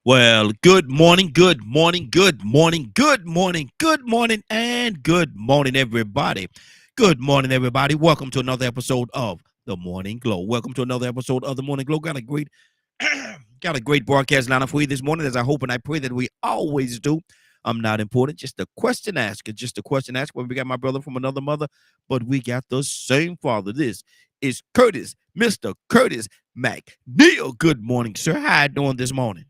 Well, good morning, good morning, good morning, good morning, good morning, and good morning, everybody. Good morning, everybody. Welcome to another episode of the Morning Glow. Welcome to another episode of the Morning Glow. Got a great broadcast lineup for you this morning, as I hope and I pray that we always do. I'm not important, just a question asker, just a question asker. When we got my brother from another mother, but we got the same father. This is Curtis, Mr. Curtis McNeil. Good morning, sir. How you doing this morning?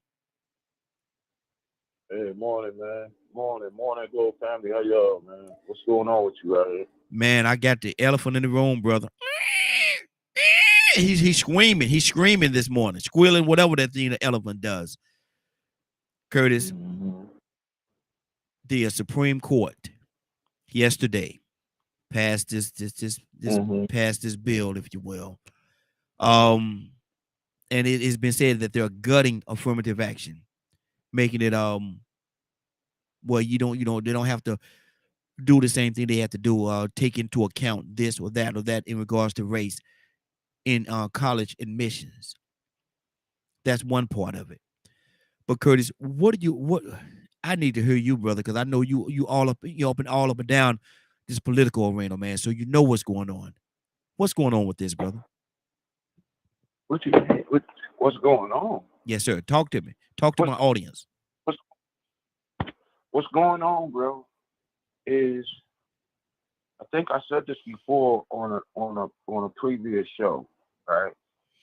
Hey, morning, man. Morning, Glow family. How y'all, man? What's going on with you out here? Man, I got the elephant in the room, brother. He's screaming. He's screaming this morning, squealing, whatever that thing the elephant does. Curtis, Mm-hmm. the Supreme Court yesterday passed this Mm-hmm. passed this bill, if you will. Um, and it has been said that they're gutting affirmative action, making it well, they don't have to do the same thing they have to do, take into account this or that in regards to race in college admissions. That's one part of it. But Curtis, what I need to hear you, brother, because I know you all up and down this political arena, man. So you know what's going on. What's going on with this, brother? What you what's going on? Yes, sir. Talk to me. Talk to What's my audience. what's what's going on, bro? Is I think I said this before on a previous show, right?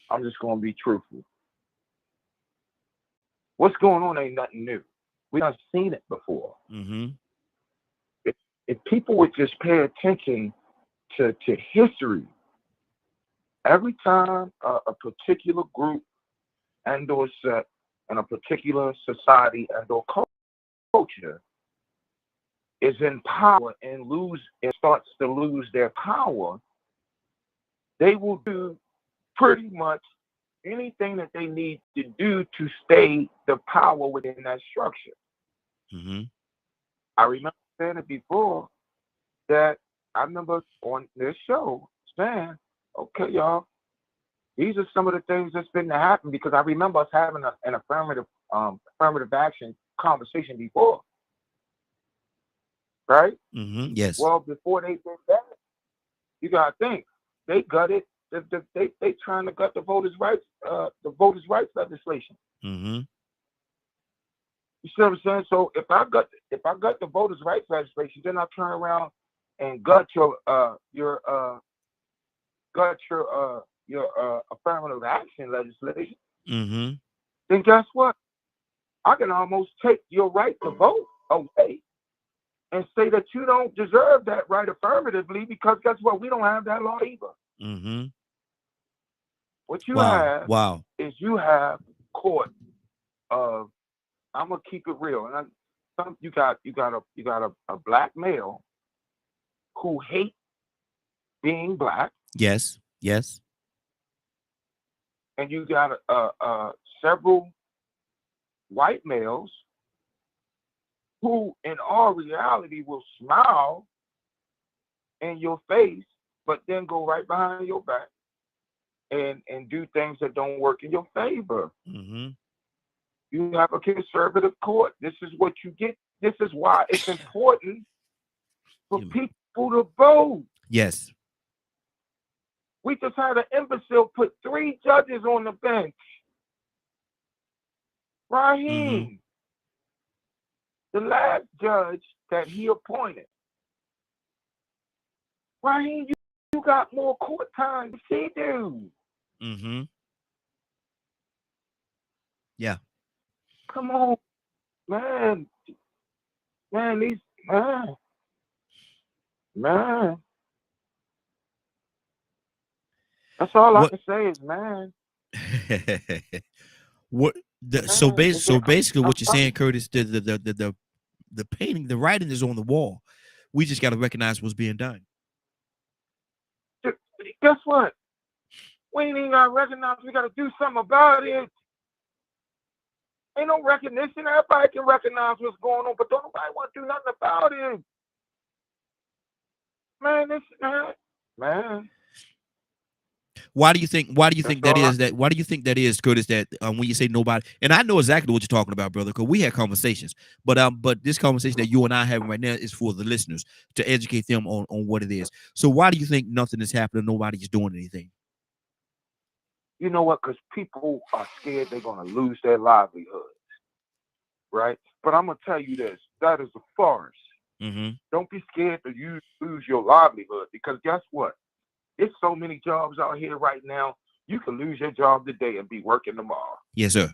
I'm just gonna be truthful. What's going on ain't nothing new. We done seen it before. Mm-hmm. If, if people would just pay attention to history, every time a particular group and or set in a particular society and or culture is in power and starts to lose their power, they will do pretty much anything that they need to do to stay the power within that structure. Mm-hmm. I remember saying it before that I remember on this show saying, okay, y'all, these are some of the things that's been to happen because I remember us having an affirmative action conversation before, right? Mm-hmm. Yes. Well, before they did that, you gotta think they gutted. They trying to gut the voters' rights legislation. Mm-hmm. You see what I'm saying? So if I gut the voters' rights legislation, then I turn around and gut your affirmative action legislation. Mm-hmm. Then guess what? I can almost take your right to vote away and say that you don't deserve that right affirmatively because guess what? We don't have that law either. Mm-hmm. What you Wow. have Wow. is you have court of I'm gonna keep it real, and you got a black male who hates being black, Yes. Yes. and you got several white males who, in all reality, will smile in your face, but then go right behind your back and do things that don't work in your favor. Mm-hmm. You have a conservative court. This is what you get. This is why it's important for people to vote. Yes. We just had an imbecile put 3 judges on the bench. Mm-hmm. Raheem, the last judge that he appointed. Raheem, you got more court time than he do. Mm-hmm. Yeah. Come on, man. Man, these man, man. That's all I What can say is man. what Man, so basically I'm what you're saying, Curtis, the painting, the writing is on the wall. We just got to recognize what's being done. guess what? We ain't even gotta recognize we gotta do something about it. Ain't no recognition. Everybody can recognize what's going on, but don't nobody want to do nothing about it. Man, this man. Why do you think? Why do you That's think that all I. is? That why do you think that is, Curtis? That when you say nobody, and I know exactly what you're talking about, brother, because we had conversations. But this conversation that you and I are having right now is for the listeners to educate them on what it is. So why do you think nothing is happening? Nobody's doing anything. You know what? Because people are scared they're gonna lose their livelihood, right? But I'm gonna tell you this: that is a farce. Mm-hmm. Don't be scared to lose your livelihood because guess what? There's so many jobs out here right now. You can lose your job today and be working tomorrow. Yes, sir.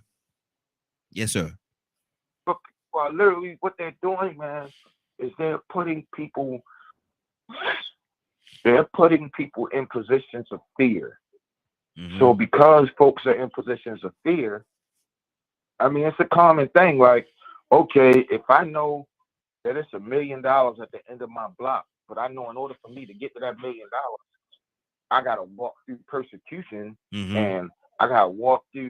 Yes, sir. But people are literally what they're doing, man, is they're putting people in positions of fear. Mm-hmm. So because folks are in positions of fear, I mean it's a common thing. Like, okay, if I know that it's $1 million at the end of my block, but I know in order for me to get to that $1 million, I gotta walk through persecution Mm-hmm. and I gotta walk through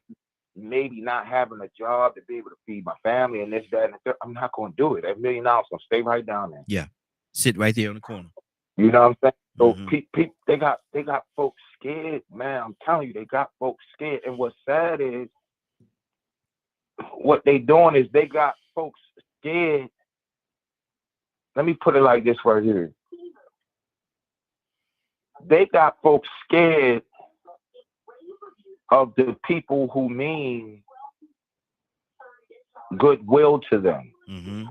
maybe not having a job to be able to feed my family and this, that, and the third. I'm not gonna do it. That $1 million gonna stay right down there. Yeah. Sit right there in the corner. You know what I'm saying? So Mm-hmm. they got folks scared, man. I'm telling you, they got folks scared. And what's sad is what they doing is they got folks scared. Let me put it like this right here. They got folks scared of the people who mean goodwill to them. Mm-hmm.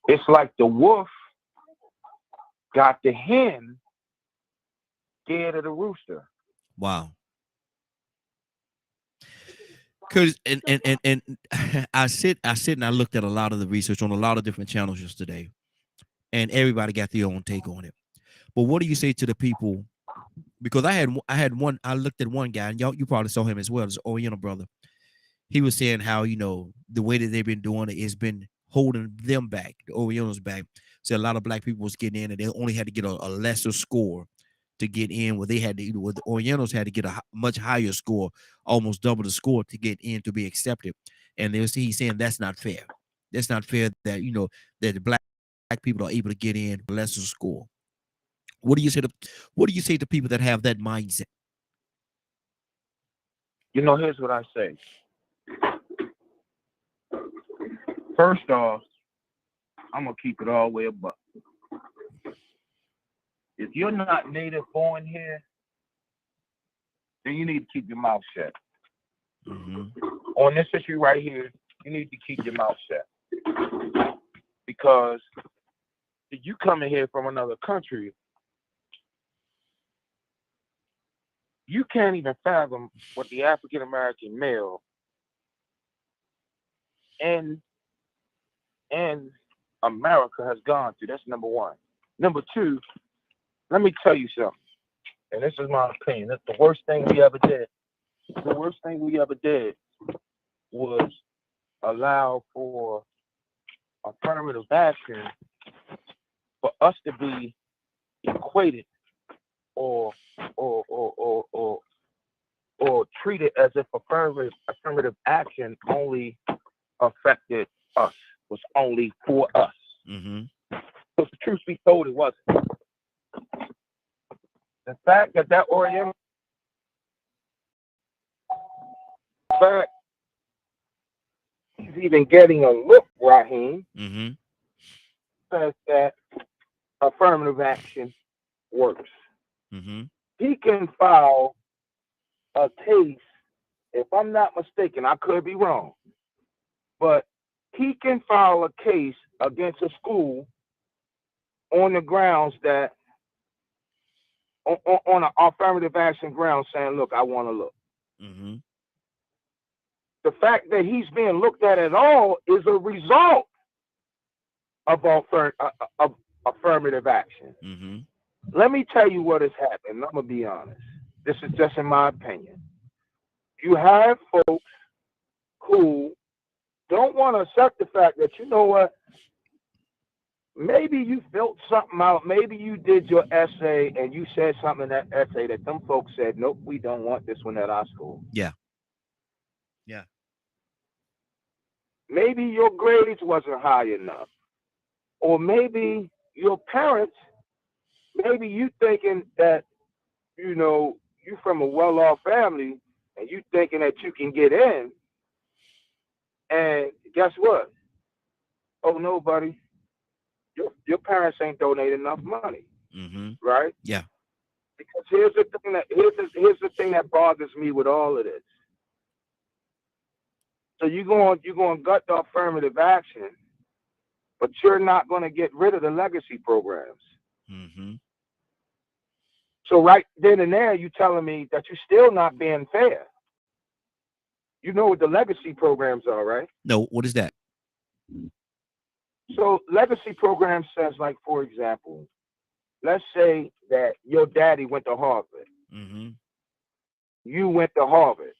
It's like the wolf got the hen scared of the rooster. Wow. Cause and I sit and I looked at a lot of the research on a lot of different channels yesterday, and everybody got their own take on it. But what do you say to the people? Because I had one, I looked at one guy, and y'all, you probably saw him as well, as Oriental brother. He was saying how, the way that they've been doing it has been holding them back, the Orientals back. So a lot of black people was getting in, and they only had to get a lesser score to get in. Where they had to, where the Orientals had to get a much higher score, almost double the score to get in to be accepted. And he's saying that's not fair. That's not fair that that the black people are able to get in a lesser score. What do you say to people that have that mindset? Here's what I say. First off, I'm gonna keep it all the way above. If you're not native born here, then you need to keep your mouth shut. Mm-hmm. On this issue right here, you need to keep your mouth shut. Because if you coming here from another country, you can't even fathom what the African American male in America has gone through. That's number one. Number two, let me tell you something, and this is my opinion. That's the worst thing we ever did. The worst thing we ever did was allow for affirmative action for us to be equated or or or or or, or treated as if affirmative action only affected us, was only for us. Mm-hmm. Because the truth be told, it wasn't. The fact that Oriental fact he's even getting a look, Raheem, Mm-hmm. says that affirmative action works. Mm-hmm. He can file a case, if I'm not mistaken, I could be wrong, but he can file a case against a school on the grounds that, on an affirmative action ground, saying, look, I want to look. Mm-hmm. The fact that he's being looked at all is a result of affirmative action. Mm-hmm. Let me tell you what has happened. I'm going to be honest. This is just in my opinion. You have folks who don't want to accept the fact that, you know what, maybe you filled something out. Maybe you did your essay and you said something in that essay that them folks said, nope, we don't want this one at our school. Yeah. Yeah. Maybe your grades wasn't high enough. Or maybe your parents, maybe you thinking that, you from a well-off family and you thinking that you can get in, and guess what? Oh no, buddy, your parents ain't donated enough money, Mm-hmm. right? Yeah. Because here's the thing that bothers me with all of this. So you're going to gut the affirmative action, but you're not going to get rid of the legacy programs. Mm-hmm. So right then and there, you telling me that you're still not being fair. You know what the legacy programs are, right? No, what is that? So legacy program says, like, for example, let's say that your daddy went to Harvard. Mm-hmm. You went to Harvard.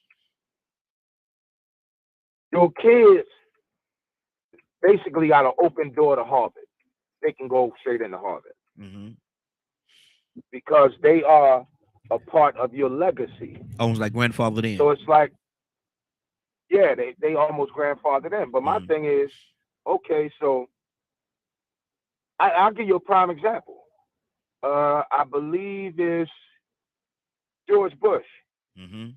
Your kids basically got an open door to Harvard. They can go straight into Harvard Mm-hmm. because they are a part of your legacy. Almost like grandfather then. So it's like, yeah, they almost grandfathered in. But my Mhm. thing is, okay, so I'll give you a prime example. I believe it's George Bush. Mm-hmm.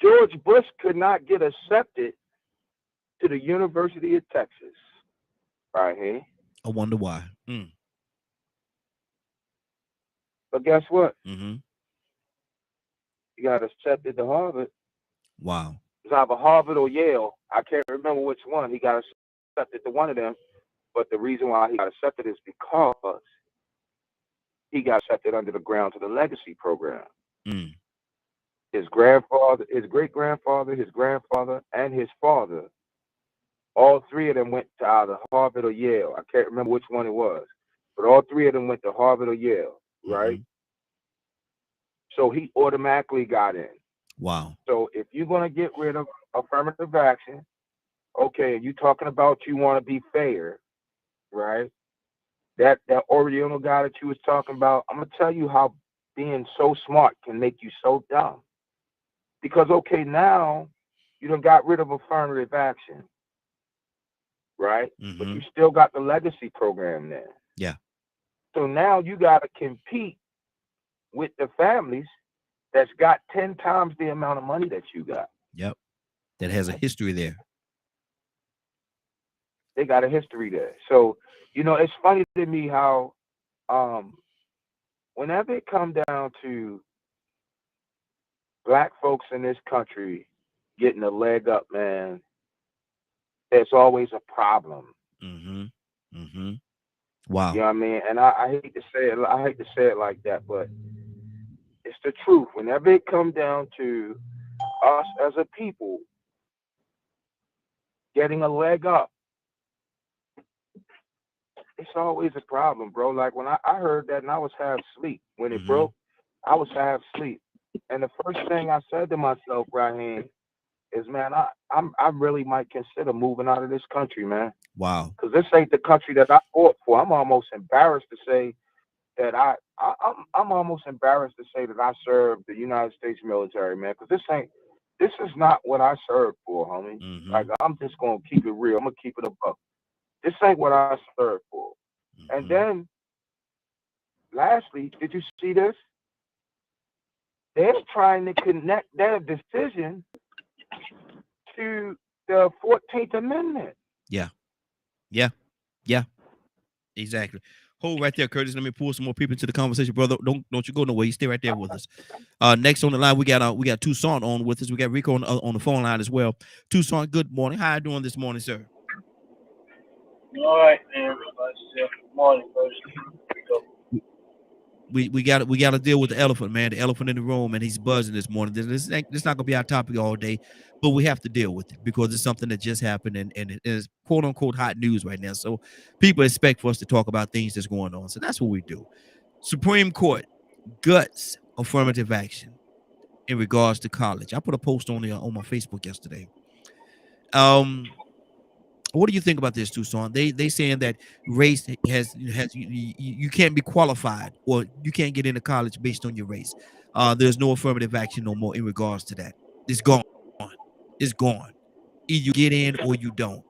George Bush could not get accepted to the University of Texas, right here. I wonder why. But guess what? Mm-hmm. He got accepted to Harvard. Wow. It's either Harvard or Yale. I can't remember which one. He got accepted to one of them. But the reason why he got accepted is because he got accepted under the ground to the legacy program. Mm. His grandfather, his great grandfather, his grandfather, and his father, all three of them went to either Harvard or Yale. I can't remember which one it was, but all three of them went to Harvard or Yale, right? Mm-hmm. So he automatically got in. Wow. So if you're gonna get rid of affirmative action, okay, and you talking about you want to be fair, right? That Oriental guy that you was talking about, I'm gonna tell you how being so smart can make you so dumb. Because okay, now you done got rid of affirmative action, right? But Mm-hmm. you still got the legacy program there. Yeah. So now you gotta compete with the families that's got 10 times the amount of money that you got. Yep. That has a history there. They got a history there. So, it's funny to me how whenever it come down to black folks in this country getting a leg up, man, there's always a problem. Mm-hmm. Mm-hmm. You Wow. know what I mean? And I hate to say it, like that, but it's the truth. Whenever it come down to us as a people getting a leg up, it's always a problem, bro. Like when I heard that and I was half asleep. When it Mm-hmm. broke, I was half asleep. And the first thing I said to myself, Raheem, is, man, I really might consider moving out of this country, man. Wow. Because this ain't the country that I fought for. I'm almost embarrassed to say that I'm almost embarrassed to say that I served the United States military, man. Because this is not what I served for, homie. Mm-hmm. Like I'm just gonna keep it real. I'm gonna keep it a buck. This ain't what I served for. And Mm-hmm. then, lastly, did you see this? They're trying to connect their decision to the 14th Amendment. Yeah. Yeah. Yeah. Exactly. Hold right there, Curtis. Let me pull some more people into the conversation, brother. Don't you go nowhere. You stay right there with us. Next on the line, we got Toussaint on with us. We got Rico on the phone line as well. Toussaint, good morning. How you doing this morning, sir? All right, man. Good morning, first. We got to deal with the elephant, man. The elephant in the room, and he's buzzing this morning. This not gonna be our topic all day, but we have to deal with it because it's something that just happened and it is quote unquote hot news right now. So people expect for us to talk about things that's going on. So that's what we do. Supreme Court guts affirmative action in regards to college. I put a post on my Facebook yesterday. What do you think about this, Toussaint? They saying that race has you can't be qualified or you can't get into college based on your race. There's no affirmative action no more in regards to that. It's gone. It's gone. Either you get in or you don't.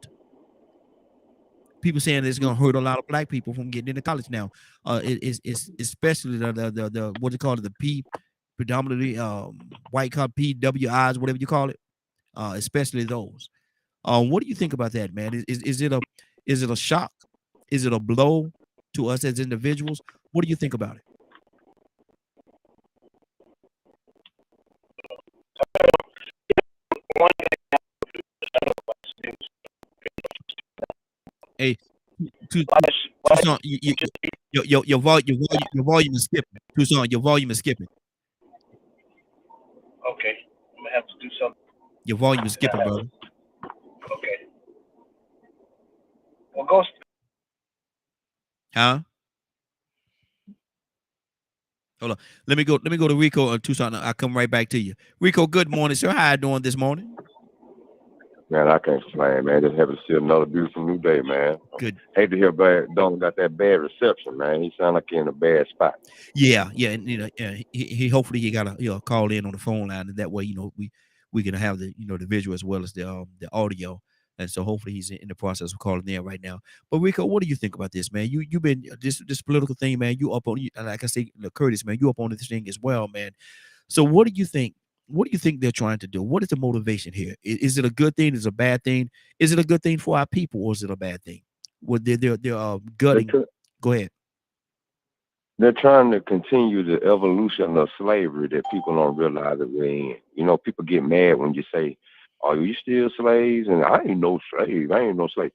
people saying it's going to hurt a lot of black people from getting into college now. It's especially the what do you call it, the predominantly white collar PWIs, whatever you call it, especially those. What do you think about that, man? Is it a shock? Is it a blow to us as individuals? What do you think about it? Hey, Tucson, your volume is skipping. Tucson, your volume is skipping. Okay, I'm gonna have to do something. Your volume is skipping, brother. Okay. Well, go. Huh? Hold on. Let me go to Rico and Tucson. I'll come right back to you. Rico, good morning, sir. How you doing this morning? Man, I can't complain, man. Just happy to see another beautiful new day, man. Good. Hate to hear Don got that bad reception, man. He sound like he in a bad spot. Yeah, and he hopefully he got a call in on the phone line, and that way we can have the the visual as well as the audio, and so hopefully he's in the process of calling in right now. But Rico, what do you think about this, man? You've been this political thing, man. You up on, like I say, Curtis, man. You up on this thing as well, man. So what do you think? What do you think they're trying to do? What is the motivation here? Is it a good thing? Is it a bad thing? Is it a good thing for our people, or is it a bad thing? Well, they're gutting. Go ahead. They're trying to continue the evolution of slavery that people don't realize that we're in. People get mad when you say, "Are you still slaves?" And I ain't no slave. I ain't no slave.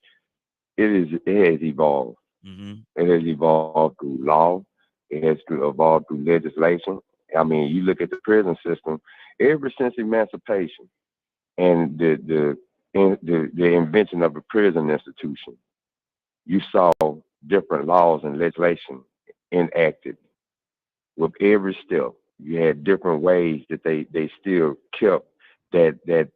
It has evolved. Mm-hmm. It has evolved through law. It has evolved through legislation. I mean, you look at the prison system. Ever since emancipation and the invention of the prison institution, you saw different laws and legislation enacted. With every step, you had different ways that they still kept that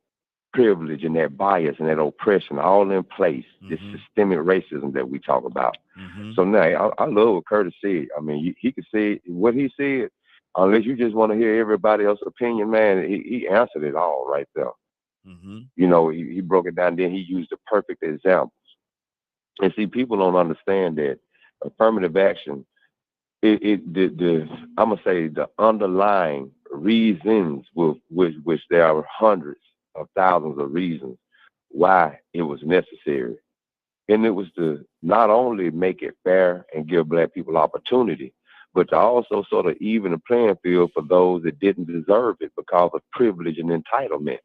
privilege and that bias and that oppression all in place. Mm-hmm. This systemic racism that we talk about. Mm-hmm. So now I love what Curtis said. I mean, he could say what he said. Unless you just want to hear everybody else's opinion, man, he answered it all right there. Mm-hmm. He broke it down. Then he used the perfect examples. And see, people don't understand that affirmative action. I'm gonna say the underlying reasons, which there are hundreds of thousands of reasons why it was necessary, and it was to not only make it fair and give Black people opportunity, but to also sort of even the playing field for those that didn't deserve it because of privilege and entitlement,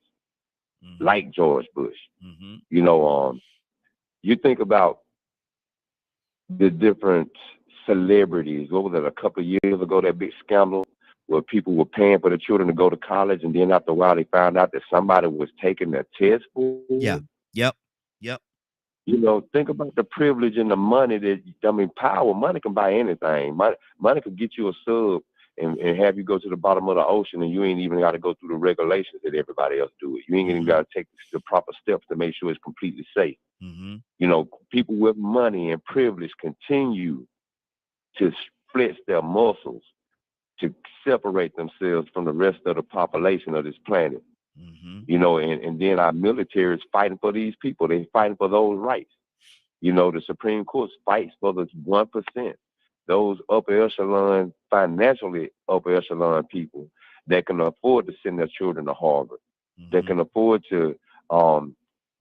Mm-hmm. like George Bush. Mm-hmm. You think about the different celebrities. What was it, a couple of years ago, that big scandal where people were paying for the children to go to college, and then after a while they found out that somebody was taking their test for them? Yeah. Yep. Think about the privilege and the money power. Money can buy anything. Money can get you a sub and have you go to the bottom of the ocean, and you ain't even got to go through the regulations that everybody else do it. You ain't even got to take the proper steps to make sure it's completely safe. Mm-hmm. People with money and privilege continue to flex their muscles to separate themselves from the rest of the population of this planet. Mm-hmm. And then our military is fighting for these people. They're fighting for those rights. The Supreme Court fights for the 1%, those upper echelon, financially upper echelon people that can afford to send their children to Harvard, Mm-hmm. that can afford to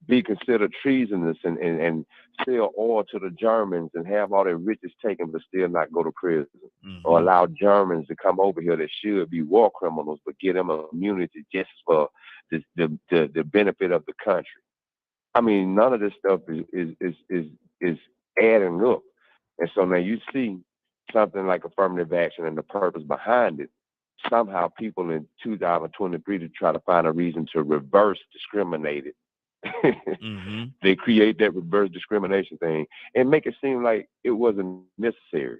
be considered treasonous and sell oil to the Germans and have all their riches taken but still not go to prison. Mm-hmm. Or allow Germans to come over here that should be war criminals but get them immunity just for the benefit of the country. I mean, none of this stuff is adding up. And so now you see something like affirmative action and the purpose behind it. Somehow people in 2023 to try to find a reason to reverse discriminate it. Mm-hmm. They create that reverse discrimination thing and make it seem like it wasn't necessary,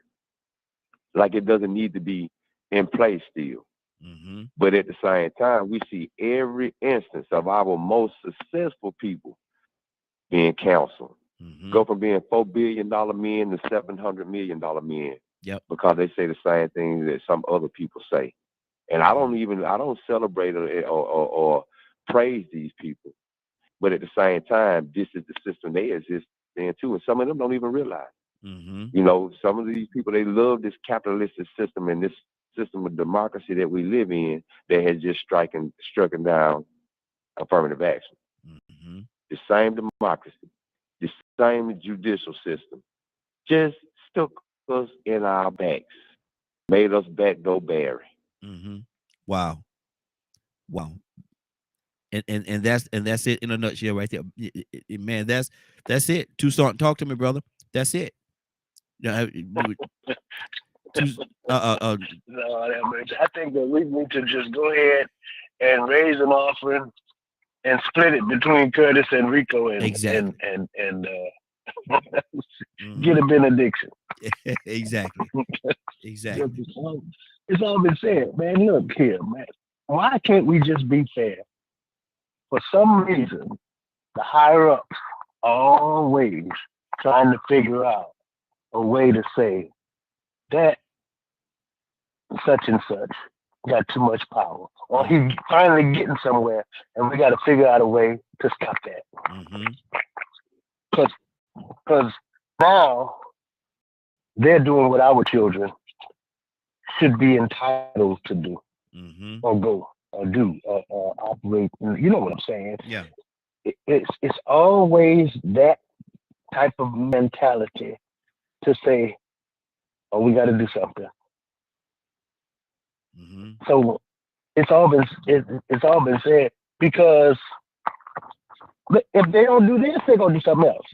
like it doesn't need to be in place still. Mm-hmm. But at the same time, we see every instance of our most successful people being counseled. Mm-hmm. Go from being $4 billion men to $700 million men. Yep. Because they say the same thing that some other people say. And I don't celebrate or praise these people. But at the same time, this is the system they exist in too, and some of them don't even realize. Mm-hmm. You know, some of these people, they love this capitalistic system and this system of democracy that we live in that has just stricken down affirmative action. Mm-hmm. The same democracy, the same judicial system, just stuck us in our backs, made us backdoor Barry. Mm-hmm. Wow. Wow. And that's it in a nutshell right there. Man, that's it. Tucson, talk to me, brother. That's it. Yeah, No, I think that we need to just go ahead and raise an offering and split it between Curtis and Rico and exactly. Get a benediction. Exactly. Exactly. It's all been said, man. Look here, man. Why can't we just be fair? For some reason, the higher ups always trying to figure out a way to say that such and such got too much power, or he's finally getting somewhere, and we got to figure out a way to stop that. Because now they're doing what our children should be entitled to do, or go, or do, or operate. You know what I'm saying? Yeah. It's always that type of mentality to say, "Oh, we got to do something." So it's all been said, because if they don't do this, they're gonna do something else.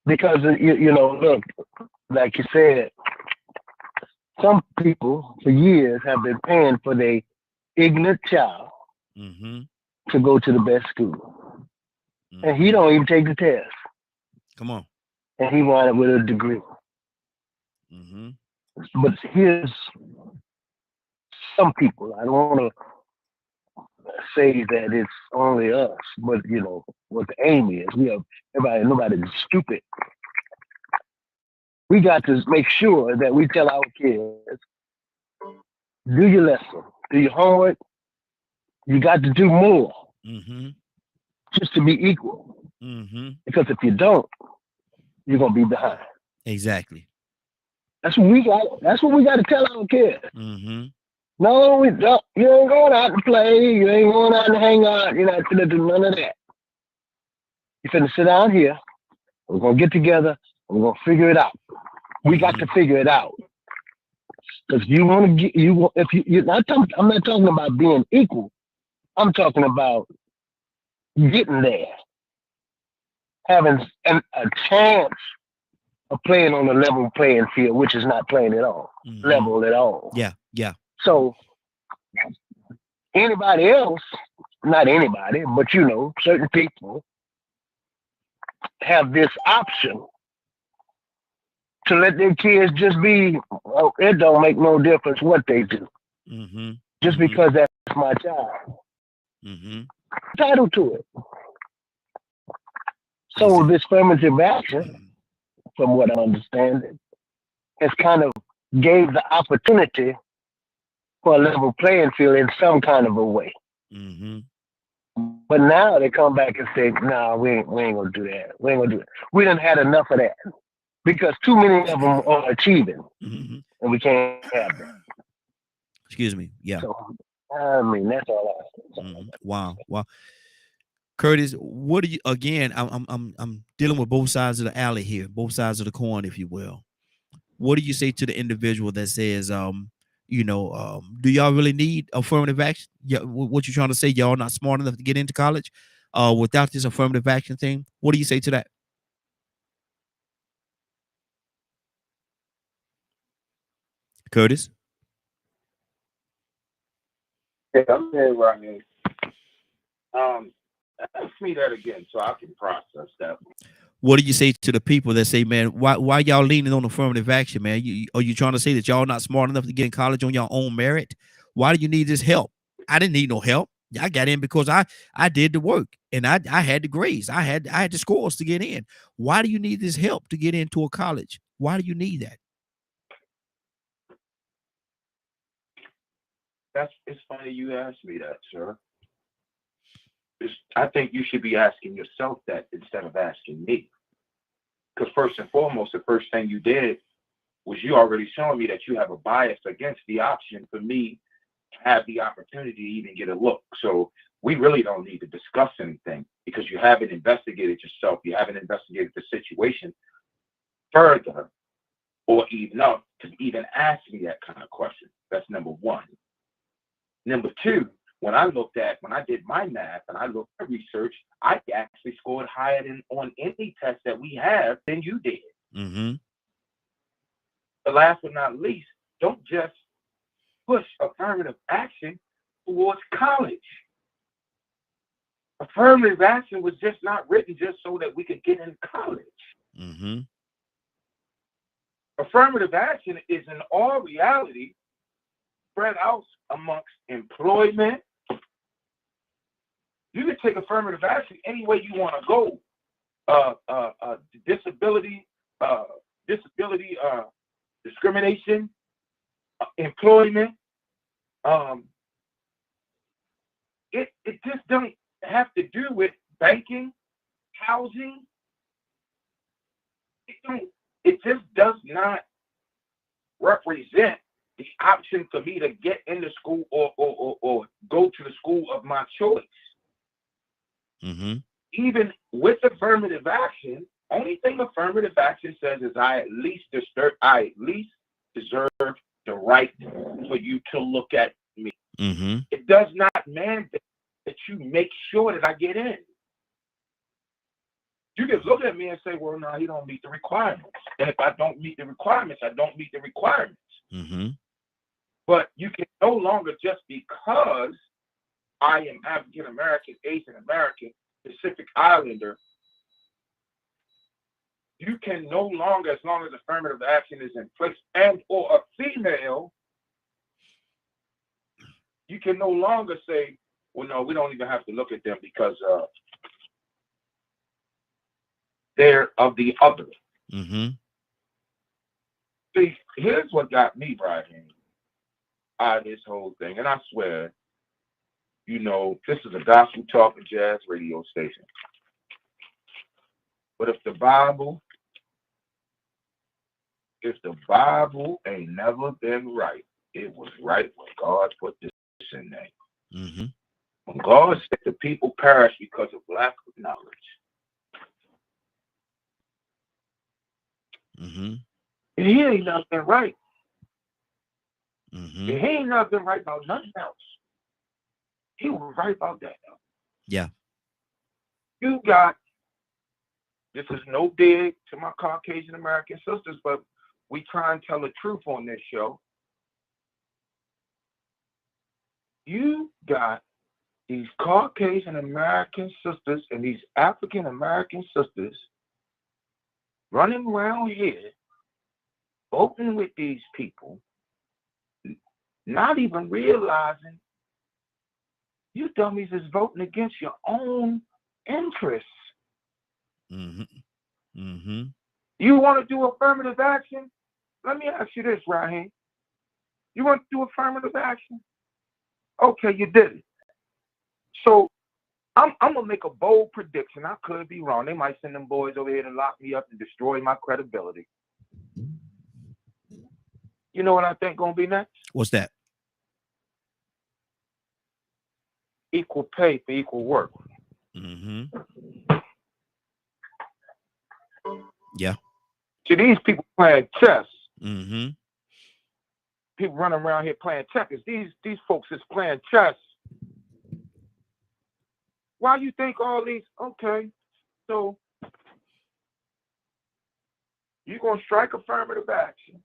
Because you know, look, like you said, some people for years have been paying for their ignorant child to go to the best school, and he don't even take the test. Come on. And he wanted with a degree. But here's some people. I don't want to say that it's only us, but you know what the aim is. We have nobody's stupid. We got to make sure that we tell our kids, do your lesson, do your homework. You got to do more just to be equal. Because if you don't, you're gonna be behind. Exactly. That's what we got. That's what we got to tell our kids. No, we don't. You ain't going out to play. You ain't going out and hang out. You're not gonna do none of that. You're finna sit down here. We're gonna get together. And we're gonna figure it out. We got to figure it out. Because you want to get you. If you're not talking, I'm not talking about being equal. I'm talking about getting there, having a chance of playing on a level playing field, which is not playing at all, level at all. Yeah, yeah. So anybody else, not anybody, but you know, certain people have this option to let their kids just be, well, it don't make no difference what they do. Just because that's my child. Entitled to it. So this affirmative action, from what I understand, has kind of gave the opportunity for a level playing field in some kind of a way. But now they come back and say, "No, we ain't gonna do that. We ain't gonna do it. We done had enough of that because too many of them are achieving, and we can't have that." Excuse me. Yeah. So, I mean, that's all Wow. Wow. Curtis, what do you? Again, I'm dealing with both sides of the alley here, both sides of the coin, if you will. What do you say to the individual that says, do y'all really need affirmative action? Yeah, what you trying to say? Y'all not smart enough to get into college, without this affirmative action thing? What do you say to that? Curtis? Yeah, I'm there, Rodney. Ask me that again so I can process that. What do you say to the people that say, man, why y'all leaning on affirmative action, man? Are you trying to say that y'all not smart enough to get in college on your own merit? Why do you need this help? I didn't need no help. I got in because I did the work and I had the grades. I had the scores to get in. Why do you need this help to get into a college? Why do you need that? It's funny you asked me that, sir. It's I think you should be asking yourself that instead of asking me. Because first and foremost, the first thing you did was you already showing me that you have a bias against the option for me to have the opportunity to even get a look. So we really don't need to discuss anything because you haven't investigated yourself. You haven't investigated the situation further or enough to even ask me that kind of question. That's number one. Number two, when I did my math and I looked at research, I actually scored higher on any test that we have than you did. Mm-hmm. But last but not least, don't just push affirmative action towards college. Affirmative action was just not written just so that we could get in college. Mm-hmm. Affirmative action is in all reality spread out amongst employment. You can take affirmative action any way you want to go. Disability discrimination, employment. It just don't have to do with banking, housing. It just does not represent the option for me to get into school or go to the school of my choice. Mm-hmm. Even with affirmative action, only thing affirmative action says is I at least deserve the right for you to look at me. Mm-hmm. It does not mandate that you make sure that I get in. You can look at me and say, well, no, he don't meet the requirements. And if I don't meet the requirements, I don't meet the requirements. Mm-hmm. But you can no longer, just because I am African American, Asian American, Pacific Islander, you can no longer, as long as affirmative action is in place, and or a female, you can no longer say, well, no, we don't even have to look at them because they're of the other. Mm-hmm. See, here's what got me, Brian, out of this whole thing. And I swear, this is a gospel talk and jazz radio station. But if the Bible ain't never been right, it was right when God put this in there. Mm-hmm. When God said the people perish because of lack of knowledge. Mm-hmm. And he ain't nothing right. Mm-hmm. And he ain't nothing right about nothing else. He was right about that. Yeah. You got, this is no dig to my Caucasian American sisters, but we try and tell the truth on this show. You got these Caucasian American sisters and these African American sisters running around here, voting with these people, not even realizing you dummies is voting against your own interests. Mm-hmm. Mm-hmm. You want to do affirmative action? Let me ask you this, Raheem. You want to do affirmative action? Okay, you did it. So I'm gonna make a bold prediction. I could be wrong. They might send them boys over here to lock me up and destroy my credibility. You know what I think gonna be next? What's that? Equal pay for equal work. Mm-hmm. Yeah. See, these people playing chess. Mm-hmm. People running around here playing checkers. These folks is playing chess. Why you think all these? Okay, so you're gonna strike affirmative action,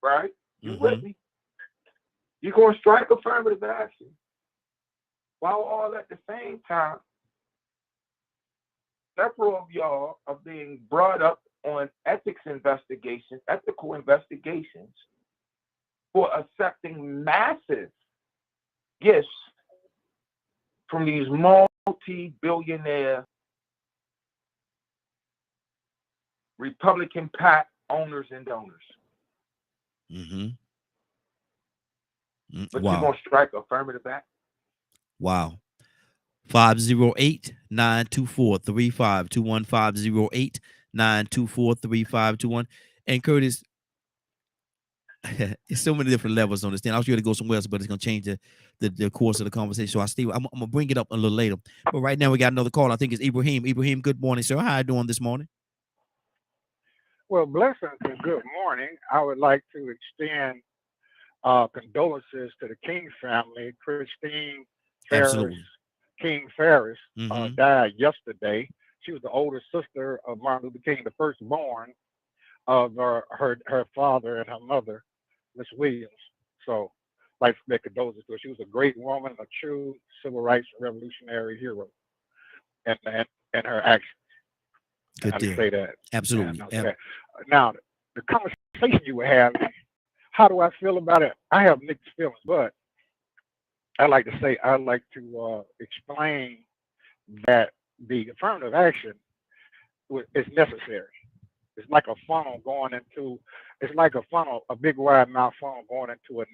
right? You with me? You're gonna strike affirmative action, while all at the same time, several of y'all are being brought up on ethical investigations for accepting massive gifts from these multi-billionaire Republican PAC owners and donors. Mm-hmm. But Wow. you're going to strike affirmative action? Wow. 508-924-3521, 508-924-3521. And Curtis, it's so many different levels on this thing. I was going to go somewhere else, but it's going to change the course of the conversation. So I'm going to bring it up a little later. But right now we got another call. I think it's Ibrahim. Ibrahim, good morning, sir. How are you doing this morning? Well, blessings and good morning. I would like to extend condolences to the King family. Christine Ferris, Absolutely. King Ferris, Mhm. died yesterday. She was the older sister of Martin Luther King, the firstborn of her father and her mother, Miss Williams. So, like to make condolences to her. She was a great woman, a true civil rights revolutionary hero, and her actions. Good I deal. say that. Absolutely. And I'll say that. Now, the conversation you were having, how do I feel about it? I have mixed feelings, but I like to say I like to explain that the affirmative action is necessary. It's like a funnel going into. It's like a funnel, a big wide mouth funnel going into a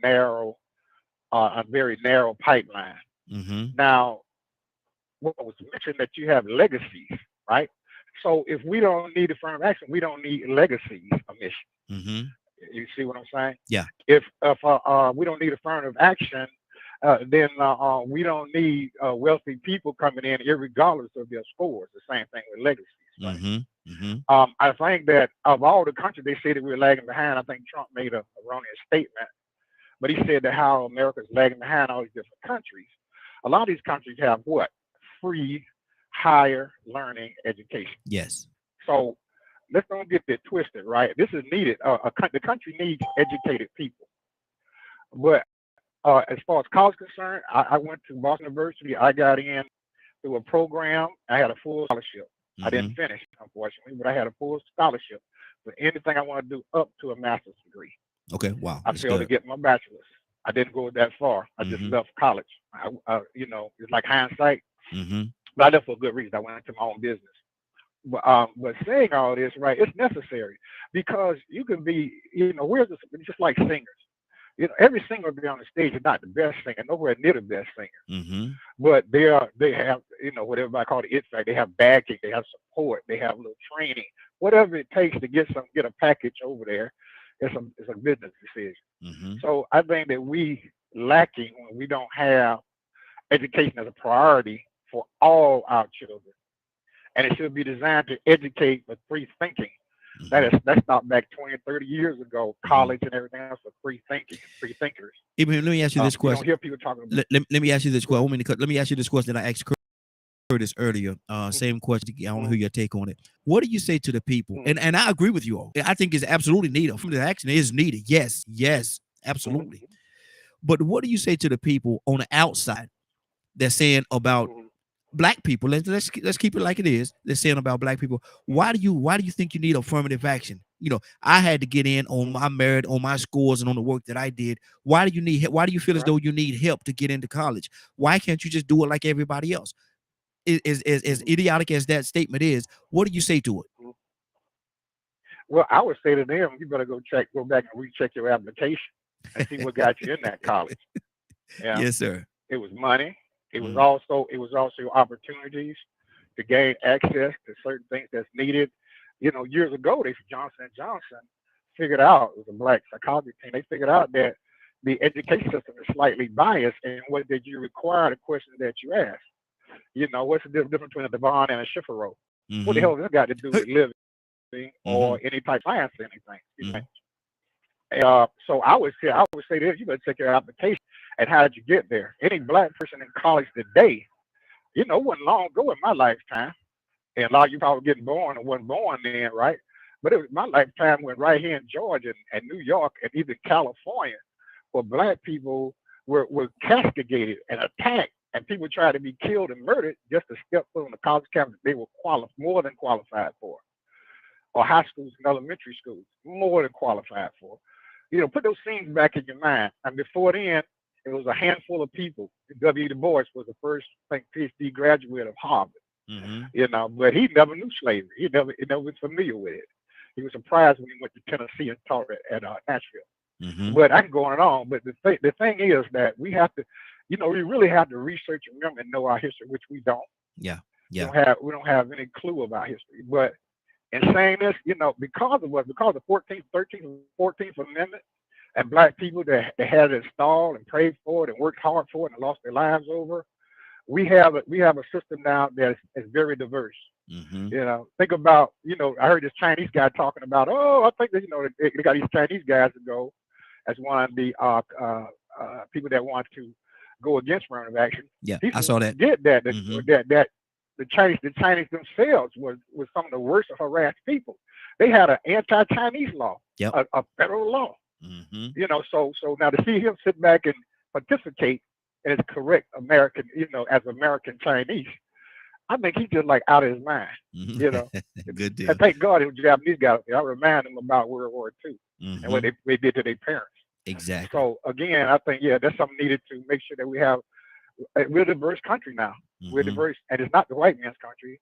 very narrow pipeline. Mhm. Now, what was mentioned that you have legacies, right? So if we don't need affirmative action, we don't need legacies of mission. Mhm. You see what I'm saying? Yeah. If we don't need affirmative action, then we don't need wealthy people coming in, irregardless of their scores. The same thing with legacies. Right? Mhm. Mhm. I think that of all the countries they say that we're lagging behind, I think Trump made a erroneous statement, but he said that how America's lagging behind all these different countries. A lot of these countries have what? Free higher learning education. Yes. So let's don't get that twisted, right? This is needed. The country needs educated people. But as far as college concerned, I went to Boston University. I got in through a program. I had a full scholarship. I didn't Mhm. finish, unfortunately, but I had a full scholarship for anything I want to do up to a master's degree. Okay. Wow. I That's failed to good. get my bachelor's. I didn't go that far. I just Mhm. left college. It's like hindsight, Mhm. but I left for a good reason. I went into my own business. But saying all this, right, it's necessary because you can be, we're just like singers. Every singer be on the stage is not the best singer, nowhere near the best singer. Mhm. But they have, what everybody call the it factor. They have backing, they have support, they have a little training, whatever it takes to get a package over there. It's a business decision. Mhm. So I think that we lacking when we don't have education as a priority for all our children, and it should be designed to educate for free thinking. Mhm. That's not back 20, 30 years ago. Mhm. College and everything else for free thinking, free thinkers. Ibrahim, let me ask you this You don't question. hear people talking about. Let me ask you this Go ahead. question. Let me ask you this question that I asked Curtis earlier. Same question. I want to Mhm, hear your take on it. What do you say to the people? mhm, And I agree with you all. I think it's absolutely needed. Affirmative action is needed. Yes. Yes. mhm, Absolutely. But what do you say to the people on the outside that's saying about mhm, black people? Let's keep it like it is. They're saying about black people. mhm, Why do you think you need affirmative action? I had to get in on mhm. my merit, on my scores, and on the work that I did. Why do you need? Why do you feel as Right. though you need help to get into college? Why can't you just do it like everybody else? As Mhm, idiotic as that statement is, what do you say to it? mhm. Well, I would say to them, you better go back and recheck your application and see what got you in that college. Yeah, Yes, sir. it was money. Mm, It was also opportunities to gain access to certain things that's needed. Years ago, Johnson and Johnson figured out, it was a black psychology team. They figured out that the education system is slightly biased, and what did you require the questions that you ask. What's the difference between a Devon and a Schifferow? What the mm-hmm. hell has that got to do Hey, with living mm-hmm. or any type of science or anything? Mm-hmm. So I would say this: you better check your application and how did you get there. Any black person in college today, it wasn't long ago in my lifetime, and a lot of you probably getting born or wasn't born then, right? But my lifetime went right here in Georgia and New York and even California, where black people were castigated and attacked, and people tried to be killed and murdered just to step foot on the college campus they were more than qualified for, or high schools and elementary schools, more than qualified for. Put those scenes back in your mind. And before then, it was a handful of people. W. Du Bois was the first, I think, PhD graduate of Harvard. Mm-hmm. But he never knew slavery. He never was familiar with it. He was surprised when he went to Tennessee and taught at Nashville. Mm-hmm. But I can go on and on. But the thing is that we have to, we really have to research and remember and know our history, which we don't. Yeah. We don't have any clue about history. But in saying this, because of the 14th, 13th, 14th Amendment, and black people that had it installed and prayed for it and worked hard for it and lost their lives over, we have a system now that is very diverse. Think about, I heard this Chinese guy talking about, I think that, they got these Chinese guys to go as one of the people that want to go against affirmative action. Yeah, I saw that. Did that, that the Chinese themselves was some of the worst harassed people. They had an anti-Chinese law, a federal law. So now to see him sit back and participate as correct American, as American Chinese, I think he's just like out of his mind. Good deal. And thank God it was Japanese guys. I remind them about World War II and what they did to their parents. Exactly. So again, I think that's something needed to make sure that we're a diverse country now. We're diverse, and it's not the white man's country;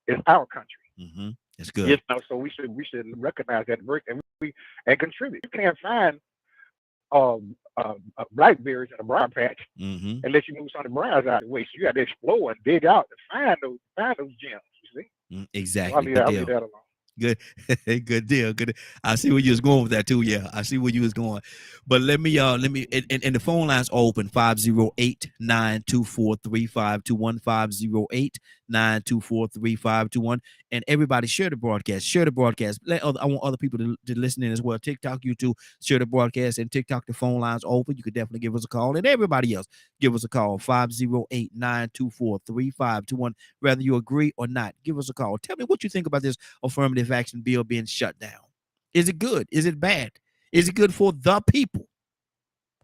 it's our country. It's good. So we should recognize that diversity and contribute. You can't find blackberries in a briar patch unless you move some of the briars out of the way. So you got to explore and dig out to find those gems. You see? Exactly. So I'll leave that alone. Good. Good deal. Good. I see where you was going with that too. Yeah, I see where you was going. But let me and the phone lines open 508-924-3521, 508-924-3521. And everybody share the broadcast. I want other people to listen in as well. TikTok, YouTube, share the broadcast, and TikTok, the phone lines open. You could definitely give us a call. And everybody else, give us a call. 508-924-3521. Whether you agree or not, give us a call. Tell me what you think about this affirmative action bill being shut down. Is it good? Is it bad? Is it good for the people?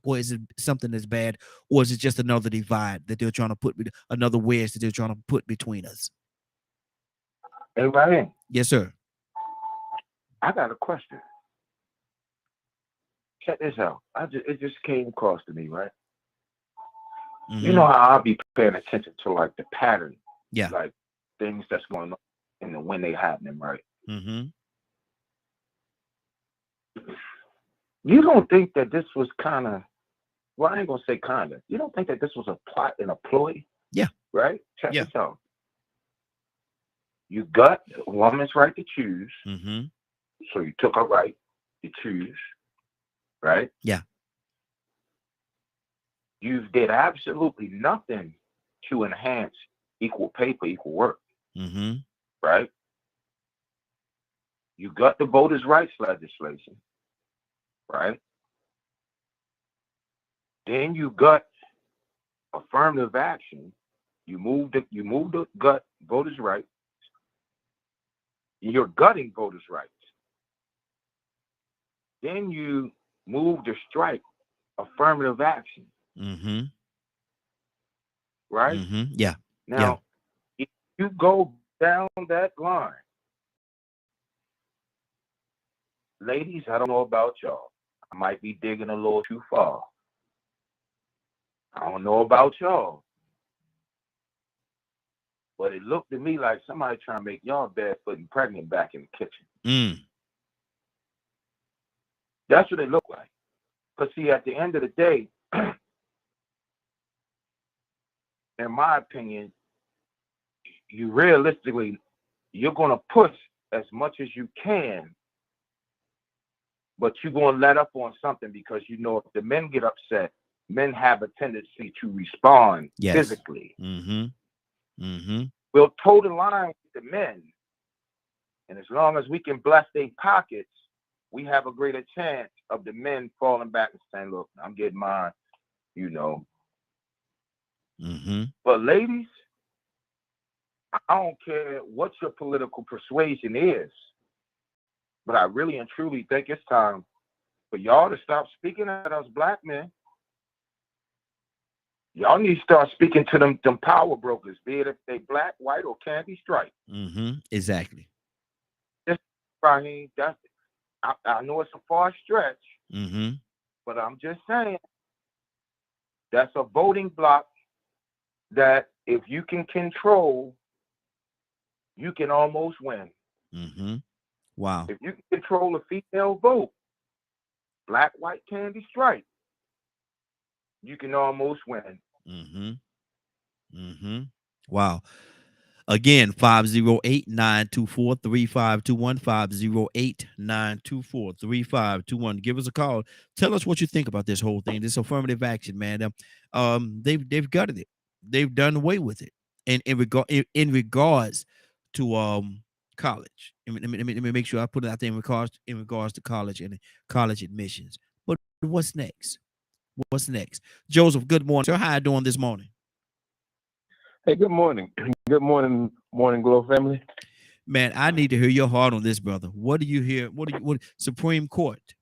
Or is it something that's bad? Or is it just another divide that they're trying to put, another wedge that they're trying to put between us? Everybody? Yes, sir. I got a question. Check this out. It just came across to me, right? You know how I'll be paying attention to like the pattern. Yeah. Like things that's going on and when they happening, right? You don't think that this was kind of, well, I ain't gonna say kind of. You don't think that this was a plot and a ploy? Yeah. Right? Check this out. You got a woman's right to choose. So you took her right to choose, right? Yeah. You did absolutely nothing to enhance equal pay for equal work. Right? You got the voters' rights legislation, right? Then you got affirmative action. You moved the gut voters' rights. You're gutting voters' rights. Then you move to strike affirmative action. Right? Yeah. Now, if you go down that line, ladies, I don't know about y'all. I might be digging a little too far. I don't know about y'all. But it looked to me like somebody trying to make y'all barefoot and pregnant back in the kitchen. That's what it looked like. Because see, at the end of the day, in my opinion, you're going to push as much as you can, but you're going to let up on something because you know if the men get upset, men have a tendency to respond physically. We'll toe the line with the men, and as long as we can bless their pockets, we have a greater chance of the men falling back and saying, look, I'm getting mine, But ladies, I don't care what your political persuasion is, but I really and truly think it's time for y'all to stop speaking at us black men. Y'all need to start speaking to them power brokers, be it if they black, white, or candy stripe. Exactly. Raheem, I know it's a far stretch, but I'm just saying that's a voting block that if you can control, you can almost win. Wow. If you can control a female vote, black, white, candy stripe, you can almost win. Wow. Again, 508-924-3521, 508-924-3521. Give us a call. Tell us what you think about this whole thing, this affirmative action, man. They've gutted it. They've done away with it. And in regards to college. Let me make sure I put it out there in regards to college and college admissions. But what's next? What's next? Joseph, good morning, sir. How you doing this morning? Hey, good morning. Good morning, Morning Glow family. Man, I need to hear your heart on this, brother. What do you hear? What Supreme Court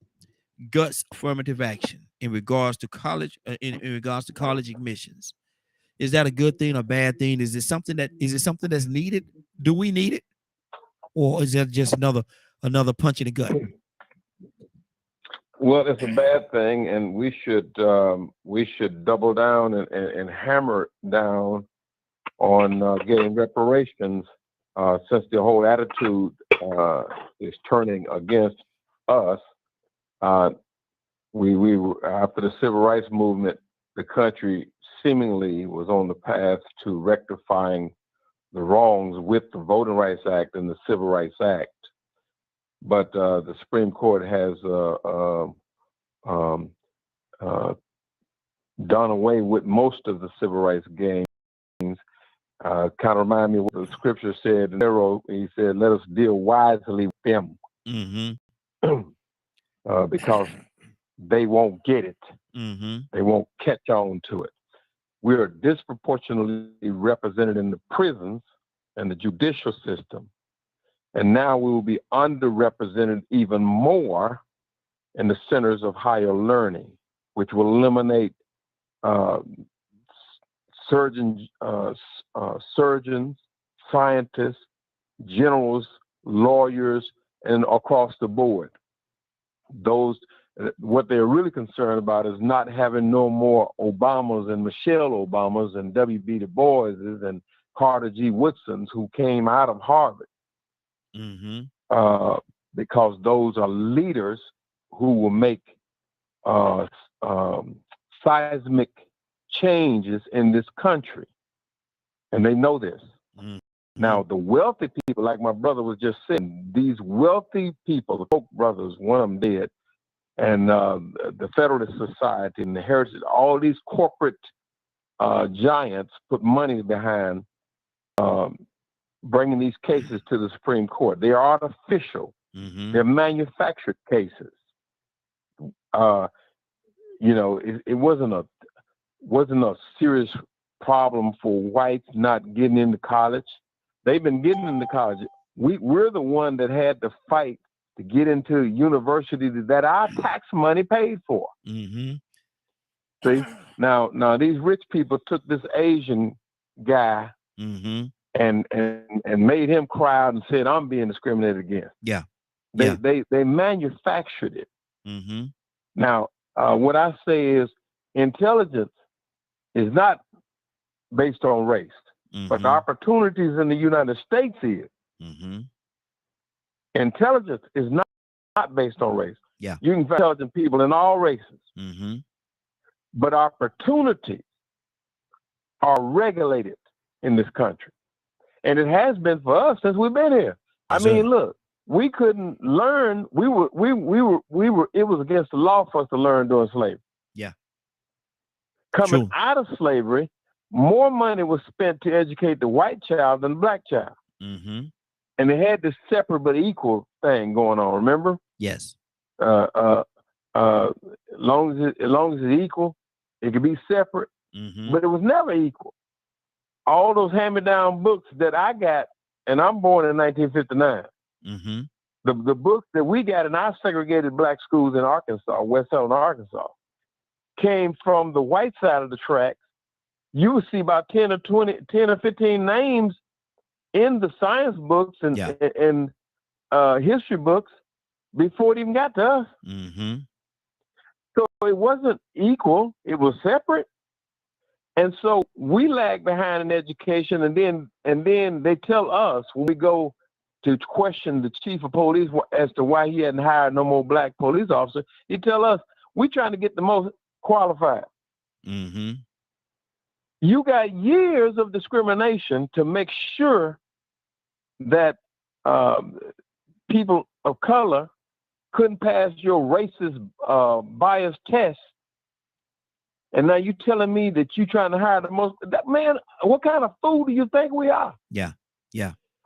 guts affirmative action in regards to college, in regards to college admissions? Is that a good thing or bad thing? Is it something that's needed? Do we need it? Or is that just another punch in the gut? Well, it's a bad thing, and we should double down and hammer down on getting reparations, since the whole attitude is turning against us. We after the civil rights movement, the country seemingly was on the path to rectifying the wrongs with the Voting Rights Act and the Civil Rights Act. But the Supreme Court has done away with most of the civil rights gains. Kind of remind me of what the scripture said in Pharaoh. He said, "Let us deal wisely with them," because they won't get it. They won't catch on to it. We are disproportionately represented in the prisons and the judicial system, and now we will be underrepresented even more in the centers of higher learning, which will eliminate surgeons, scientists, generals, lawyers, and across the board. Those, what they're really concerned about is not having no more Obamas and Michelle Obamas and W.B. Du Bois's and Carter G. Woodsons who came out of Harvard, because those are leaders who will make seismic changes in this country, and they know this. Now, the wealthy people, like my brother was just saying, these wealthy people, the Koch brothers, one of them did, and the Federalist Society and the Heritage, all these corporate giants put money behind bringing these cases to the Supreme Court. They are artificial. They're manufactured cases. It wasn't a serious problem for whites not getting into college. They've been getting into college. We're the one that had to fight to get into universities that our tax money paid for. See, now these rich people took this Asian guy and made him cry out and said, "I'm being discriminated against." They manufactured it. Now, what I say is intelligence is not based on race, but the opportunities in the United States is. Intelligence is not based on race. You can find intelligent people in all races, but opportunities are regulated in this country, and it has been for us since we've been here. I mean, look, we couldn't learn. We were. It was against the law for us to learn during slavery. Coming out of slavery, more money was spent to educate the white child than the black child. And they had this separate but equal thing going on. Remember? Yes. As long as it's equal, it could be separate, but it was never equal. All those hand-me-down books that I got, and I'm born in 1959. The books that we got in our segregated black schools in Arkansas, West Helena, Arkansas, came from the white side of the tracks. You would see about 10 or 15 names in the science books and history books before it even got to us. So it wasn't equal, it was separate. And so we lag behind in education, and then they tell us when we go to question the chief of police as to why he hadn't hired no more black police officers, he tell us we're trying to get the most qualified. You got years of discrimination to make sure that people of color couldn't pass your racist bias test. And now you telling me that you trying to hire the most, that man, what kind of fool do you think we are? Yeah.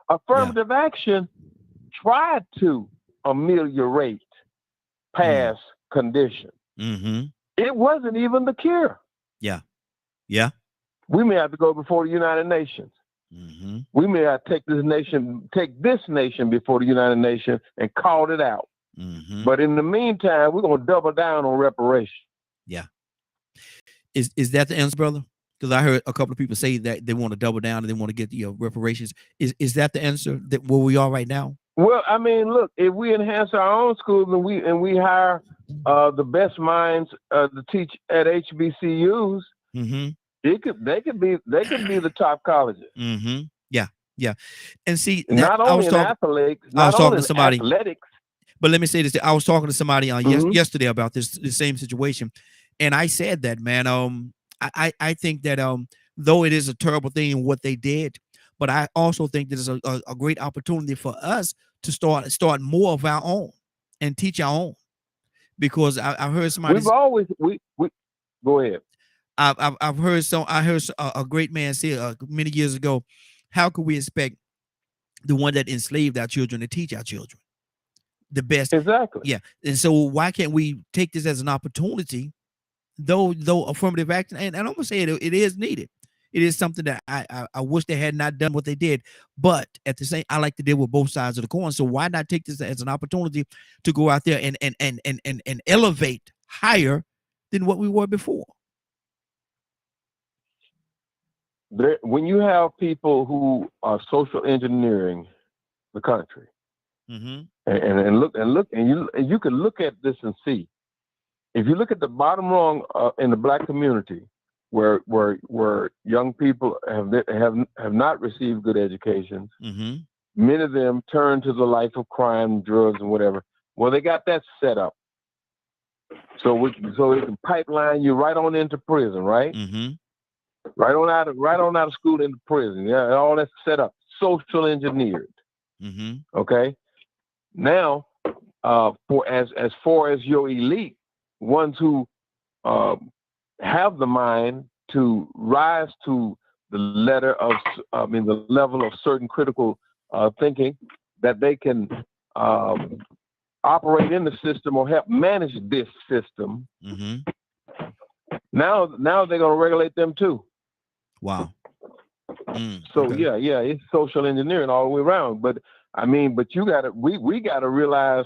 Affirmative action tried to ameliorate past conditions. It wasn't even the cure. Yeah. We may have to go before the United Nations. We may have to take this nation before the United Nations and call it out. But in the meantime, we're gonna double down on reparations. Yeah. Is that the answer, brother? Because I heard a couple of people say that they want to double down and they want to get the reparations. Is that the answer that where we are right now? Well, I mean, look, if we enhance our own schools and we hire the best minds to teach at HBCUs, they could be the top colleges. Yeah. And see, not only in athletics, athletics. But let me say this: I was talking to somebody on yesterday about the same situation, and I said that, man, I think that though it is a terrible thing in what they did, but I also think that it's a great opportunity for us to start more of our own and teach our own. Because I heard somebody. We go ahead. I heard a great man say many years ago, how could we expect the one that enslaved our children to teach our children the best? Exactly. Yeah. And so why can't we take this as an opportunity, though affirmative action, and I'm gonna say it is needed. It is something that I wish they had not done what they did, but at the same, I like to deal with both sides of the coin. So why not take this as an opportunity to go out there and elevate higher than what we were before? When you have people who are social engineering the country, and you can look at this and see, if you look at the bottom rung in the Black community, where young people have not received good education, many of them turn to the life of crime, drugs, and whatever. Well, they got that set up, so it can pipeline you right on into prison, right? Right on out of school into prison. Yeah, all that's set up, social engineered. Okay. Now, for as far as your elite, ones who have the mind to rise to the the level of certain critical thinking, that they can operate in the system or help manage this system. Now they're gonna regulate them too. Wow. So okay. yeah, it's social engineering all the way around. But I mean, we gotta realize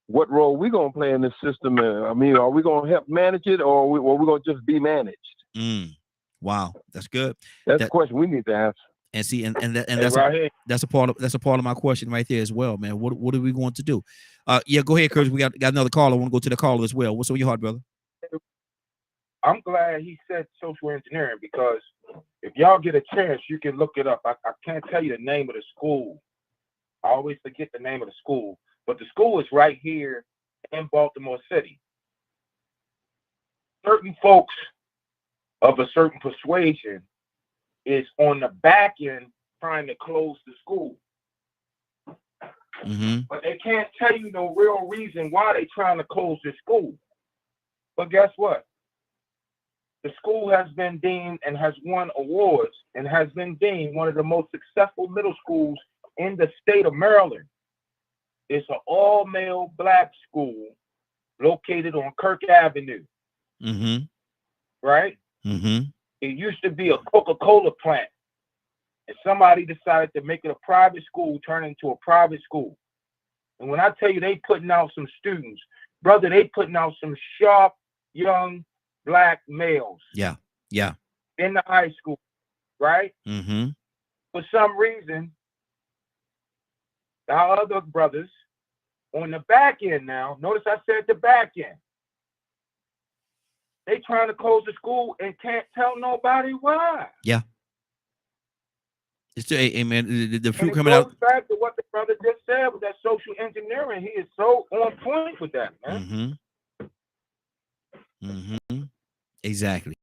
what role we gonna play in this system. I mean, are we gonna help manage it, or are we gonna just be managed? Wow, that's good. That's the question we need to answer. And see, and that's a part of my question right there as well, man. What are we going to do? Yeah, go ahead, Curtis. We got another caller. I want to go to the caller as well. What's on your heart, brother? I'm glad he said social engineering, because if y'all get a chance, you can look it up. I can't tell you the name of the school. I always forget the name of the school, but the school is right here in Baltimore City. Certain folks of a certain persuasion is on the back end trying to close the school. But they can't tell you no real reason why they're trying to close the school. But guess what? The school has been deemed and has won awards and has been deemed one of the most successful middle schools in the state of Maryland. It's an all-male Black school located on Kirk Avenue. Right? It used to be a Coca-Cola plant, and somebody decided to make it a private school, turn it into a private school. And when I tell you they putting out some students, brother, they putting out some sharp, young Black males. Yeah. In the high school, right? For some reason, our other brothers on the back end now, notice I said the back end, they trying to close the school and can't tell nobody why. Yeah. It's man, the fruit coming out. Back to what the brother just said with that social engineering. He is so on point with that, man. Exactly.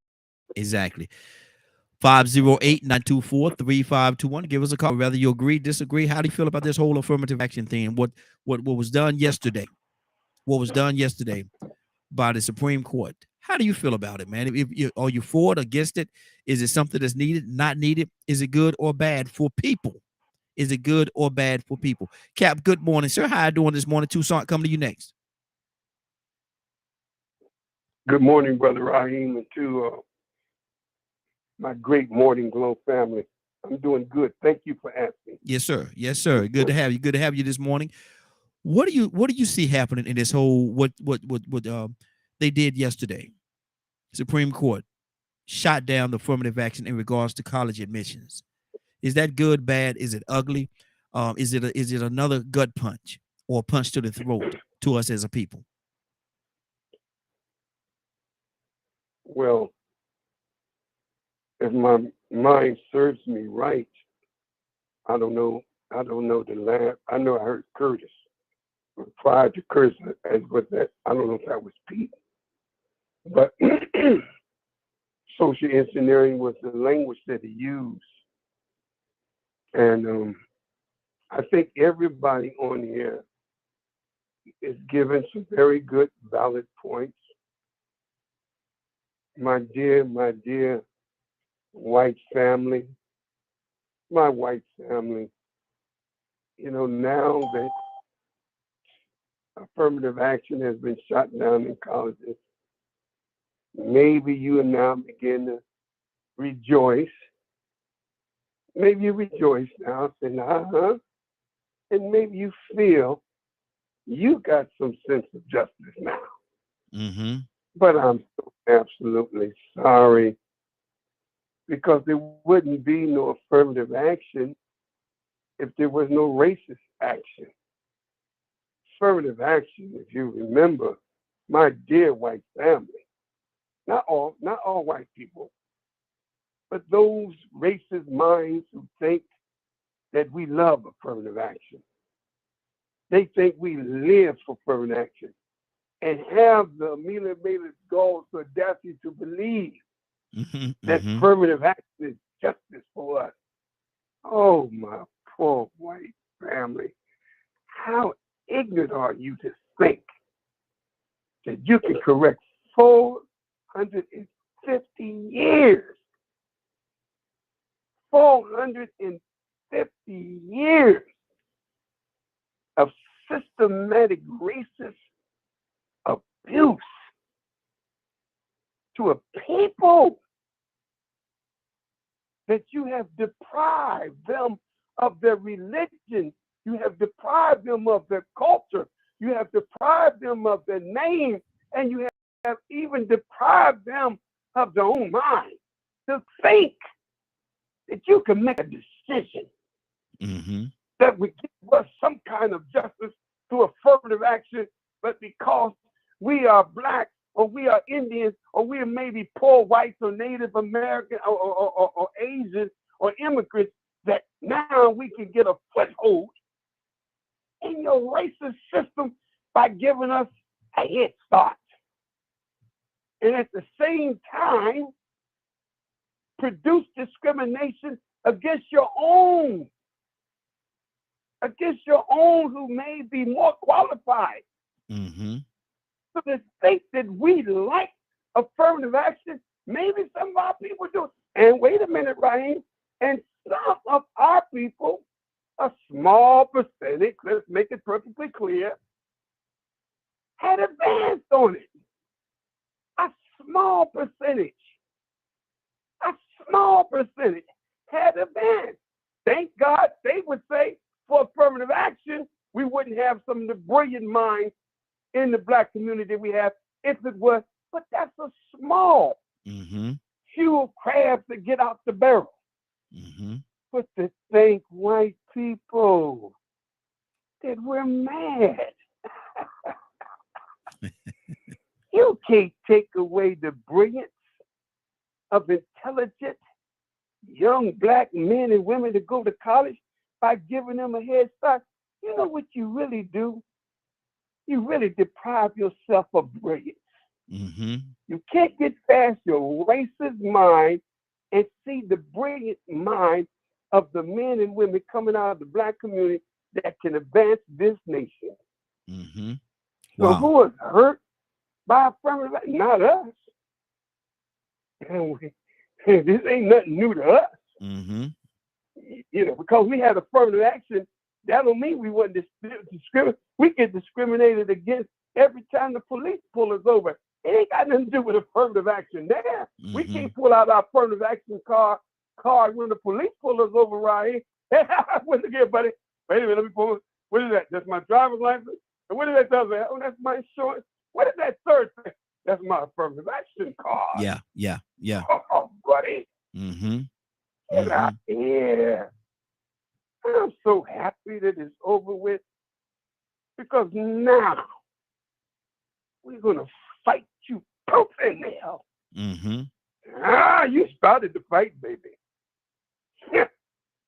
508-924-3521. Give us a call. Whether you agree, disagree. How do you feel about this whole affirmative action thing? What was done yesterday? What was done yesterday by the Supreme Court? How do you feel about it, man? Are you for it, against it? Is it something that's needed, not needed? Is it good or bad for people? Is it good or bad for people? Cap, good morning, sir. How you doing this morning? Toussaint, coming to you next. Good morning, Brother Raheem, and to my great Morning Glow family. I'm doing good. Thank you for asking. Yes, sir. Yes, sir. Good to have you. Good to have you this morning. What do you see happening in this whole what they did yesterday? Supreme Court shot down the affirmative action in regards to college admissions. Is that good, bad? Is it ugly? Is it another gut punch or a punch to the throat to us as a people? Well, if my mind serves me right, I don't know the last. I know I heard Curtis. Prior to Curtis, as was that, I don't know if that was Pete. But social engineering was the language that he used. And I think everybody on here is given some very good, valid points. My dear white family, my white family, now that affirmative action has been shot down in colleges, maybe you now begin to rejoice. Maybe you rejoice now, saying, and maybe you feel you got some sense of justice now. Mm-hmm. But I'm so absolutely sorry, because there wouldn't be no affirmative action if there was no racist action. Affirmative action, if you remember, my dear white family, not all white people, but those racist minds who think that we love affirmative action. They think we live for affirmative action and have the Amelia Bailey's goals to audacity to believe that affirmative action is justice for us. Oh, my poor white family. How ignorant are you to think that you can correct 450 years? 450 years of systematic racist abuse to a people that you have deprived them of their religion, you have deprived them of their culture, you have deprived them of their name, and you have even deprived them of their own mind to think that you can make a decision that would give us some kind of justice through affirmative action, but because we are black or we are Indians or we are maybe poor whites or Native American or Asian or immigrants, that now we can get a foothold in your racist system by giving us a head start. And at the same time, produce discrimination against your own who may be more qualified. So to think that we like affirmative action, maybe some of our people do. And wait a minute, Raheem, and some of our people, a small percentage, let's make it perfectly clear, had advanced on it. A small percentage had advanced. Thank God, they would say, for affirmative action, we wouldn't have some of the brilliant minds in the black community we have if it was, but that's a small few of crabs that get out the barrel. But to think white people that we're mad. You can't take away the brilliance of intelligent young black men and women to go to college by giving them a head start. You know what you really do? You really deprive yourself of brilliance. You can't get past your racist mind and see the brilliant mind of the men and women coming out of the Black community that can advance this nation. Mm-hmm. So who is hurt by affirmative action? Not us. And this ain't nothing new to us. Mm-hmm. You know, because we had affirmative action, that don't mean we wasn't discriminated. We get discriminated against every time the police pull us over. It ain't got nothing to do with affirmative action there. Mm-hmm. We can't pull out our affirmative action card when the police pull us over right here. Hey, what's it again, buddy? Wait a minute, let me pull it. What is that? That's my driver's license? And what is that other thing? Oh, that's my insurance. What is that third thing? That's my affirmative action card. Yeah. Oh, buddy. Mm-hmm. Get out here. I'm so happy that it's over with, because now we're going to fight you tooth and nail. Mm-hmm. You started the fight, baby.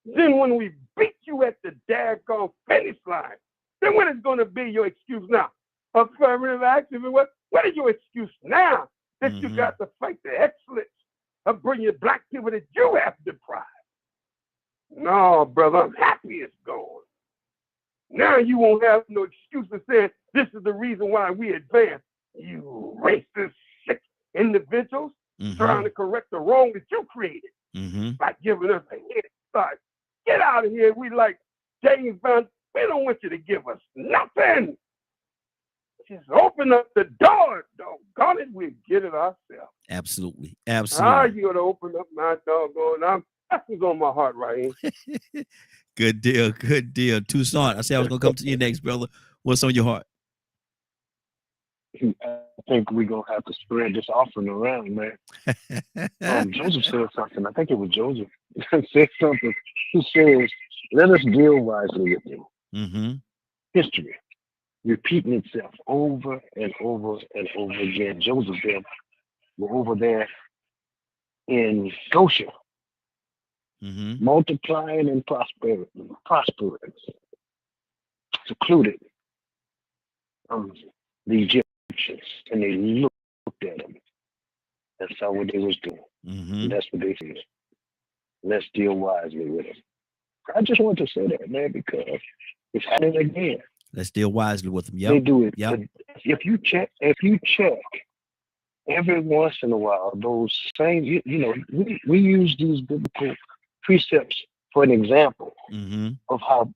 Then when we beat you at the daggone finish line, then what is going to be your excuse now? Affirmative action. What is your excuse now that you got to fight the excellence of bringing Black people that you have deprived? No, brother, I'm happy it's gone. Now you won't have no excuse to say this is the reason why we advance. You racist, sick individuals trying to correct the wrong that you created by giving us a head start. Get out of here. We like James Bond. We don't want you to give us nothing. Just open up the door. Doggone it, we'll get it ourselves. Absolutely. You ought to open up my doggone. That's what's on my heart right here. Good deal. Toussaint, I said I was going to come to you next, brother. What's on your heart? I think we're going to have to spread this offering around, man. Joseph said something. I think it was Joseph. said something. He says, let us deal wisely with them. Mm-hmm. History repeating itself over and over and over again. Joseph them were over there in Goshen, multiplying and prospering, secluded the Egyptians, and they looked at them and saw what they was doing. And that's what they said. Let's deal wisely with them. I just want to say that, man, because it's happening again. Let's deal wisely with them. Yep. They do it. Yep. If you check every once in a while, those same, we use these biblical precepts for an example of how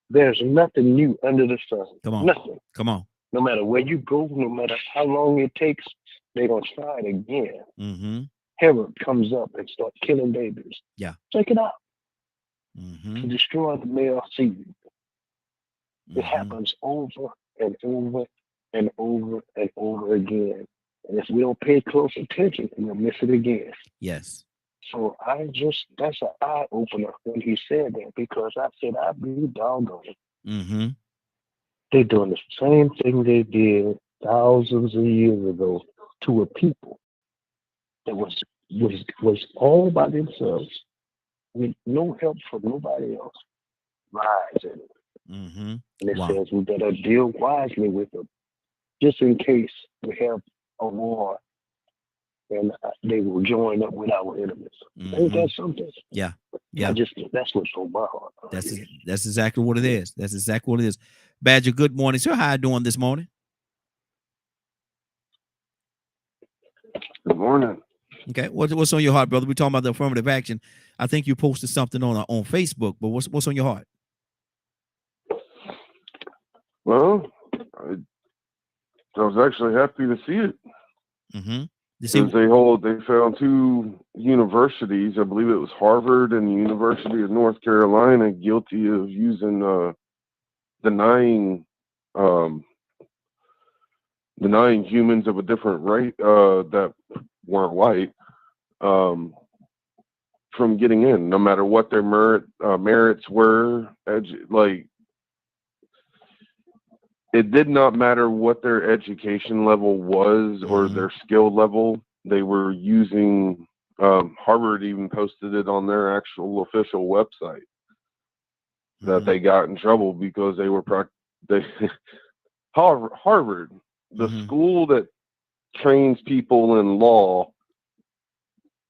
there's nothing new under the sun. Nothing. Come on. No matter where you go, no matter how long it takes, they're going to try it again. Herod comes up and starts killing babies. Yeah. Check it out. To destroy the male seed. It happens over and over and over and over again. And if we don't pay close attention, we'll miss it again. Yes. So that's an eye opener when he said that, because I said, I be doggone. They're doing the same thing they did thousands of years ago to a people that was all by themselves with no help from nobody else. Rising. And it says we better deal wisely with them, just in case we have a war and they will join up with our enemies. Ain't that something? Yeah. That's what's on my heart. That's exactly what it is. That's exactly what it is. Badger, good morning, sir. How you doing this morning? Good morning. Okay, what's on your heart, brother? We're talking about the affirmative action. I think you posted something on Facebook, but what's on your heart? Well, I was actually happy to see it. They found two universities, I believe it was Harvard and the University of North Carolina, guilty of using denying humans of a different race that weren't white from getting in, no matter what their merits were. It did not matter what their education level was or their skill level. They were using, Harvard even posted it on their actual official website that they got in trouble because they were Harvard, the school that trains people in law,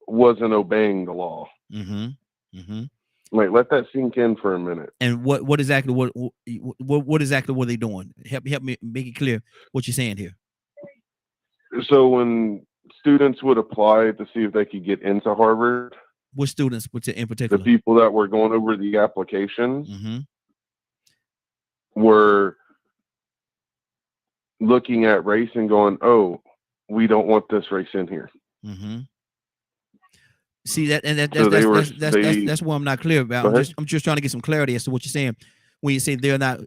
wasn't obeying the law. Like, let that sink in for a minute. And what exactly what exactly were they doing? Help me make it clear what you're saying here. So when students would apply to see if they could get into Harvard, what students in particular? The people that were going over the applications were looking at race and going, "Oh, we don't want this race in here." See that, and that's what I'm not clear about. I'm just trying to get some clarity as to what you're saying when you say they're not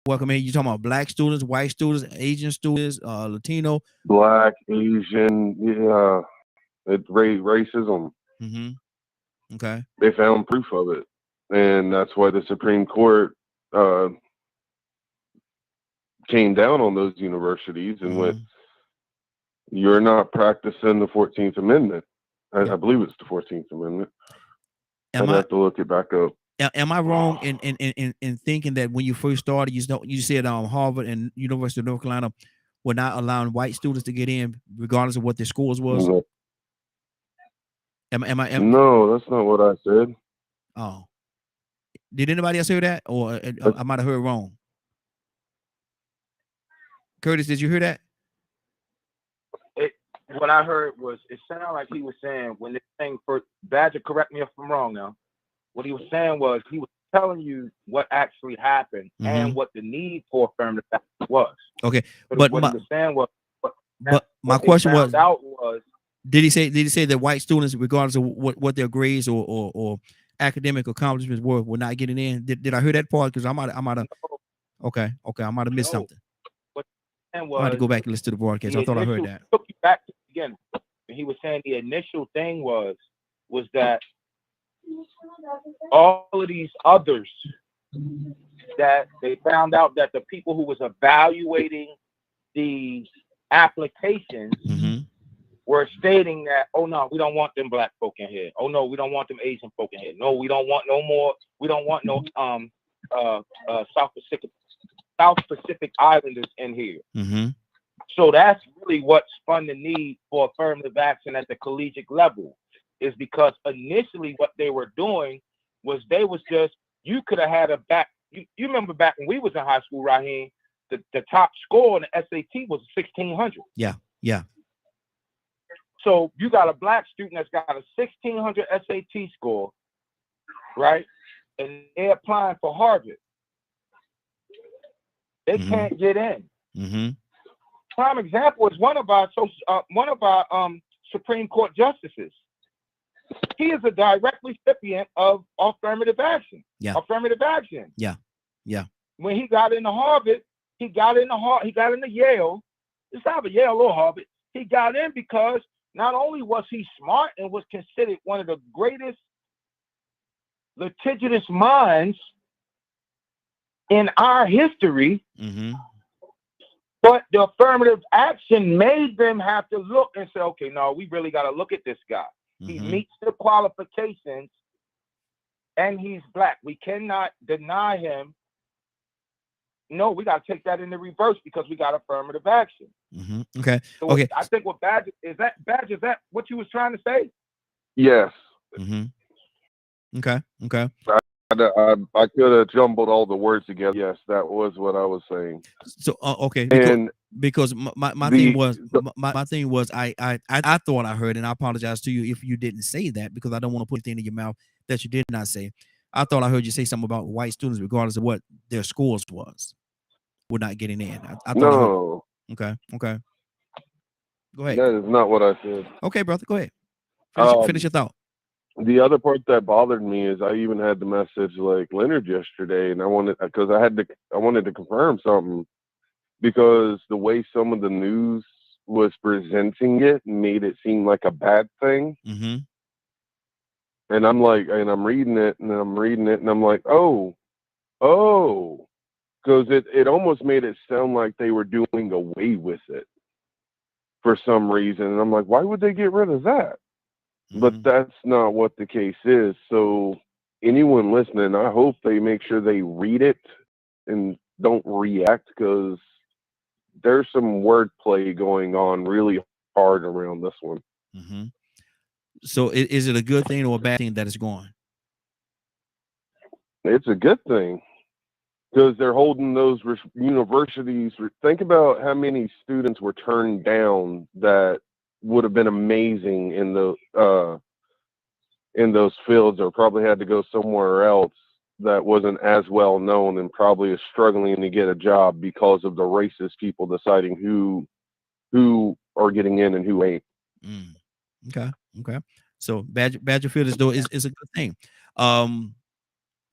welcome in. You talking about black students, white students, Asian students, Latino, black, Asian, yeah, it's racism. Okay. They found proof of it, and that's why the Supreme Court came down on those universities and went, "You're not practicing the 14th Amendment." I believe it's the 14th Amendment. I'd have to look it back up. Am I wrong in thinking that when you first started, you said Harvard and University of North Carolina were not allowing white students to get in, regardless of what their scores was? No, that's not what I said. Oh, did anybody else hear that, or I might have heard wrong? Curtis, did you hear that? What I heard was, it sounded like he was saying, when this thing first, Badger, correct me if I'm wrong now. What he was saying was, he was telling you what actually happened and what the need for affirmative action was. Okay, but what he was saying was, my question was, did he say that white students, regardless of what their grades or academic accomplishments were not getting in? Did I hear that part? Because I might have. Okay, I might have missed something. I had to go back and listen to the broadcast. I thought I heard that. Took you back to the beginning. He was saying the initial thing was that all of these others, that they found out that the people who was evaluating the applications were stating that, "Oh no, we don't want them black folk in here. Oh no, we don't want them Asian folk in here. No, we don't want no more. We don't want no South Pacific Islanders in here." So that's really what spun the need for affirmative action at the collegiate level, is because initially what they were doing was you could have had you remember back when we was in high school, Raheem, the top score in the SAT was 1600. Yeah. So you got a black student that's got a 1600 SAT score, right? And they're applying for Harvard. They can't get in. Prime example is one of our Supreme Court justices. He is a direct recipient of affirmative action. Affirmative action. Yeah. When he got into Harvard, he got into Yale. It's either Yale or Harvard. He got in because not only was he smart and was considered one of the greatest litigious minds in our history, but the affirmative action made them have to look and say, "Okay, no, we really got to look at this guy. He meets the qualifications and he's black. We cannot deny him. No, we got to take that in the reverse because we got affirmative action." Okay. So okay. I think what Badger, is that what you was trying to say? Yes. Okay. I could have jumbled all the words together. Yes, that was what I was saying. So okay, because my thing was I thought I heard, and I apologize to you if you didn't say that, because I don't want to put anything in your mouth that you did not say. I thought I heard you say something about white students, regardless of what their scores was, were not getting in. I thought no. Okay. Go ahead. That is not what I said. Okay, brother, go ahead. Finish your thought. The other part that bothered me is I even had the message like Leonard yesterday, and I wanted to confirm something, because the way some of the news was presenting it made it seem like a bad thing. And I'm reading it, and I'm like, oh, because it almost made it sound like they were doing away with it for some reason. And I'm like, why would they get rid of that? But that's not what the case is. So anyone listening, I hope they make sure they read it and don't react, because there's some wordplay going on really hard around this one. So is it a good thing or a bad thing that it's going? It's a good thing because they're holding those universities. Think about how many students were turned down that would have been amazing in those fields, or probably had to go somewhere else that wasn't as well known and probably is struggling to get a job because of the racist people deciding who are getting in and who ain't. Okay. So Badger Field is a good thing.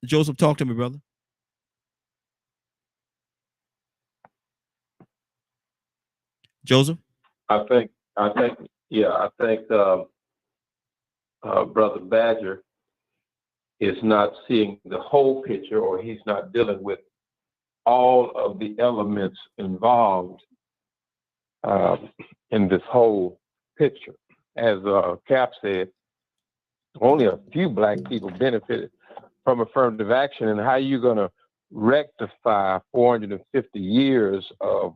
Joseph, talk to me, brother. Joseph? I think, Brother Badger is not seeing the whole picture, or he's not dealing with all of the elements involved in this whole picture. As Cap said, only a few black people benefited from affirmative action, and how you're going to rectify 450 years of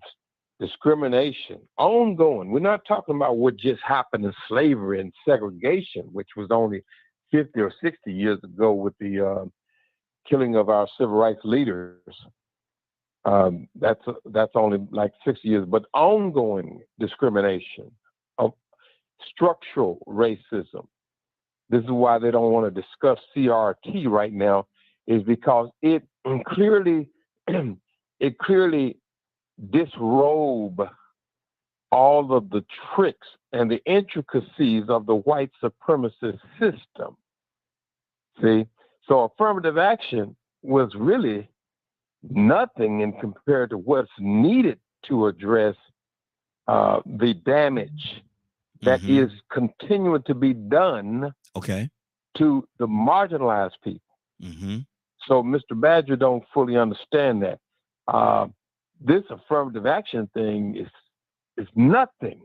discrimination ongoing. We're not talking about what just happened in slavery and segregation, which was only 50 or 60 years ago with the killing of our civil rights leaders. That's only like 60 years, but ongoing discrimination, of structural racism. This is why they don't want to discuss CRT right now, is because it clearly disrobe all of the tricks and the intricacies of the white supremacist system. See, so affirmative action was really nothing in compared to what's needed to address the damage that is continuing to be done to the marginalized people. So Mr. Badger don't fully understand that. This affirmative action thing is nothing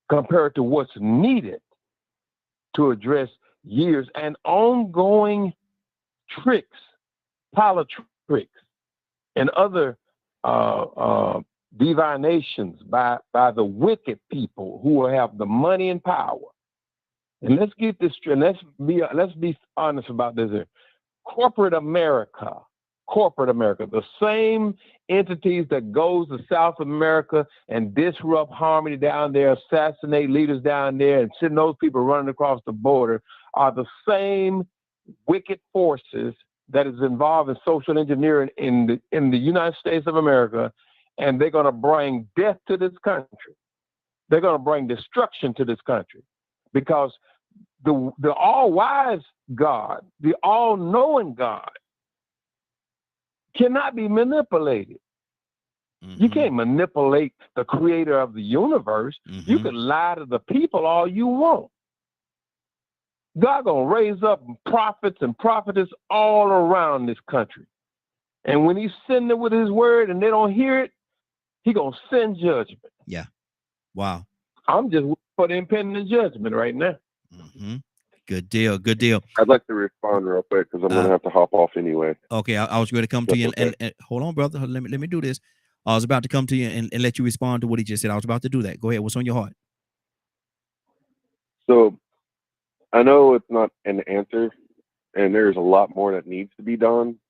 compared to what's needed to address years and ongoing tricks, politics, and other divinations by the wicked people who have the money and power. And let's get this straight. Let's be honest about this here. Corporate America, the same entities that goes to South America and disrupt harmony down there, assassinate leaders down there, and send those people running across the border, are the same wicked forces that is involved in social engineering in the United States of America, and they're going to bring death to this country. They're going to bring destruction to this country, because the all-wise God, the all-knowing God, cannot be manipulated. You can't manipulate the creator of the universe. You can lie to the people all you want. God gonna raise up prophets and prophetess all around this country. And when he's sending it with his word and they don't hear it, he gonna send judgment. Yeah. Wow. I'm just for the impending judgment right now. Good deal. Good deal. I'd like to respond real quick because I'm going to have to hop off anyway. Okay. I was going to come to you and hold on, brother. Let me do this. I was about to come to you and let you respond to what he just said. I was about to do that. Go ahead. What's on your heart? So I know it's not an answer, and there's a lot more that needs to be done.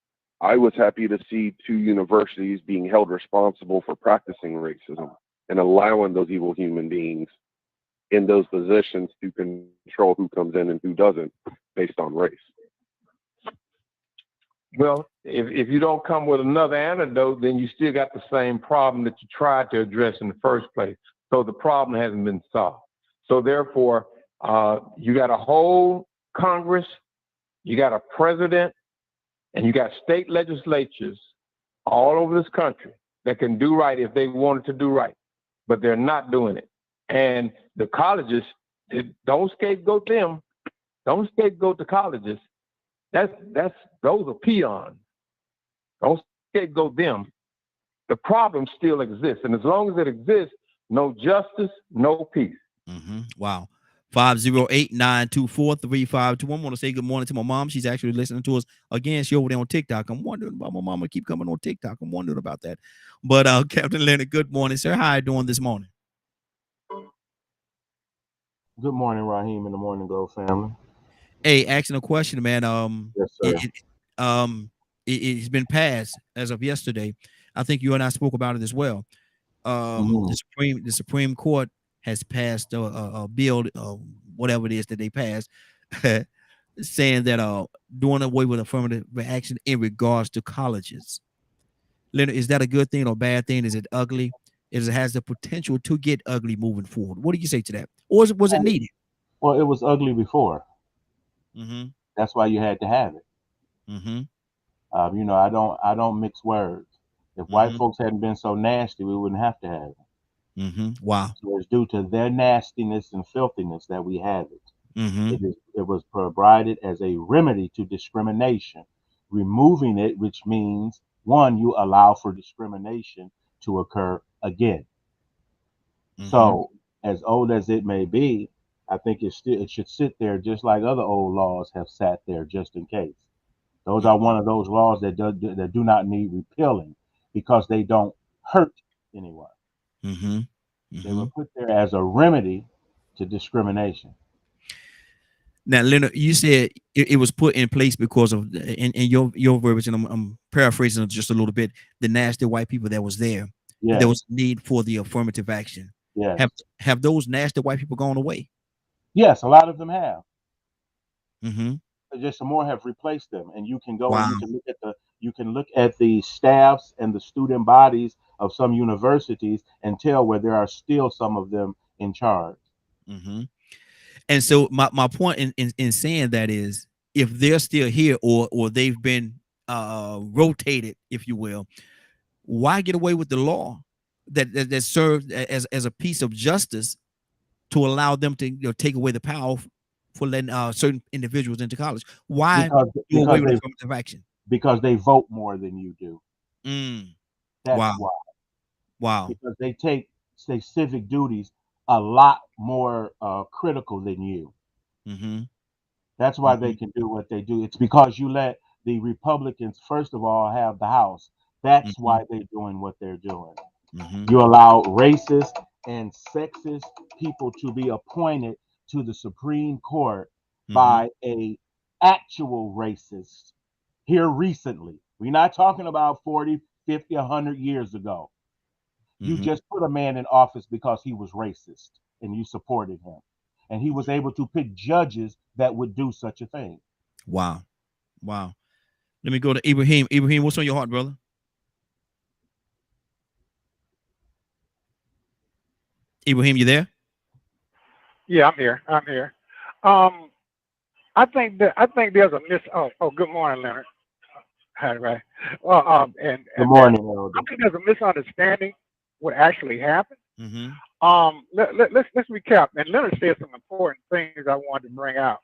I was happy to see 2 universities being held responsible for practicing racism and allowing those evil human beings in those positions to control who comes in and who doesn't based on race. Well, if you don't come with another antidote, then you still got the same problem that you tried to address in the first place. So the problem hasn't been solved. So therefore, you got a whole Congress, you got a president, and you got state legislatures all over this country that can do right if they wanted to do right, but they're not doing it. And the colleges, don't scapegoat them. Don't scapegoat the colleges. Those are peons. Don't scapegoat them. The problem still exists. And as long as it exists, no justice, no peace. Wow. 508-924-3521. I want to say good morning to my mom. She's actually listening to us again. She over there on TikTok. I'm wondering about my mama keep coming on TikTok. I'm wondering about that. But Captain Leonard, good morning, sir. How are you doing this morning? Good morning, Raheem, and the Morning Glow family. Hey, asking a question, man. Yes, sir. It's been passed as of yesterday. I think you and I spoke about it as well. The Supreme Court has passed a bill, whatever it is that they passed, saying that doing away with affirmative action in regards to colleges. Leonard, is that a good thing or bad thing? Is it ugly? Is it has the potential to get ugly moving forward? What do you say to that? Or was it needed? Well, it was ugly before. Mm-hmm. That's why you had to have it. Mm-hmm. You know, I don't mix words. If white folks hadn't been so nasty, we wouldn't have to have it. Mm-hmm. Wow. So it's due to their nastiness and filthiness that we have it. Mm-hmm. It was provided as a remedy to discrimination. Removing it, which means one, you allow for discrimination to occur again. So, as old as it may be, I think it should sit there just like other old laws have sat there just in case. Those are one of those laws that do not need repealing because they don't hurt anyone. They were put there as a remedy to discrimination. Now, Leonard, you said it was put in place because of, in your verbiage, and I'm paraphrasing it just a little bit, the nasty white people that was there. Yes. There was need for the affirmative action. Yes. Have those nasty white people gone away? Yes, a lot of them have. Mm-hmm. Just some more have replaced them, and you can go Wow. and you can look at the staffs and the student bodies of some universities and tell where there are still some of them in charge. Mm-hmm. And so my point in saying that is, if they're still here or they've been rotated, if you will, why get away with the law that served as a piece of justice to allow them to take away the power for letting certain individuals into college? Why do away with affirmative action? Because they vote more than you do. That's wow. why. Wow. Because they take civic duties a lot more critical than you. That's why they can do what they do. It's because you let the Republicans, first of all, have the House. That's why they're doing what they're doing. You allow racist and sexist people to be appointed to the Supreme Court by a actual racist here recently. We're not talking about 40, 50, 100 years ago. You just put a man in office because he was racist and you supported him. And he was able to pick judges that would do such a thing. Wow. Wow. Let me go to Ibrahim. Ibrahim, what's on your heart, brother? Ibrahim, you there? Yeah, I'm here. I think there's a good morning, Leonard. Hi, right. Well, and good morning, I think there's a misunderstanding what actually happened. Let's recap. And Leonard said some important things I wanted to bring out.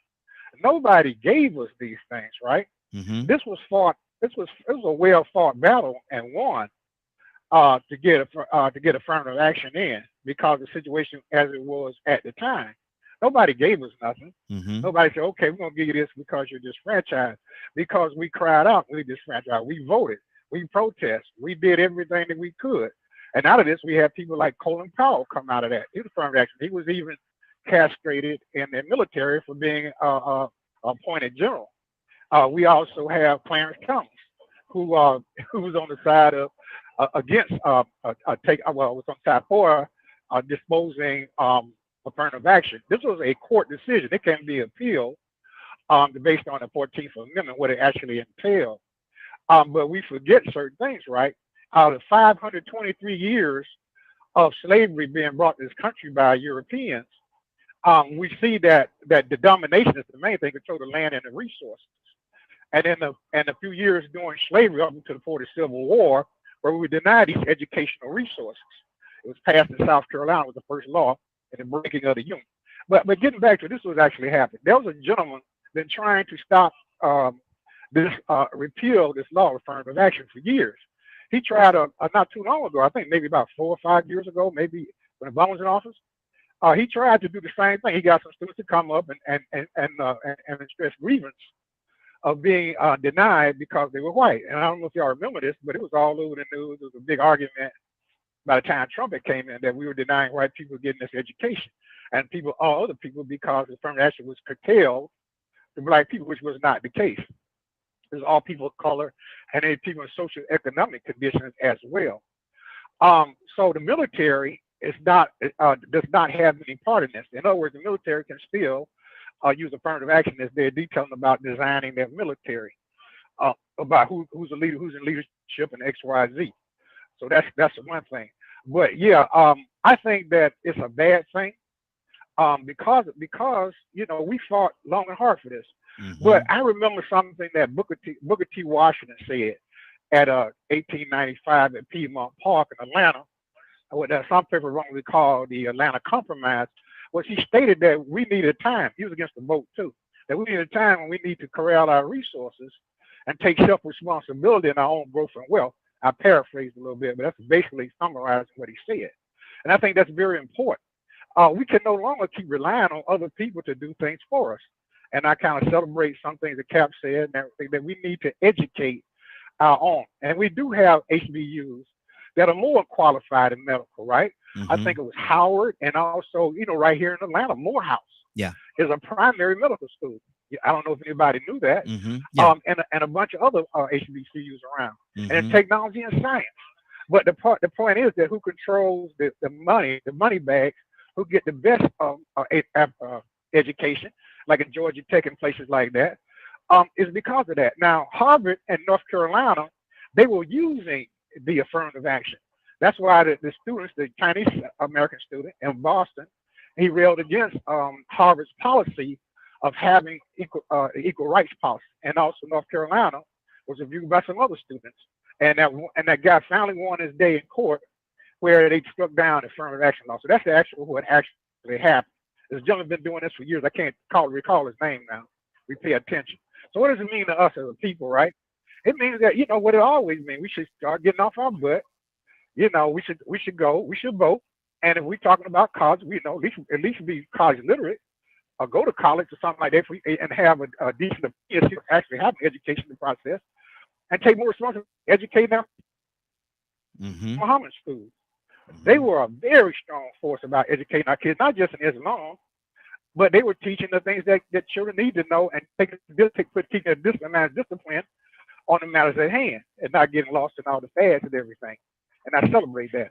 Nobody gave us these things, right? This was fought. It was a well fought battle and won to get affirmative action in because the situation as it was at the time. Nobody gave us nothing. Nobody said, okay, we're going to give you this because you're disfranchised. Because we cried out, we disfranchised. We voted. We protested. We did everything that we could. And out of this, we had people like Colin Powell come out of that. He was affirmative action. He was even castrated in the military for being appointed general. We also have Clarence Thomas, who was on the side of against was on side for disposing affirmative action. This was a court decision. It can be appealed based on the 14th Amendment, what it actually entailed. But we forget certain things, right? Out of 523 years of slavery being brought to this country by Europeans, we see that the domination is the main thing, control the land and the resources. And in a few years during slavery, up until the Civil War, where we were denied these educational resources. It was passed in South Carolina with the first law and the breaking of the Union. But getting back to this was actually happening. There was a gentleman been trying to stop repeal this law of affirmative action for years. He tried not too long ago, I think maybe about 4 or 5 years ago, maybe when Obama was in office. He tried to do the same thing. He got some students to come up and express grievance of being denied because they were white. And I don't know if y'all remember this, but it was all over the news. It was a big argument. by the time Trump came in, that we were denying white people getting this education, and all other people, because the affirmative action was curtailed to black people, which was not the case. It was all people of color and then people in social economic conditions as well. So the military does not have any part in this. In other words, the military can still use affirmative action as they're detailing about designing their military, about who's a leader, who's in leadership, and X, Y, Z. So that's one thing. But yeah, I think that it's a bad thing because we fought long and hard for this. Mm-hmm. But I remember something that Booker T. Washington said at 1895 at Piedmont Park in Atlanta, what some people wrongly call the Atlanta Compromise. Was he stated that we needed time. He was against the vote too. That we needed a time when we need to corral our resources and take self-responsibility in our own growth and wealth. I paraphrased a little bit, but that's basically summarizing what he said. And I think that's very important. We can no longer keep relying on other people to do things for us. And I kind of celebrate some things that Cap said, that we need to educate our own. And we do have HBUs that are more qualified in medical, right? Mm-hmm. I think it was Howard, and also, right here in Atlanta, Morehouse is a primary medical school. I don't know if anybody knew that. Mm-hmm. Yeah. And a bunch of other HBCUs around, mm-hmm. and technology and science. But the point is that who controls the money bags, who get the best education, like in Georgia Tech and places like that, is because of that. Now, Harvard and North Carolina, they were using the affirmative action. That's why the students, the Chinese American student in Boston, he railed against Harvard's policy of having equal rights policy, and also North Carolina was reviewed by some other students, and that guy finally won his day in court, where they struck down the affirmative action law. So that's what actually happened. This gentleman's been doing this for years. I can't recall his name now. We pay attention. So what does it mean to us as a people, right? It means that what it always means. We should start getting off our butt. We should go. We should vote. And if we're talking about college, we at least be college literate, or go to college or something like that, and have a decent opinion, actually have an education process, and take more responsibility, educate them. Mm-hmm. Muhammad schools, they were a very strong force about educating our kids, not just in Islam, but they were teaching the things that children need to know, and keeping a discipline on the matters at hand, and not getting lost in all the fads and everything. And I celebrate that.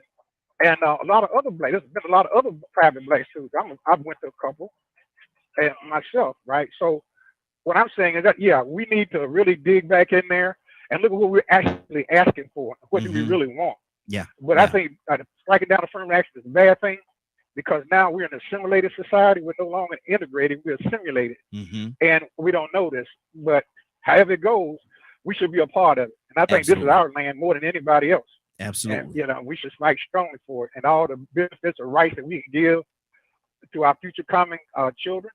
And a lot of other blacks, there's been a lot of other private black schools. I've went to a couple, and myself, right? So what I'm saying is that, we need to really dig back in there and look at what we're actually asking for. What mm-hmm. do we really want? Yeah. But I think striking down affirmative action is a bad thing, because now we're in a simulated society. We're no longer integrated. We're simulated. Mm-hmm. And we don't know this. But however it goes, we should be a part of it. And I think Absolutely. This is our land more than anybody else. Absolutely. And, we should fight strongly for it. And all the benefits or rights that we can give to our future coming children,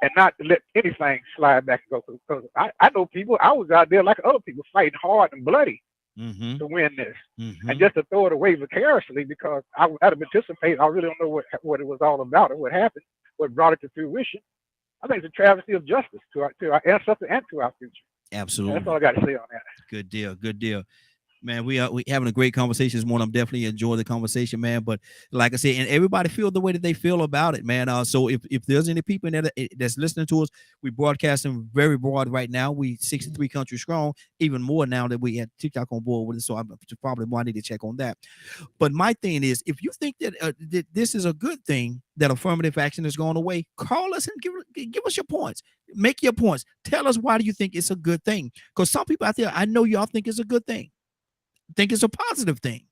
and not let anything slide back and go. Because I know people, I was out there like other people fighting hard and bloody mm-hmm. to win this. Mm-hmm. And just to throw it away vicariously, because I had to participate, I really don't know what it was all about or what happened, what brought it to fruition. I think it's a travesty of justice to our ancestors and to our future. Absolutely. And that's all I got to say on that. Good deal. Man, we having a great conversation this morning. I'm definitely enjoying the conversation, man. But like I said, and everybody feel the way that they feel about it, man. So if there's any people in there that's listening to us, we broadcasting very broad right now. We 63 countries strong, even more now that we had TikTok on board with it. So I'm probably more I need to check on that. But my thing is, if you think that this is a good thing, that affirmative action is going away, call us and give us your points. Make your points. Tell us why do you think it's a good thing? Because some people out there, I know y'all think it's a good thing. Think it's a positive thing.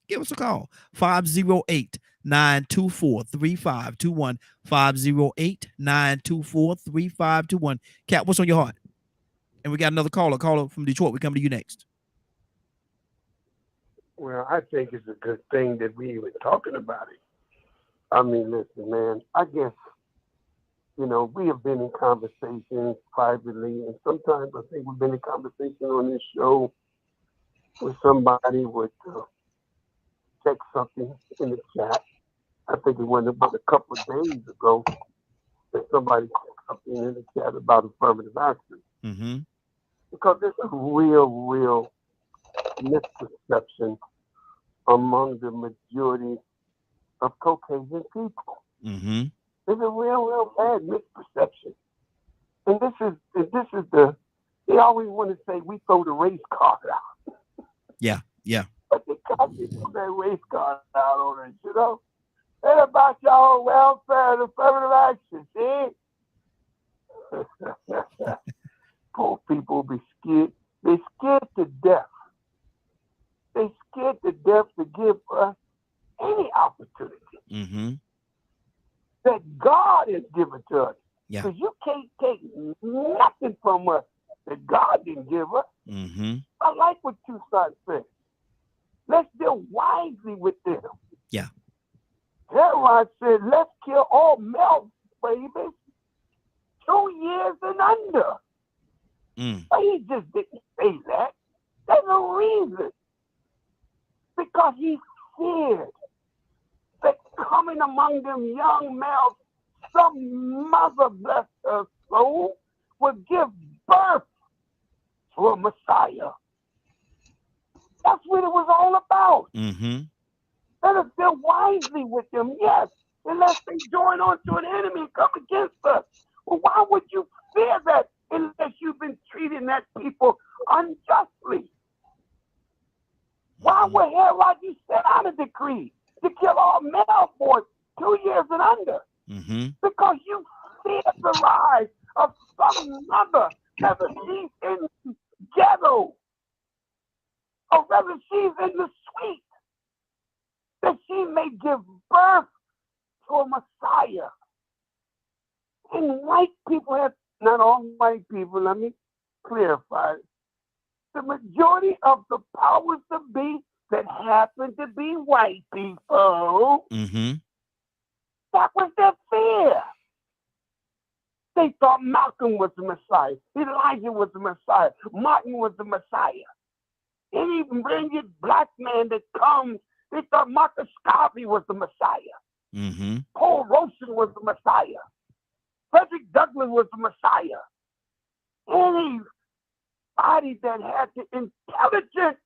Give us a call. 508-924-3521. 508-924-3521. Cat, what's on your heart? And we got another caller from Detroit. We come to you next. Well, I think it's a good thing that we even talking about it. I mean, listen, man, I guess, we have been in conversations privately, and sometimes I think we've been in conversation on this show where somebody would text something in the chat. I think it went about a couple of days ago that somebody texted something in the chat about affirmative action. Mm-hmm. Because there's a real misperception among the majority of Caucasian people. Mm-hmm. There's a real bad misperception. And this is they always want to say we throw the race card out. Yeah. But they got to throw that race card out on it, you know? It's about your welfare and affirmative action, see? Poor people be scared. They're scared to death. They're scared to death to give us any opportunity that God has given to us. Yeah. Because you can't take nothing from us that God didn't give us. I like what Tucson said. Let's deal wisely with them. Yeah. Herod said, let's kill all male babies 2 years and under. But he just didn't say that. There's a reason. Because he feared that coming among them young males, some mother, bless her soul, would give birth to a Messiah. That's what it was all about. Let us deal wisely with them, yes, unless they join on to an enemy and come against us. Well, why would you fear that unless you've been treating that people unjustly? Why would Herod you set out a decree to kill all male boys 2 years and under? Because you fear the rise of some mother, whether she's in the ghetto or whether she's in the suite, that she may give birth to a Messiah. And white people have, not all white people, let me clarify it. The majority of the powers to be that happen to be white people, that was their fear. They thought Malcolm was the Messiah, Elijah was the Messiah, Martin was the Messiah. Any brilliant black man that comes, they thought Marcus Garvey was the Messiah. Paul Robeson was the Messiah. Frederick Douglass was the Messiah. Anybody that had the intelligence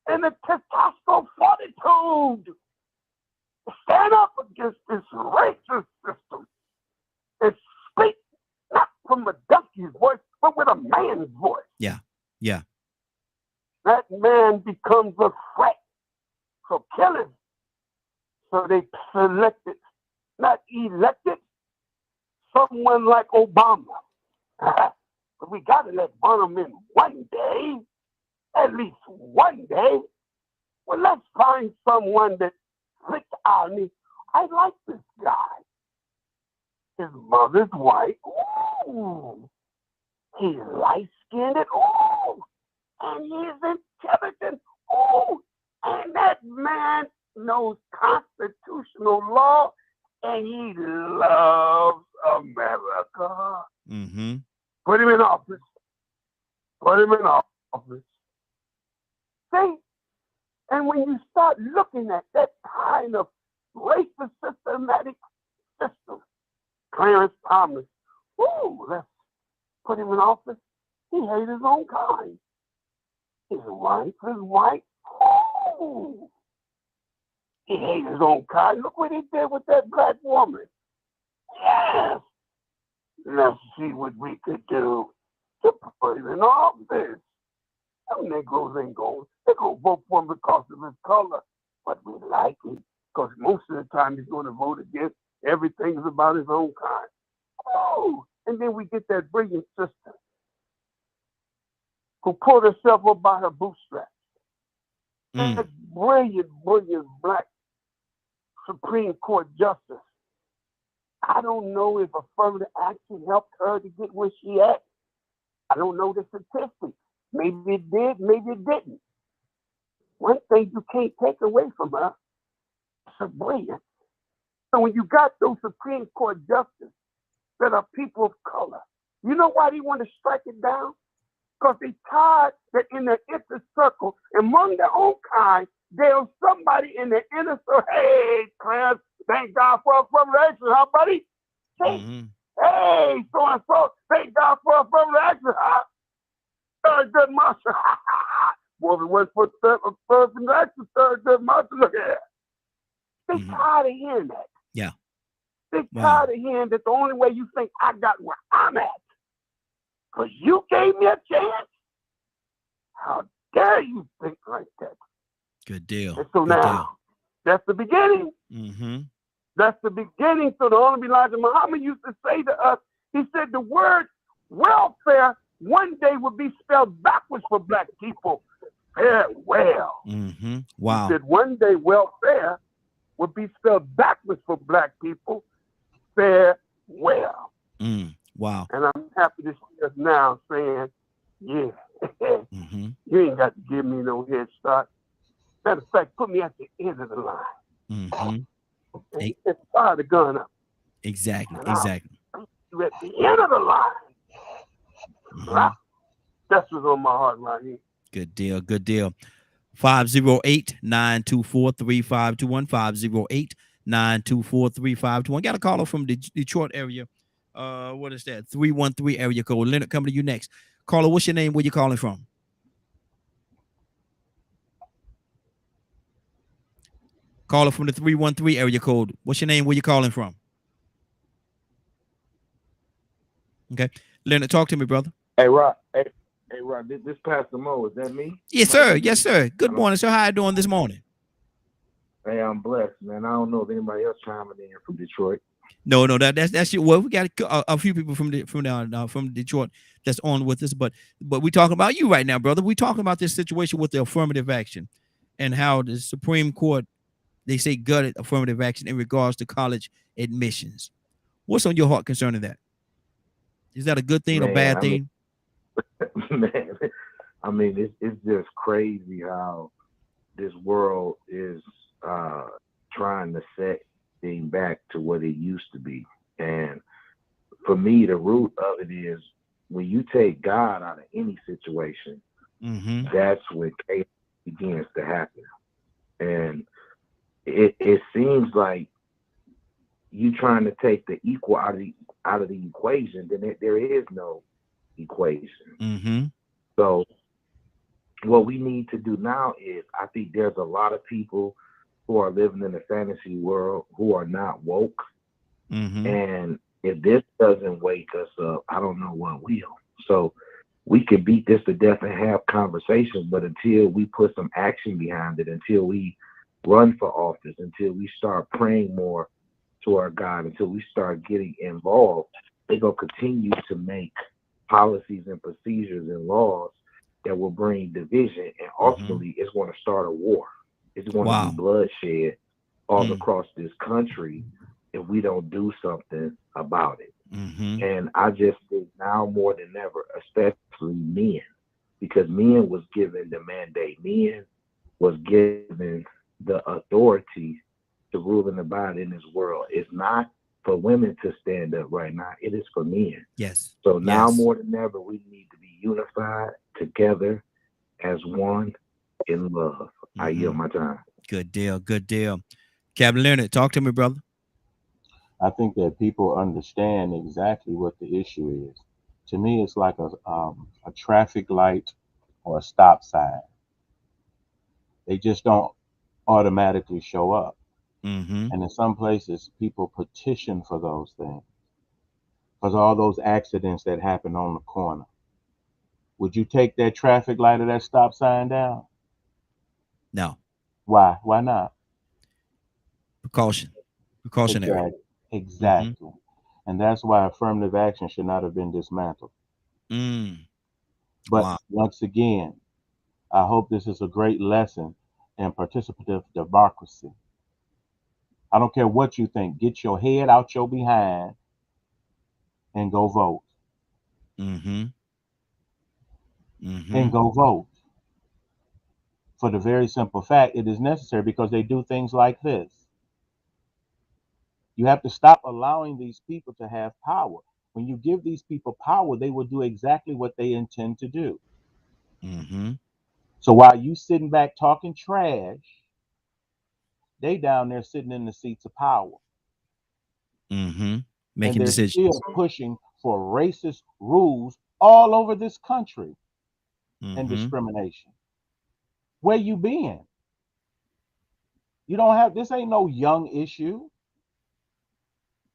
and the testosterone fortitude to stand up against this racist system and speak not from a donkey's voice, but with a man's voice. Yeah. That man becomes a threat for killing. So they selected, not elected, someone like Obama. But we got to let Bonham in one day, at least one day. Well, let's find someone that flicks irony. I like this guy. His mother's white. Ooh. He's light-skinned. Ooh. And he's intelligent. Ooh. And that man knows constitutional law, and he loves America. Put him in office. See? And when you start looking at that kind of racist systematic system, Clarence Thomas, let's put him in office. He hates his own kind. His wife is white. He hates his own kind. Look what he did with that black woman. Yes. Let's see what we could do to put him in office. Them Negroes ain't going. They're going to vote for him because of his color. But we like him because most of the time he's going to vote against everything's about his own kind. And then we get that brilliant sister who pulled herself up by her bootstraps. That brilliant black Supreme Court justice. I don't know if affirmative action helped her to get where she at. I don't know the statistics. Maybe it did, maybe it didn't. One thing you can't take away from her is her brilliance. So when you got those Supreme Court justices that are people of color, you know why they want to strike it down? Because they tired that in their inner circle, among their own kind, there's somebody in the inner circle. Hey, Clarence, thank God for affirmative action, huh, buddy? Hey, so-and-so, thank God for affirmative action, huh? Very good, master. Boy, if it was for first and next, the third good month, look at that. They tired of hearing that. Yeah. They tired of hearing that the only way you think I got where I'm at, because you gave me a chance. How dare you think like that? Good deal. And so now, that's the beginning. That's the beginning. So the Honorable Elijah Muhammad used to say to us, he said the word welfare one day would be spelled backwards for black people. Farewell. Wow. He said one day welfare would be spelled backwards for black people. Farewell. Wow. And I'm happy to see us now saying, yeah, you ain't got to give me no head start. Matter of fact, put me at the end of the line. And fire the gun up. Exactly. You at the end of the line. That's what's on my heart right here. Good deal. 508-924-3521. 508-924-3521. Got a caller from the Detroit area. What is that? 313 area code. Leonard, coming to you next. Caller, what's your name? Where you calling from? Caller from the 313 area code. What's your name? Where you calling from? Okay. Leonard, talk to me, brother. Hey, Rod. Hey, Rod. This Pastor Mo. Is that me? Yes, sir. Yes, sir. Good morning, sir. How you doing this morning? Hey, I'm blessed, man. I don't know if anybody else chiming in from Detroit. No, that's you. Well, we got a few people from Detroit that's on with us, but we talking about you right now, brother. We talking about this situation with the affirmative action and how the Supreme Court, they say, gutted affirmative action in regards to college admissions. What's on your heart concerning that? Is that a good thing or bad thing? Man, I mean, it's just crazy how this world is trying to set things back to what it used to be. And for me, the root of it is when you take God out of any situation, that's when chaos begins to happen. And it seems like you trying to take the equal out of the equation, then there is no equation. So what we need to do now is, I think there's a lot of people who are living in the fantasy world who are not woke. And if this doesn't wake us up, I don't know what will. So we can beat this to death and have conversations, but until we put some action behind it, until we run for office, until we start praying more to our God, until we start getting involved, they're going to continue to make policies and procedures and laws that will bring division, and ultimately it's going to start a war. It's going to be bloodshed all across this country if we don't do something about it. And I just think now more than ever, especially men, because men was given the mandate, men was given the authority to rule and abide in this world. It's not for women to stand up right now. It is for men. Yes. So now more than ever, we need to be unified together as one in love. I yield my time. Good deal. Captain Leonard, talk to me, brother. I think that people understand exactly what the issue is. To me, it's like a traffic light or a stop sign. They just don't automatically show up. And in some places, people petition for those things. Because all those accidents that happen on the corner. Would you take that traffic light or that stop sign down? No. Why? Why not? Precautionary. Exactly. And that's why affirmative action should not have been dismantled. But once again, I hope this is a great lesson in participative democracy. I don't care what you think. Get your head out your behind and go vote. And go vote. For the very simple fact, it is necessary because they do things like this. You have to stop allowing these people to have power. When you give these people power, they will do exactly what they intend to do. So while you sitting back talking trash, they down there sitting in the seats of power. Making decisions. Still pushing for racist rules all over this country and discrimination. Where you been? You don't have, this ain't no young issue.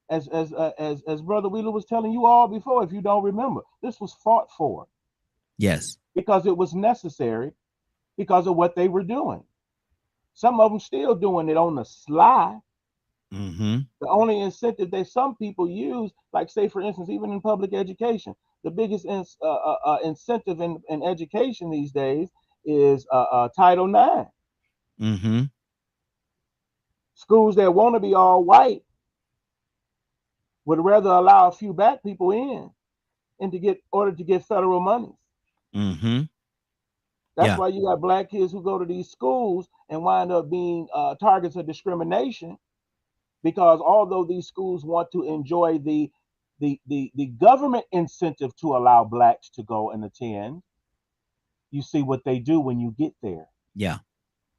As Brother Wheeler was telling you all before, if you don't remember, this was fought for. Yes. Because it was necessary, because of what they were doing. Some of them still doing it on the sly. The only incentive that some people use, like say for instance, even in public education, the biggest incentive in education these days is Title IX. Schools that want to be all white would rather allow a few black people in to order to get federal money. That's why you got black kids who go to these schools and wind up being targets of discrimination, because although these schools want to enjoy the government incentive to allow blacks to go and attend, you see what they do when you get there. Yeah.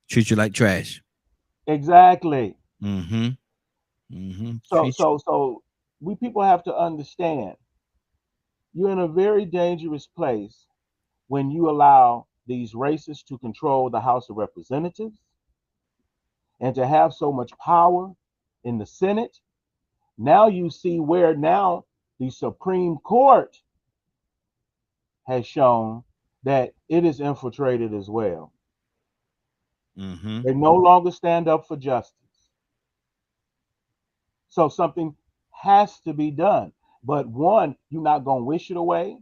Treat you like trash. Exactly. So we people have to understand, you're in a very dangerous place when you allow these racists to control the House of Representatives and to have so much power in the Senate. Now you see where now the Supreme Court has shown that it is infiltrated as well. They no longer stand up for justice. So something has to be done. But one, you're not going to wish it away.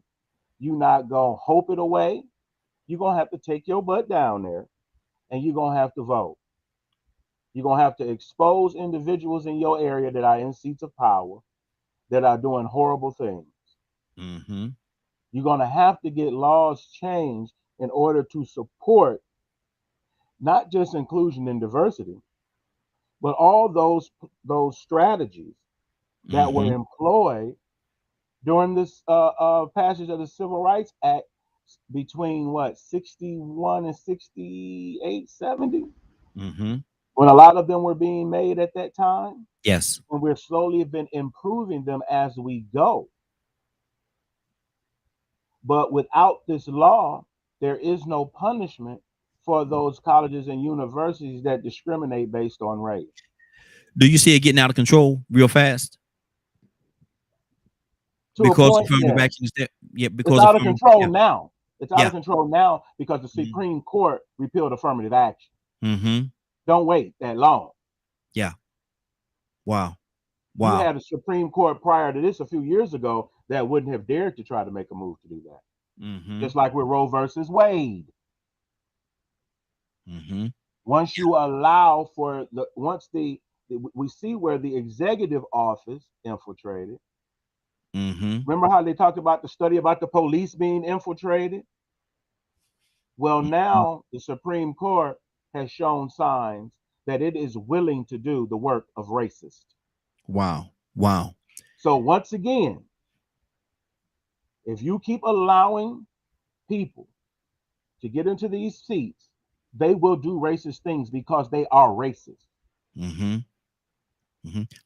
You're not going to hope it away. You're going to have to take your butt down there and you're going to have to vote. You're going to have to expose individuals in your area that are in seats of power that are doing horrible things. You're going to have to get laws changed in order to support not just inclusion and diversity, but all those strategies that were employed during this passage of the Civil Rights Act between what, 61 and 68, 70? When a lot of them were being made at that time. Yes. And we're slowly been improving them as we go. But without this law, there is no punishment for those colleges and universities that discriminate based on race. Do you see it getting out of control real fast? Because affirmative action is there. Yeah, because it's out of control now. It's out of control now because the Supreme Court repealed affirmative action. Don't wait that long. Yeah. Wow. You had a Supreme Court prior to this a few years ago that wouldn't have dared to try to make a move to do that. Just like with Roe versus Wade. Once you allow for we see where the executive office infiltrated. Remember how they talked about the study about the police being infiltrated? Well, now the Supreme Court has shown signs that it is willing to do the work of racists. Wow. So once again, if you keep allowing people to get into these seats, they will do racist things because they are racist.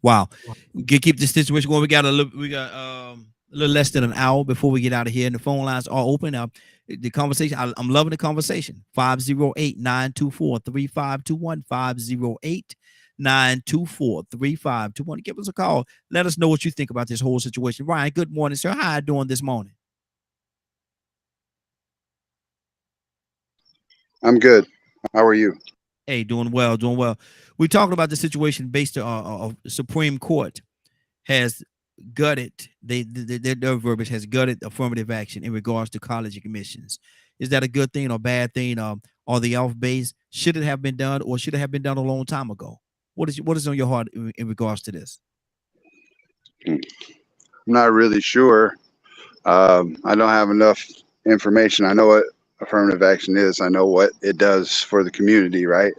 Wow. We can keep this situation going. We got a little less than an hour before we get out of here, and the phone lines are open. The conversation, I'm loving the conversation. 508-924-3521, 508-924-3521. Give us a call. Let us know what you think about this whole situation. Ryan, good morning, sir. How are you doing this morning? I'm good. How are you? Hey, doing well. We're talking about the situation based on Supreme Court has gutted, their verbiage has gutted affirmative action in regards to college admissions. Is that a good thing or bad thing? Are they off base? Should it have been done, or should it have been done a long time ago? What is on your heart in regards to this? I'm not really sure. I don't have enough information. I know what affirmative action is. I know what it does for the community, right?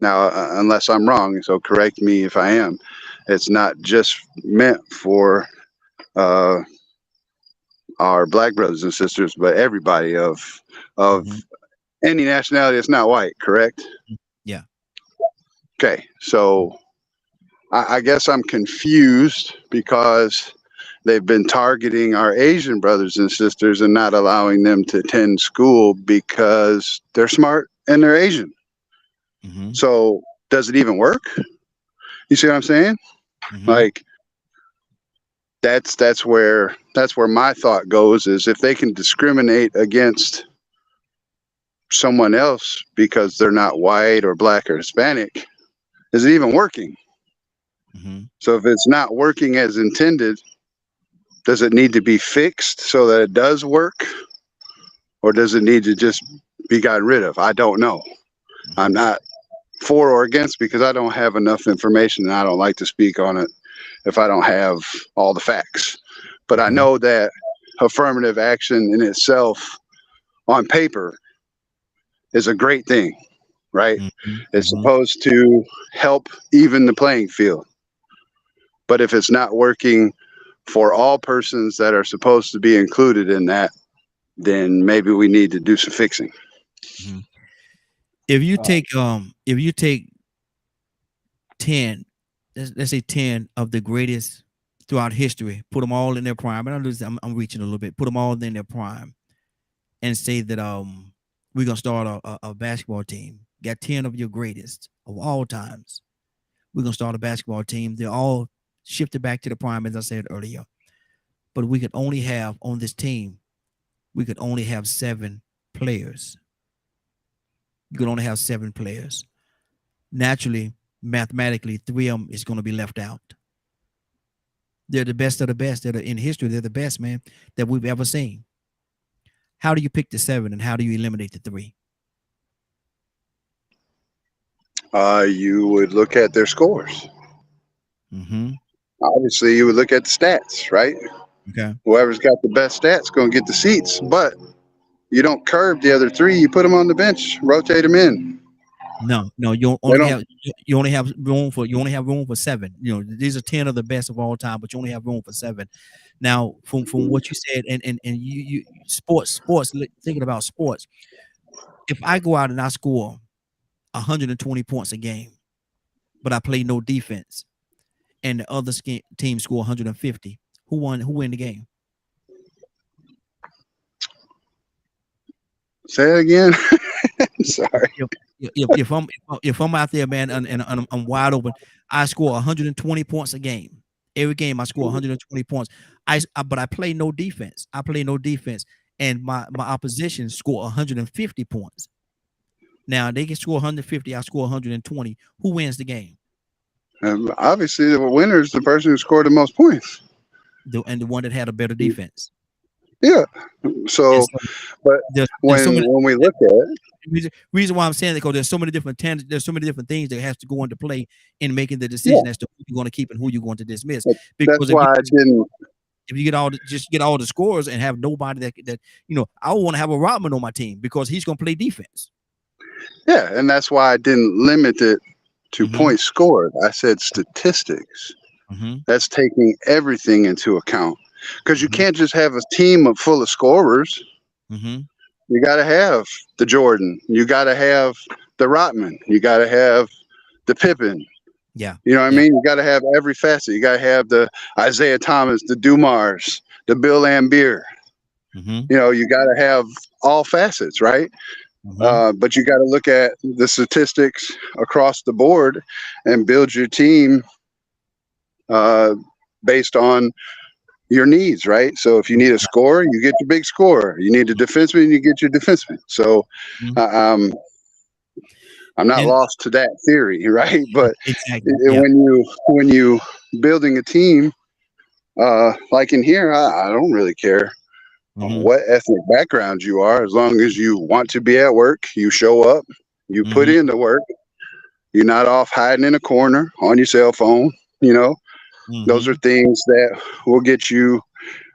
Now, unless I'm wrong, so correct me if I am, it's not just meant for our black brothers and sisters, but everybody of any nationality that's not white, correct? Yeah. Okay, so I guess I'm confused because they've been targeting our Asian brothers and sisters and not allowing them to attend school because they're smart and they're Asian. So does it even work? You see what I'm saying? Like, that's where my thought goes, is if they can discriminate against someone else because they're not white or black or Hispanic, is it even working? So if it's not working as intended, does it need to be fixed so that it does work, or does it need to just be got rid of? I don't know. I'm not for or against, because I don't have enough information, and I don't like to speak on it if I don't have all the facts. But I know that affirmative action in itself on paper is a great thing, right? It's supposed to help even the playing field. But if it's not working for all persons that are supposed to be included in that, then maybe we need to do some fixing. If you take 10, let's say 10 of the greatest throughout history, put them all in their prime, and I'm reaching a little bit, put them all in their prime, and say that we're gonna start a basketball team. Got 10 of your greatest of all times. We're gonna start a basketball team. They're all shifted back to the prime, as I said earlier. But we could only have on this team, we could only have 7 players. You could only have 7 players. Naturally, mathematically, 3 of them is going to be left out. They're the best of the best that are in history. They're the best, man, that we've ever seen. How do you pick the 7, and how do you eliminate the 3? You would look at their scores. Obviously, you would look at the stats, right? Okay. Whoever's got the best stats going to get the seats, but you don't curb the other 3. You put them on the bench, rotate them in. No, you only have room for 7. You know, these are 10 of the best of all time, but you only have room for 7. Now, from what you said, and you sports, thinking about sports, if I go out and I score 120 points a game, but I play no defense, and the other team score 150, who win the game? Say it again. Sorry. If I'm out there, man, and I'm wide open, I score 120 points a game. Every game I score 120 points. But I play no defense. And my opposition score 150 points. Now they can score 150. I score 120. Who wins the game? Obviously, the winner is the person who scored the most points. And the one that had a better defense. Yeah. So but when we look at it, reason why I'm saying that, because there's so many different things that has to go into play in making the decision as to who you're going to keep and who you're going to dismiss. Because that's why I didn't. If you get all the scores and have nobody that I want to have a Rodman on my team because he's going to play defense. Yeah, and that's why I didn't limit it to points scored. I said statistics. That's taking everything into account, because you can't just have a team full of scorers. You got to have the Jordan. You got to have the Rodman. You got to have the Pippen. Yeah. You know what I mean? You got to have every facet. You got to have the Isaiah Thomas, the Dumars, the Bill Laimbeer. You know, you got to have all facets, right? But you got to look at the statistics across the board and build your team based on your needs, right? So if you need a scorer, you get your big scorer. You need a defenseman, you get your defenseman. So I'm not lost to that theory, right? But when you building a team, like in here, I don't really care what ethnic background you are, as long as you want to be at work, you show up, you put in the work, you're not off hiding in a corner on your cell phone, you know. Those are things that will get you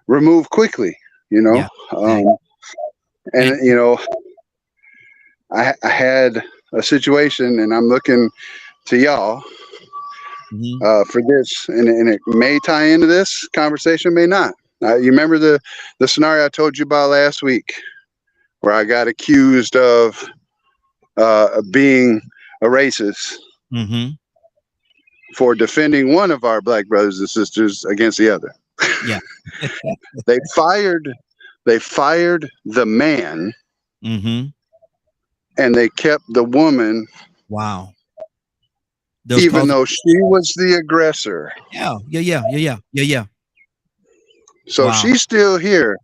removed quickly, you know. And you know, I had a situation, and I'm looking to y'all for this, and it may tie into this conversation, may not. You remember the scenario I told you about last week, where I got accused of being a racist for defending one of our black brothers and sisters against the other. Yeah. They fired the man, Mm-hmm. and they kept the woman, Wow. Those even cause. though she was the aggressor. Yeah. So Wow. she's still here,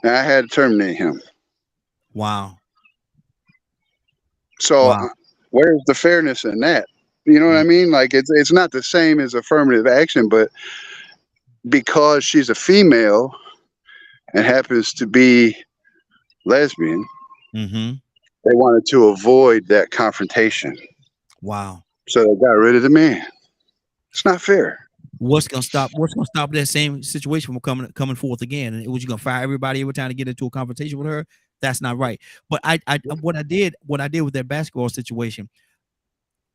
and I had to terminate him. Wow. So Wow. where's the fairness in that? You know what I Mm. mean? Like it's not the same as affirmative action, but because she's a female and happens to be lesbian, Mm-hmm. they wanted to avoid that confrontation. Wow. So they got rid of the man. It's not fair. What's gonna stop that same situation from coming forth again? And was you gonna fire everybody every time to get into a conversation with her? That's not right. But what I did with that basketball situation,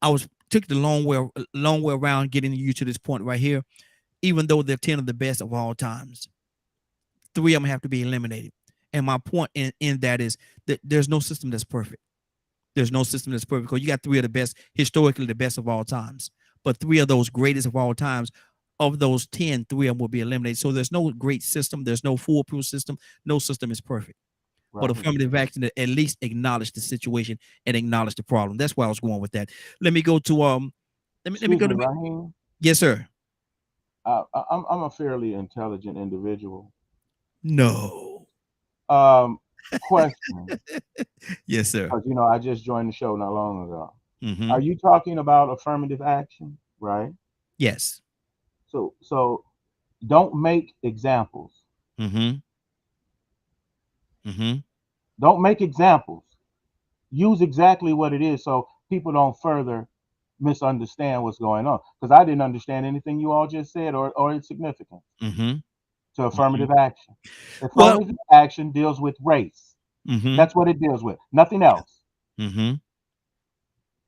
I took the long way around getting you to this point right here. Even though they're 10 of the best of all times, 3 of them have to be eliminated. And my point in that is that there's no system that's perfect. There's no system that's perfect because you got 3 of the best, historically the best of all times. But 3 of those greatest of all times, of those 10, 3 of them will be eliminated. So there's no great system. There's no foolproof system. No system is perfect. Right. But affirmative action at least acknowledge the situation and acknowledge the problem. That's why I was going with that. Let me go to let me go to Raheem? Yes, sir. I'm a fairly intelligent individual. No. Question. Yes, sir. Because I just joined the show not long ago. Mm-hmm. Are you talking about affirmative action, right? Yes. So don't make examples. Mm-hmm. Mm-hmm. Don't make examples. Use exactly what it is so people don't further misunderstand what's going on. Because I didn't understand anything you all just said or its significance. Mm-hmm. To affirmative action. Affirmative action deals with race. Mm-hmm. That's what it deals with. Nothing else. Mm-hmm.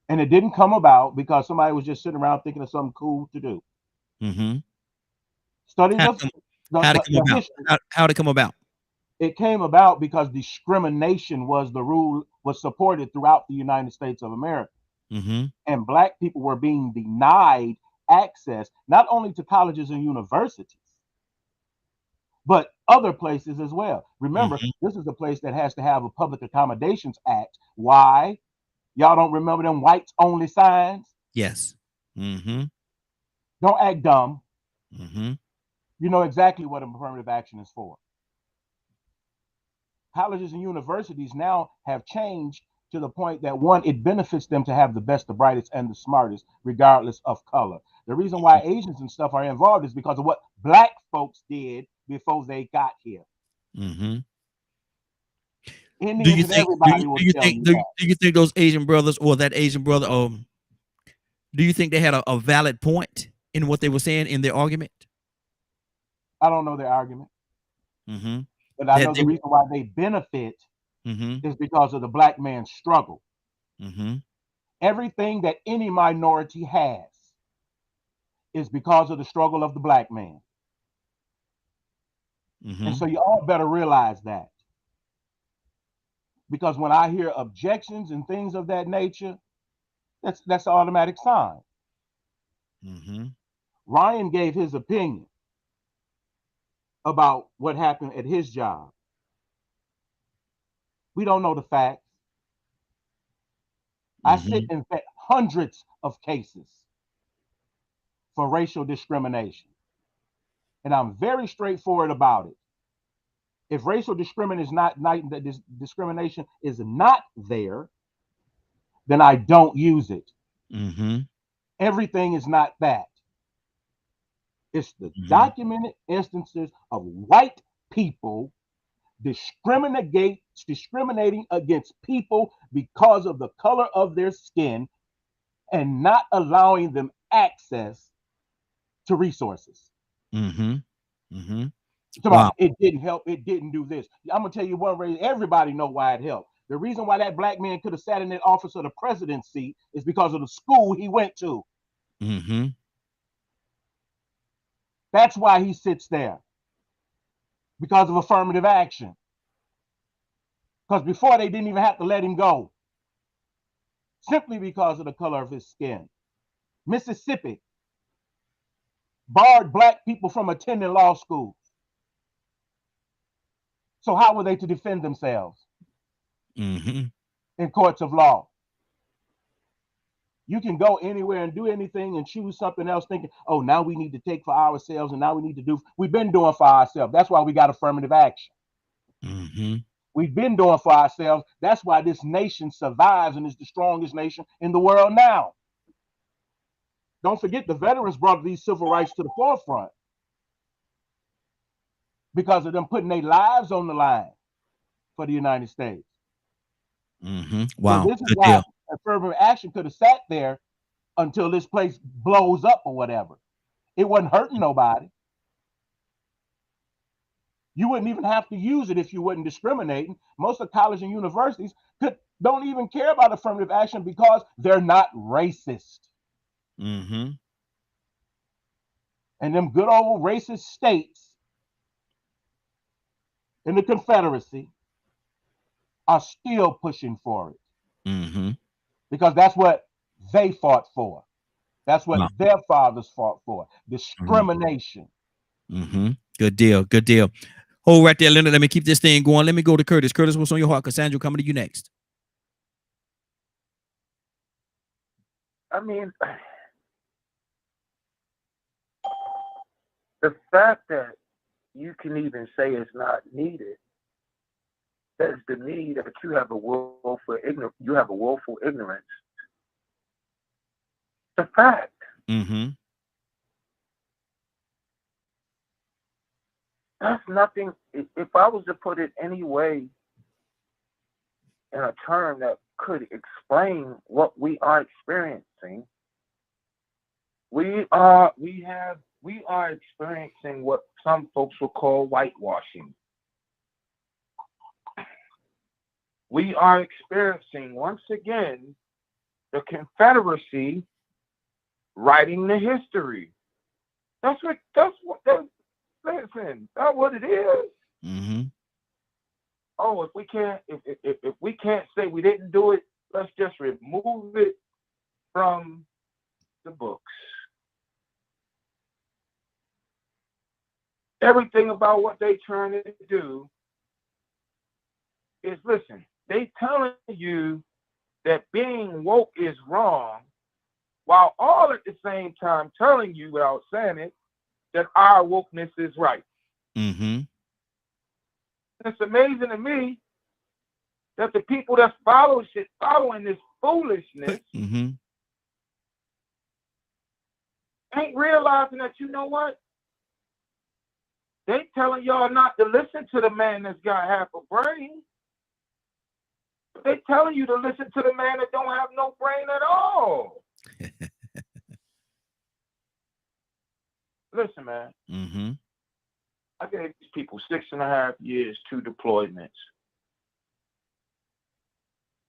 And it didn't come about because somebody was just sitting around thinking of something cool to do. Mm-hmm. Studies how did it come about? It came about because discrimination was supported throughout the United States of America. Mm-hmm. And Black people were being denied access not only to colleges and universities, but other places as well. Remember, this is the place that has to have a Public Accommodations Act. Why? Y'all don't remember them whites only signs? Yes. Mm-hmm. Don't act dumb. Mm-hmm. You know exactly what affirmative action is for. Colleges and universities now have changed to the point that, one, it benefits them to have the best, the brightest, and the smartest, regardless of color. The reason why Asians and stuff are involved is because of what Black folks did before they got here. Mm-hmm. Do you think those Asian brothers or that Asian brother, do you think they had a valid point in what they were saying in their argument? I don't know their argument. Mm-hmm. But I know the reason why they benefit is because of the Black man's struggle. Mm-hmm. Everything that any minority has is because of the struggle of the Black man. Mm-hmm. And so you all better realize that. Because when I hear objections and things of that nature, that's an automatic sign. Mm-hmm. Ryan gave his opinion about what happened at his job. We don't know the facts. I sit and vet hundreds of cases for racial discrimination. And I'm very straightforward about it. If racial discrimination is not there, then I don't use it. Mm-hmm. Everything is not that. It's the documented instances of white people discriminating against people because of the color of their skin and not allowing them access to resources. Mm-hmm. Mm-hmm. Wow. It didn't help. It didn't do this. I'm gonna tell you one reason. Everybody know why it helped. The reason why that Black man could have sat in that office of the presidency is because of the school he went to. Mm-hmm. That's why he sits there. Because of affirmative action. Because before they didn't even have to let him go. Simply because of the color of his skin. Mississippi. barred black people from attending law school. So how were they to defend themselves in courts of law? You can go anywhere and do anything and choose something else thinking, oh, now we need to take for ourselves and now we need to do, we've been doing for ourselves. That's why we got affirmative action. We've been doing for ourselves. That's why this nation survives and is the strongest nation in the world now. Don't forget the veterans brought these civil rights to the forefront because of them putting their lives on the line for the United States. Wow. So this is why affirmative action could have sat there until this place blows up or whatever. It wasn't hurting nobody. You wouldn't even have to use it if you wasn't discriminating. Most of colleges and universities don't even care about affirmative action because they're not racist. And them good old racist states in the Confederacy are still pushing for it. Because that's what they fought for. That's what their fathers fought for. Discrimination. Good deal. Good deal. Hold right there, Leonard. Let me keep this thing going. Let me go to Curtis. Curtis, what's on your heart? Cassandra, coming to you next. I mean, the fact that you can even say it's not needed says to me that you have a willful ignorance. It's a fact. That's nothing. If I was to put it any way in a term that could explain what we are experiencing, we are experiencing what some folks will call whitewashing. We are experiencing once again the Confederacy writing the history. Listen, that's what it is. Oh, if we can't say we didn't do it, let's just remove it from the books. Everything about what they trying to do is, listen, they telling you that being woke is wrong, while all at the same time telling you, without saying it, that our wokeness is right. It's amazing to me that the people that's following this foolishness ain't realizing that, you know what? They telling y'all not to listen to the man that's got half a brain. They telling you to listen to the man that don't have no brain at all. Listen, man. I gave these people 6.5 years, 2 deployments.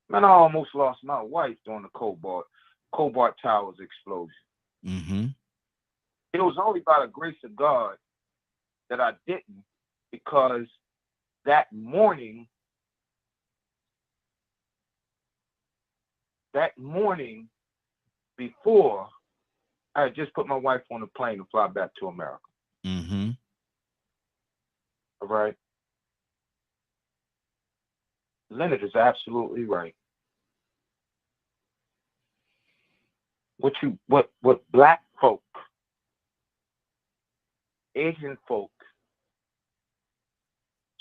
Man, I almost lost my wife during the Cobalt Towers explosion. It was only by the grace of God that I didn't, because that morning before, I had just put my wife on a plane to fly back to America. All right. Leonard is absolutely right. What black folk, Asian folk,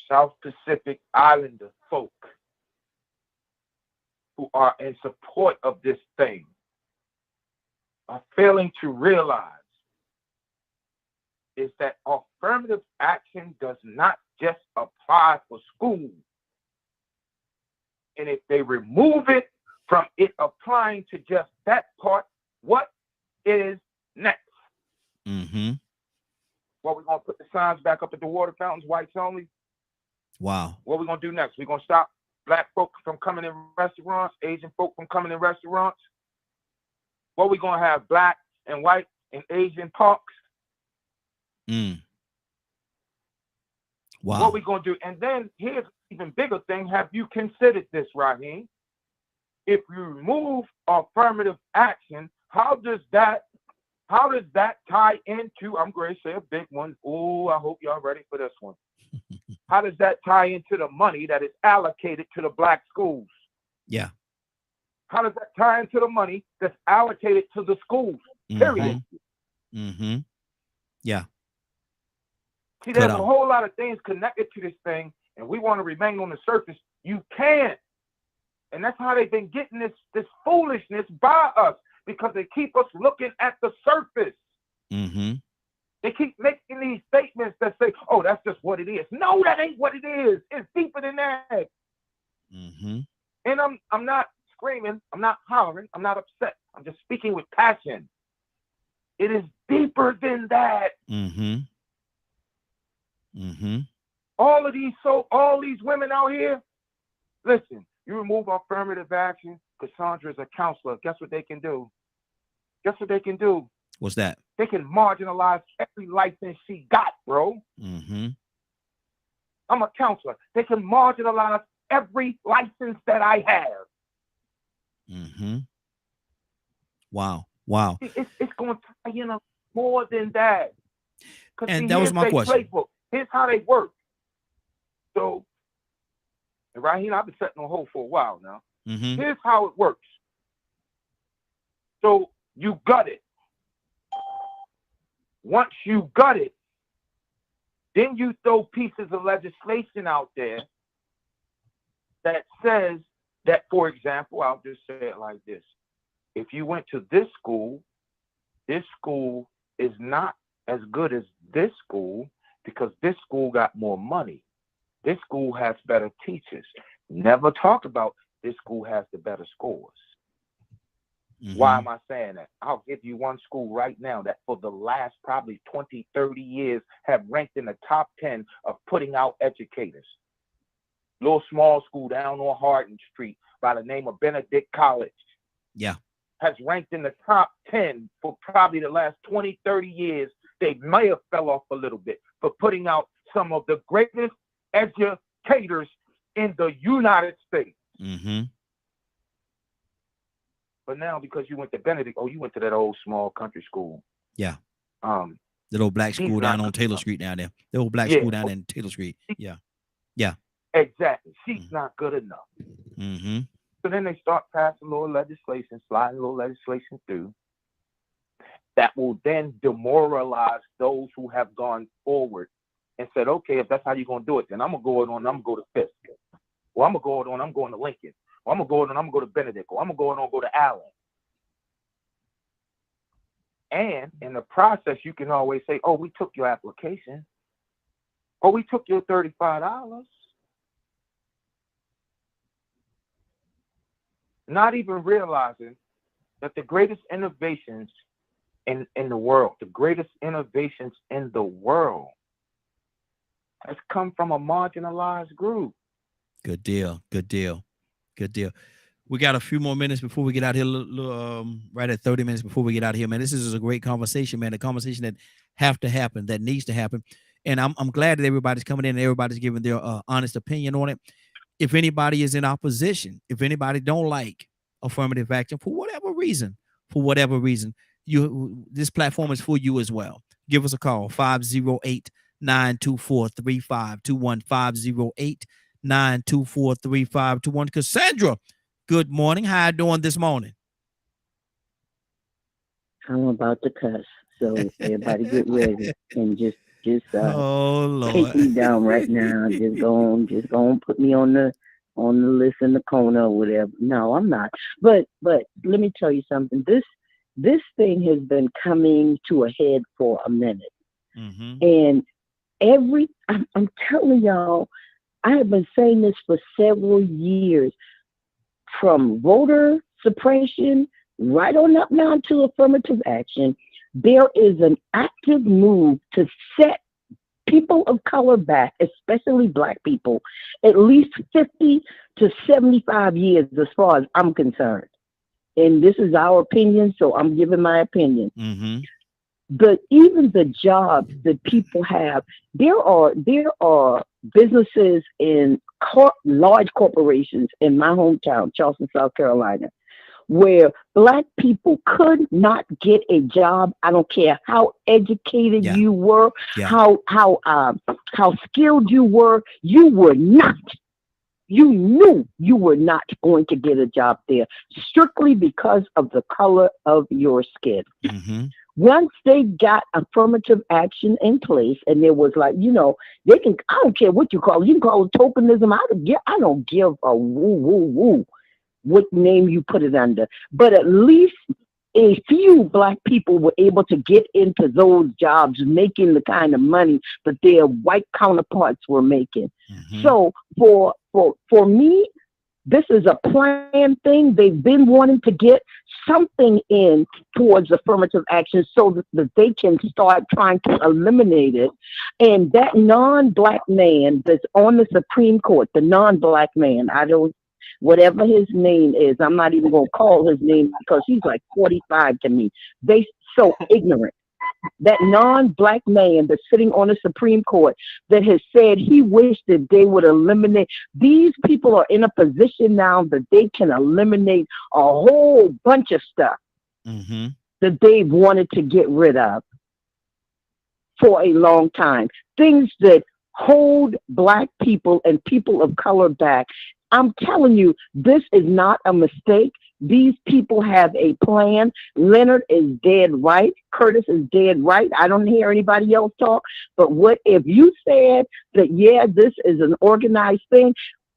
South Pacific Islander folk who are in support of this thing are failing to realize is that affirmative action does not just apply for school. And if they remove it from it applying to just that part, what is next? What, we're going to put the signs back up at the water fountains, whites only? Wow. What we going to do next? We're going to stop black folk from coming in restaurants, Asian folk from coming in restaurants? What we going to have, black and white and Asian parks? Wow. What we going to do? And then here's an even bigger thing. Have you considered this, Raheem? If you remove affirmative action, how does that How does that tie into, I'm going to say a big one. Oh, I hope y'all ready for this one. How does that tie into the money that is allocated to the black schools? Yeah. How does that tie into the money that's allocated to the schools? Period. Mm-hmm. Yeah. See, there's a whole lot of things connected to this thing, and we want to remain on the surface. You can't. And that's how they've been getting this foolishness by us, because they keep us looking at the surface. Mm-hmm. They keep making these statements that say, oh, that's just what it is. No, that ain't what it is. It's deeper than that. Mm-hmm. And I'm not screaming. I'm not hollering. I'm not upset. I'm just speaking with passion. It is deeper than that. Mm-hmm. Mm-hmm. All these women out here, listen, you remove affirmative action, Cassandra is a counselor. Guess what they can do? Guess what they can do? What's that? They can marginalize every license she got, bro. Mm-hmm. I'm a counselor. They can marginalize every license that I have. Mm-hmm. Wow. Wow. It's going to tie in more than that. And that was my question. Playbook. Here's how they work. So, and right here, I've been setting a hold for a while now. Mm-hmm. Here's how it works. So you gut it. Once you gut it, then you throw pieces of legislation out there that says that, for example, I'll just say it like this. If you went to this school is not as good as this school because this school got more money. This school has better teachers. Never talk about this school has the better scores. Mm-hmm. Why am I saying that? I'll give you one school right now that for the last probably 20, 30 years have ranked in the top 10 of putting out educators. Little small school down on Hardin Street by the name of Benedict College. Yeah. Has ranked in the top 10 for probably the last 20, 30 years. They may have fell off a little bit for putting out some of the greatest educators in the United States. Mm-hmm. But now because you went to Benedict, you went to that old small country school. Yeah. The old black school down on Taylor Street down there. The old black school down in Taylor Street. Yeah. Yeah. Exactly. She's not good enough. Mm-hmm. So then they start passing little legislation, sliding little legislation through that will then demoralize those who have gone forward and said, okay, if that's how you're going to do it, then I'm going to go on, I'm going to go to Fisk. Or I'm going to go on, I'm going to Lincoln. Or I'm going to go on, I'm going to go to Benedict. Or I'm going to go on, go to Allen. And in the process, you can always say, oh, we took your application. Or we took your $35. Not even realizing that the greatest innovations in the world, has come from a marginalized group. Good deal. We got a few more minutes before we get out here, right at 30 minutes before we get out here, man. This is a great conversation, man. A conversation that have to happen, that needs to happen. And I'm glad that everybody's coming in and everybody's giving their honest opinion on it. If anybody is in opposition, if anybody don't like affirmative action for whatever reason, this platform is for you as well. Give us a call, 508-924-3521, 508-924-3521. Cassandra, good morning. How you doing this morning? I'm about to cuss, so everybody get ready and just oh Lord, take me down right now. Just go on, put me on the list in the corner or whatever. No, I'm not. But let me tell you something. This thing has been coming to a head for a minute, and I'm telling y'all, I have been saying this for several years, from voter suppression right on up now to affirmative action. There is an active move to set people of color back, especially Black people, at least 50 to 75 years as far as I'm concerned. And this is our opinion, so I'm giving my opinion. Mm-hmm. But even the jobs that people have, there are businesses in large corporations in my hometown, Charleston, South Carolina, where Black people could not get a job. I don't care how educated you were, how skilled you were not. You knew you were not going to get a job there strictly because of the color of your skin. Once they got affirmative action in place, and there was like, they can, I don't care what you call it. You can call it tokenism. I don't give a woo what name you put it under. But at least a few Black people were able to get into those jobs, making the kind of money that their white counterparts were making. So for me, this is a planned thing. They've been wanting to get something in towards affirmative action so that they can start trying to eliminate it. And that non-Black man that's on the Supreme Court, the non-Black man, whatever his name is, I'm not even going to call his name because he's like 45 to me. They so ignorant. That non-Black man that's sitting on the Supreme Court that has said he wished that they would eliminate. These people are in a position now that they can eliminate a whole bunch of stuff that they've wanted to get rid of for a long time. Things that hold Black people and people of color back. I'm telling you, this is not a mistake. These people have a plan. Leonard is dead right. Curtis is dead right. I don't hear anybody else talk. But what if you said that, yeah, this is an organized thing?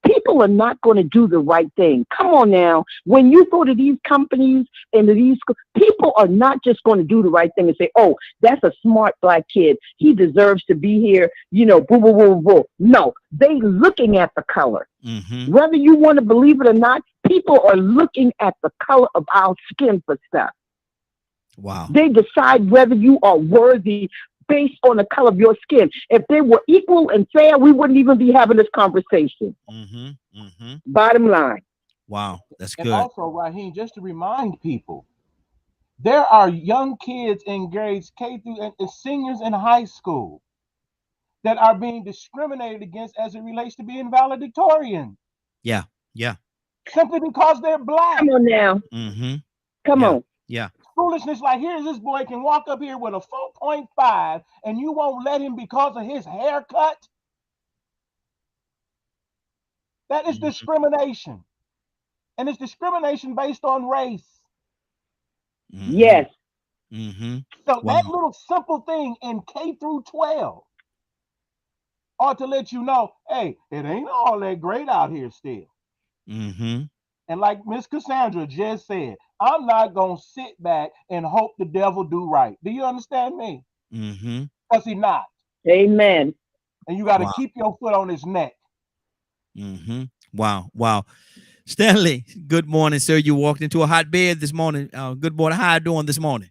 People are not going to do the right thing. Come on now. When you go to these companies and to these, people are not just going to do the right thing and say, oh, that's a smart Black kid. He deserves to be here. Boo, boo, boo, boo. No, they looking at the color. Whether you want to believe it or not, people are looking at the color of our skin for stuff. Wow. They decide whether you are worthy based on the color of your skin. If they were equal and fair, we wouldn't even be having this conversation. Bottom line. Wow, that's good. And also, Raheem, just to remind people, there are young kids in grades K through and seniors in high school that are being discriminated against as it relates to being valedictorian. Yeah. Simply because they're Black. Come on now. Come on. Yeah. Foolishness like, here's this boy can walk up here with a 4.5 and you won't let him because of his haircut. That is discrimination. And it's discrimination based on race. Yes. So that little simple thing in K through 12 ought to let you know, hey, it ain't all that great out here still. And like Miss Cassandra just said, I'm not going to sit back and hope the devil do right. Do you understand me? Because he not. Amen. And you got to keep your foot on his neck. Wow. Stanley, good morning, sir. You walked into a hot bed this morning. Good morning. How you doing this morning?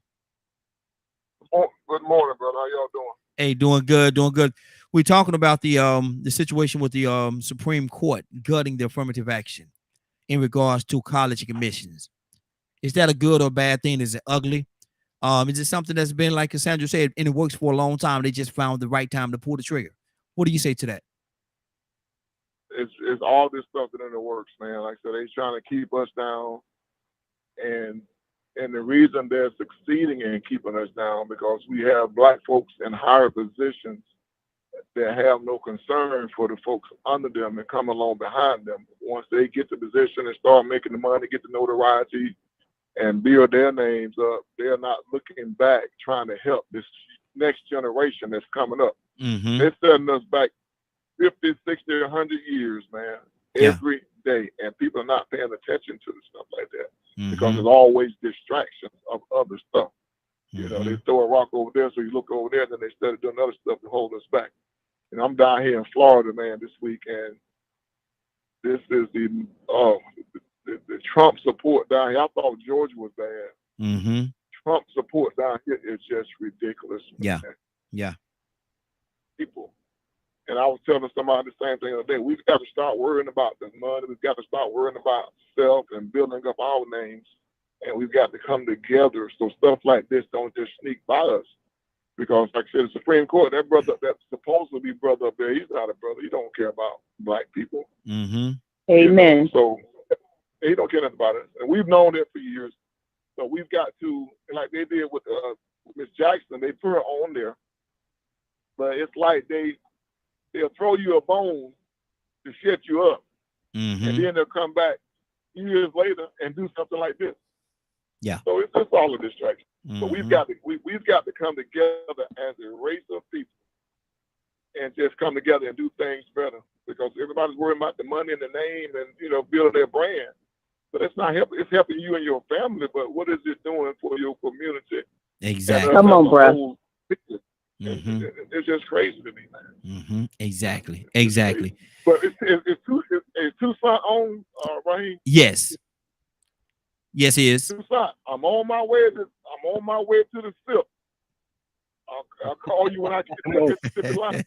Good morning, brother. How y'all doing? Hey, doing good. We're talking about the situation with the Supreme Court gutting the affirmative action in regards to college admissions. Is that a good or bad thing? Is it ugly? Is it something that's been, like Cassandra said, and it works for a long time? They just found the right time to pull the trigger. What do you say to that? It's all this stuff that in the works, man. Like I said, they're trying to keep us down, and the reason they're succeeding in keeping us down because we have Black folks in higher positions that have no concern for the folks under them and come along behind them. Once they get the position and start making the money, get the notoriety, and build their names up, they're not looking back trying to help this next generation that's coming up. They're setting us back 50, 60, 100 years, man, every day. And people are not paying attention to the stuff like that because there's always distractions of other stuff. You know, they throw a rock over there, so you look over there, then they started doing other stuff to hold us back. And I'm down here in Florida, man, this week, and this is the Trump support down here. I thought Georgia was bad. Trump support down here is just ridiculous. Man. Yeah. People. And I was telling somebody the same thing the other day. We've got to start worrying about the money. We've got to start worrying about self and building up our names. And we've got to come together so stuff like this don't just sneak by us. Because, like I said, the Supreme Court, that brother, that's supposed to be brother up there, he's not a brother. He don't care about Black people. Amen. You know? So He don't care nothing about us. And we've known that for years. So we've got to, like they did with Miss Jackson, they put her on there. But it's like they'll throw you a bone to shut you up. And then they'll come back years later and do something like this. Yeah. So it's just all a distraction. So we've got to come together as a race of people and just come together and do things better, because everybody's worrying about the money and the name and, you know, building their brand. But it's not helping. It's helping you and your family. But what is it doing for your community? Exactly. Come on, bro. It's just crazy to me, man. Exactly. But it's Tucson on, Raheem? Yes. Yes, he is. Tucson. I'm on my way to the SIP. I'll call you when I get to the Mississippi line.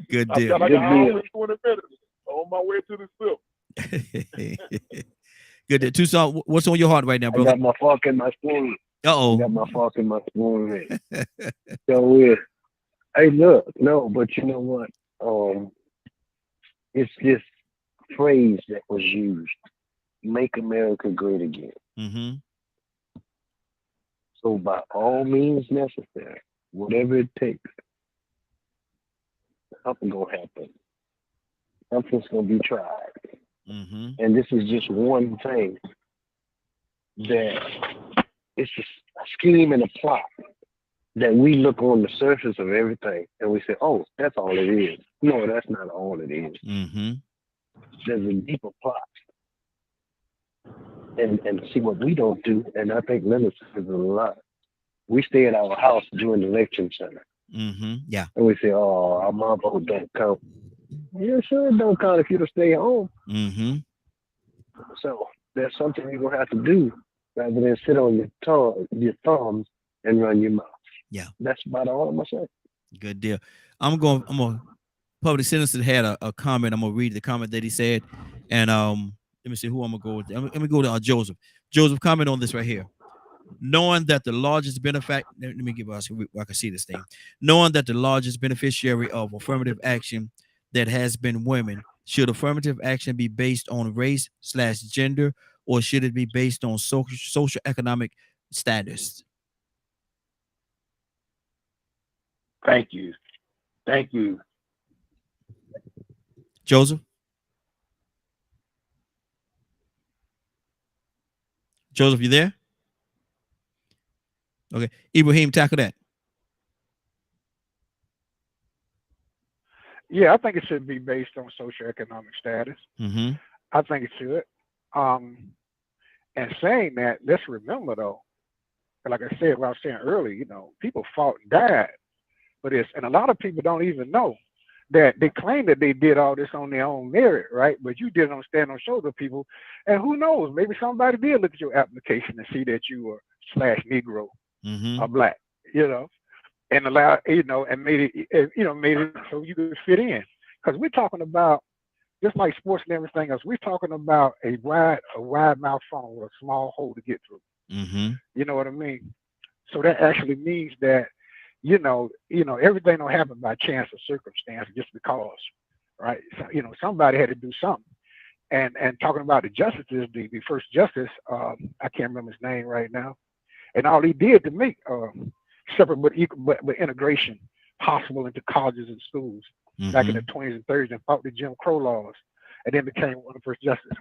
Good deal. I've got like an hour and 20 minutes on my way to the SIP. Good deal. Tucson, what's on your heart right now, brother? I got my fork in my spoon. Uh-oh. I got my fork in my spoon. So hey, look, no, but you know what? It's this phrase that was used: "Make America Great Again." So by all means necessary, whatever it takes, something's gonna happen. Something's gonna be tried. And this is just one thing that it's just a scheme and a plot that we look on the surface of everything and we say, oh, that's all it is. No, that's not all it is. There's a deeper plot. And see what we don't do, and I think Leonard says a lot. We stay at our house during the election center. Yeah. And we say, oh, our mom vote don't count. Yeah, sure it don't count if you to stay home. So there's something you're gonna have to do rather than sit on your thumbs and run your mouth. Yeah. That's about all I'm gonna say. Good deal. I'm gonna Public Citizen had a comment. I'm gonna read the comment that he said, and let me see who I'm gonna go with. Let me go to Joseph. Joseph, comment on this right here. Knowing that the largest benefactor, let me give us where I can see this thing. Knowing that the largest beneficiary of affirmative action that has been women, should affirmative action be based on race/gender, or should it be based on social economic status? Thank you. Thank you. Joseph? Joseph, you there? Okay. Ibrahim, tackle that. Yeah, I think it should be based on socioeconomic status. I think it should. And saying that, let's remember though, like I said, what I was saying earlier, you know, people fought and died for this, and a lot of people don't even know that they claim that they did all this on their own merit, right? But you did it on stand on shoulder people, and who knows? Maybe somebody did look at your application and see that you were /Negro or black, you know, and allow, you know, and made it so you could fit in. Because we're talking about, just like sports and everything else, we're talking about a wide mouth funnel with a small hole to get through. You know what I mean? So that actually means that, you know, everything don't happen by chance or circumstance just because, right? So, you know, somebody had to do something. And talking about the justices, the first justice, I can't remember his name right now, and all he did to make separate but equal but integration possible into colleges and schools back in the 20s and 30s, and fought the Jim Crow laws, and then became one of the first justices.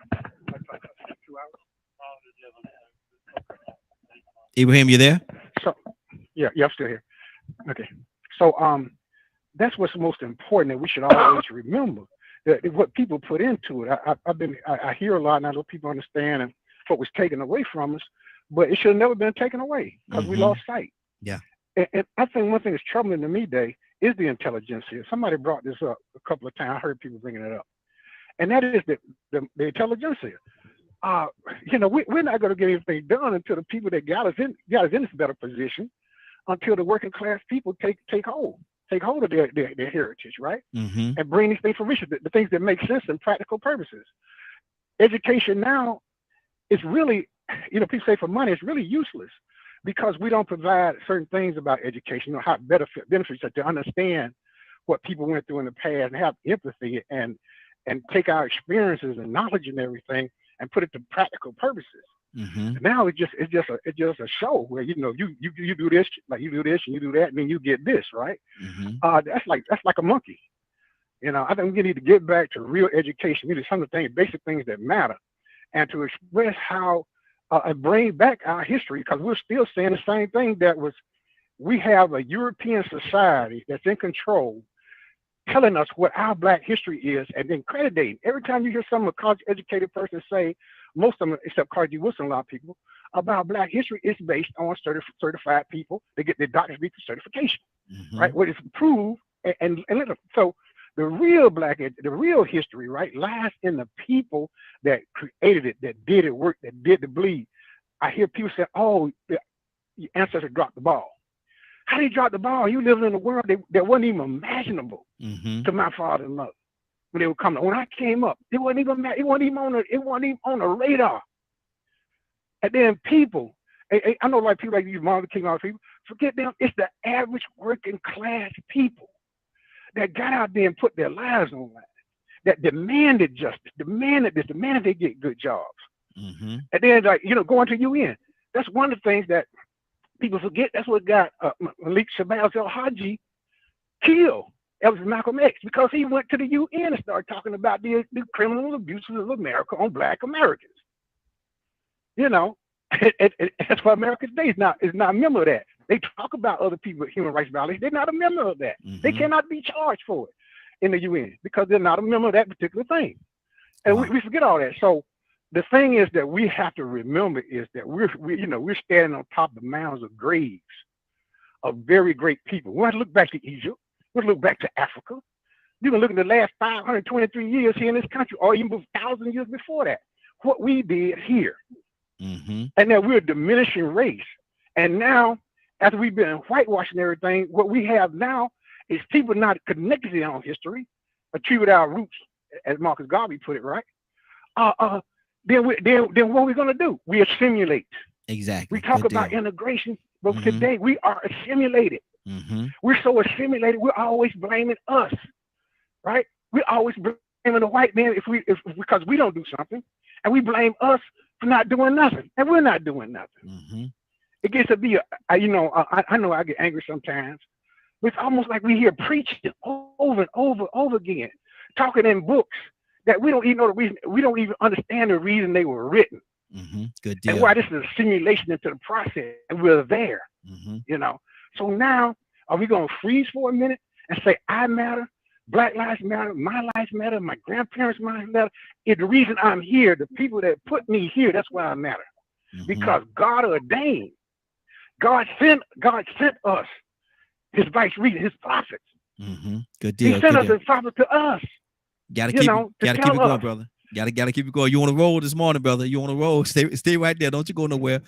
Ibrahim, you there? So yeah, I'm still here. Okay. So that's what's most important that we should always remember. That what people put into it. I hear a lot, and I know people understand and what was taken away from us, but it should have never been taken away because we lost sight. Yeah. And I think one thing that's troubling to me, Dave, is the intelligentsia. Somebody brought this up a couple of times. I heard people bringing it up, and that is the intelligentsia. You know, we're not going to get anything done until the people that got us in this better position, until the working class people take hold of their heritage, right? And bring these things fruition, the things that make sense and practical purposes. Education now is really, you know, people say for money, it's really useless because we don't provide certain things about education, you know, how it benefits us to understand what people went through in the past and have empathy and and take our experiences and knowledge and everything and put it to practical purposes. Now it's just a show where you do this, like you do this and you do that, and then you get this, right? That's like a monkey. I think we need to get back to real education. We need some of the things, basic things that matter, and to express how and bring back our history, because we're still saying the same thing that was. We have a European society that's in control, telling us what our Black history is, and then crediting. Every time you hear some college-educated person say, most of them, except Carnegie Wilson, a lot of people, about Black history is based on certified people. They get their doctorate degree certification, right? What is proved and so the real the real history, right, lies in the people that created it, that did it work, that did the bleed. I hear people say, "Oh, the ancestors dropped the ball." How did he drop the ball? You living in a world that wasn't even imaginable to my father and mother when they were coming. When I came up, it wasn't even on the radar. And then people, I know like people like these Martin King Luther people, forget them. It's the average working class people that got out there and put their lives on line, that demanded justice, demanded they get good jobs. And then going to UN. That's one of the things that people forget. That's what got Malik Shabazz al-Haji killed. That was Malcolm X, because he went to the UN and started talking about the criminal abuses of America on Black Americans. That's why America today is not a member of that. They talk about other people, human rights violations. They're not a member of that. They cannot be charged for it in the UN because they're not a member of that particular thing. And we forget all that. So the thing is that we have to remember is that we're standing on top of mounds of graves of very great people. We have to look back to Egypt. We have to look back to Africa. You can look at the last 523 years here in this country, or even 1,000 years before that, what we did here. And that we're a diminishing race. And now, after we've been whitewashing everything, what we have now is people not connected to their own history, attribute our roots, as Marcus Garvey put it, right? Then what are we going to do? We assimilate. Exactly. We talk about integration, but today we are assimilated. We're so assimilated, we're always blaming us, right? We're always blaming the white man because we don't do something, and we blame us for not doing nothing, and we're not doing nothing. It gets to be, I know I get angry sometimes, but it's almost like we hear preaching over and over again, talking in books that we don't even know the reason, we don't even understand the reason they were written. Good deal. And why this is a simulation into the process, and we're there, So now, are we going to freeze for a minute and say, I matter, Black lives matter, my lives matter, my grandparents' lives matter? It's the reason I'm here, the people that put me here, that's why I matter. Because God ordained, God sent us his vice regent, his prophets. Good deal. He sent us his prophets to us. Gotta keep it going, brother. Gotta keep it going. You want to roll this morning, brother? You want to roll? Stay right there. Don't you go nowhere.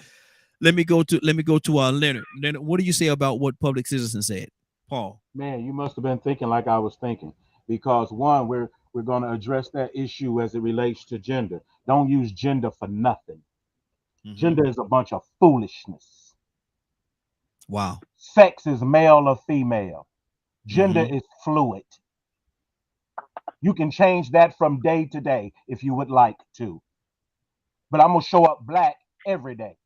Let me go to Leonard. Leonard, what do you say about what Public Citizen said? Paul. Man, you must have been thinking like I was thinking, because one, we're going to address that issue as it relates to gender. Don't use gender for nothing. Gender is a bunch of foolishness. Wow. Sex is male or female. Gender is fluid. You can change that from day to day if you would like to. But I'm going to show up Black every day.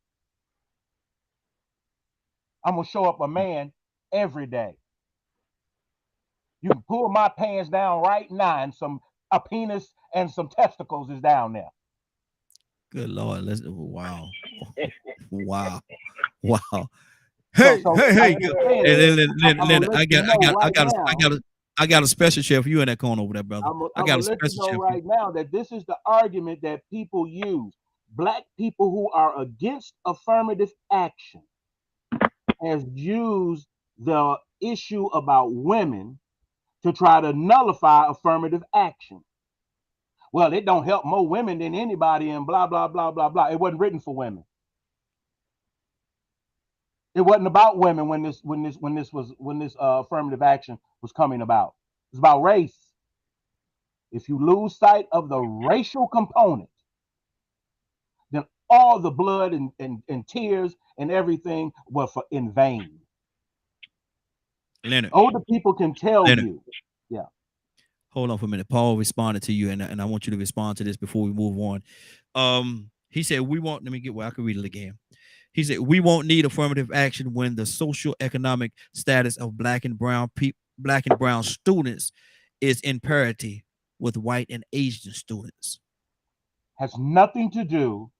I'm going to show up a man every day. You can pull my pants down right now, and a penis and some testicles is down there. Good Lord. Wow. Wow. Hey, hey. I got a special chair for you in that corner over there, brother. I got a special chair right now that this is the argument that people use. Black people who are against affirmative action has used the issue about women to try to nullify affirmative action. Well, it don't help more women than anybody, and blah, blah, blah, blah, blah. It wasn't written for women. It wasn't about women when this affirmative action was coming about. It's about race. If you lose sight of the racial component, then all the blood and tears and everything were in vain. Leonard. Older people can tell you. Yeah. Hold on for a minute. Paul responded to you, and I want you to respond to this before we move on. He said, we won't, let me get where I can read it again. He said, we won't need affirmative action when the social economic status of black and brown students is in parity with white and Asian students. Has nothing to do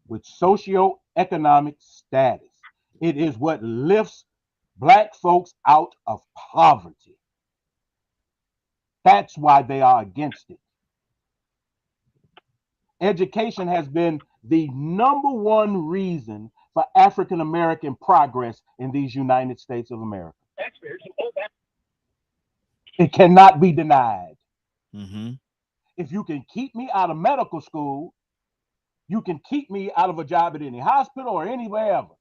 with socioeconomic status. It is what lifts black folks out of poverty. That's why they are against it. Education has been the number one reason for African American progress in these United States of America. It cannot be denied. Mm-hmm. If you can keep me out of medical school, you can keep me out of a job at any hospital or anywhere ever,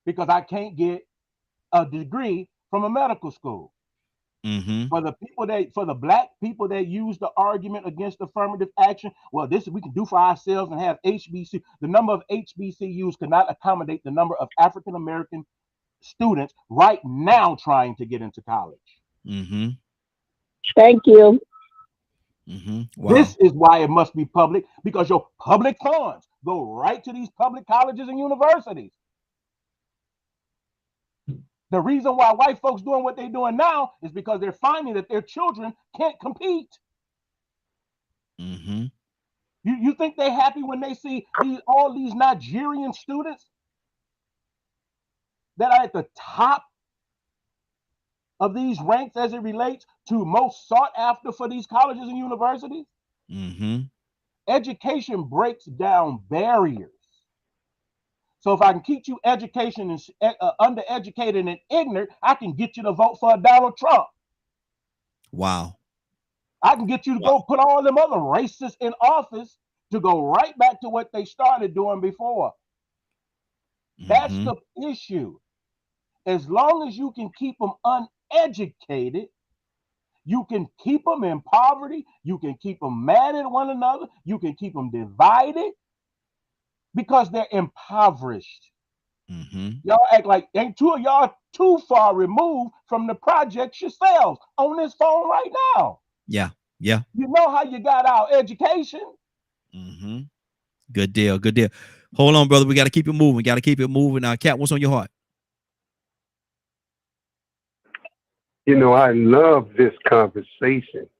because I can't get a degree from a medical school. Mm-hmm. For the black people that use the argument against affirmative action, well, this we can do for ourselves and have HBC. The number of HBCUs cannot accommodate the number of African American students right now trying to get into college. Mm-hmm. Thank you. Mm-hmm. Wow. This is why it must be public, because your public funds go right to these public colleges and universities. The reason why white folks doing what they're doing now is because they're finding that their children can't compete. Mm-hmm. You think they're happy when they see all these Nigerian students that are at the top of these ranks as it relates to most sought after for these colleges and universities? Mm-hmm. Education breaks down barriers. So if I can keep you education and undereducated and ignorant, I can get you to vote for Donald Trump. Wow. I can get you to go put all them other racists in office to go right back to what they started doing before. Mm-hmm. That's the issue. As long as you can keep them uneducated, you can keep them in poverty, you can keep them mad at one another, you can keep them divided, because they're impoverished. Mm-hmm. Y'all act like ain't two of y'all too far removed from the projects yourselves on this phone right now. Yeah. Yeah. You know how you got our education. Mm-hmm. Good deal. Good deal. Hold on, brother. We got to keep it moving. Got to keep it moving. Cat, what's on your heart? You know, I love this conversation.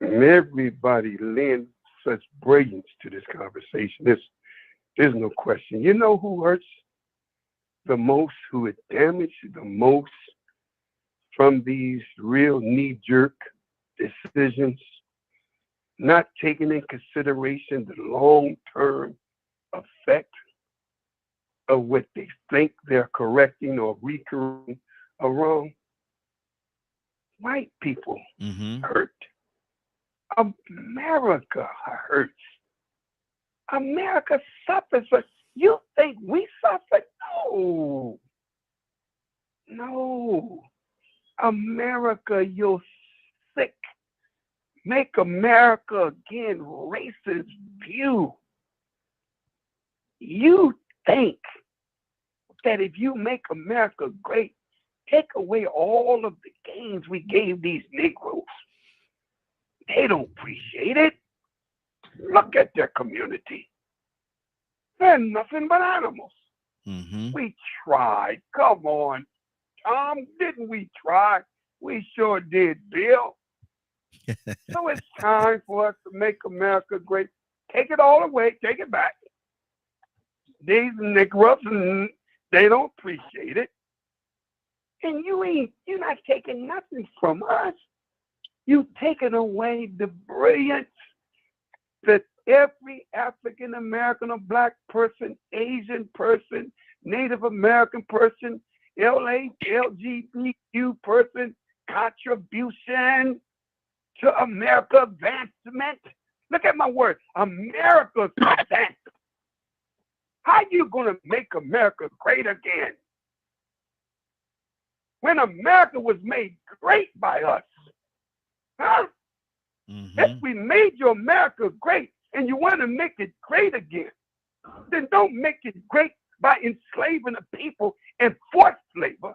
And everybody lends such brilliance to this conversation. There's no question. You know who hurts the most, who is damaged the most from these real knee-jerk decisions, not taking in consideration the long-term effect of what they think they're correcting or recurring or wrong? White people hurt. America hurts. America suffers. But you think we suffer? No. America, you're sick. Make America again racist view. You think that if you make America great, take away all of the gains we gave these Negroes, they don't appreciate it. Look at their community. They're nothing but animals. Mm-hmm. We tried. Come on, Tom. Didn't we try? We sure did, Bill. So it's time for us to make America great. Take it all away. Take it back. These Negroes, they don't appreciate it. And you're not taking nothing from us. You've taken away the brilliance that every African American or Black person, Asian person, Native American person, LGBTQ person contribution to America advancement. Look at my word, America's advancement. How you gonna make America great again? When America was made great by us, huh? If we made your America great and you want to make it great again, then don't make it great by enslaving the people and forced labor.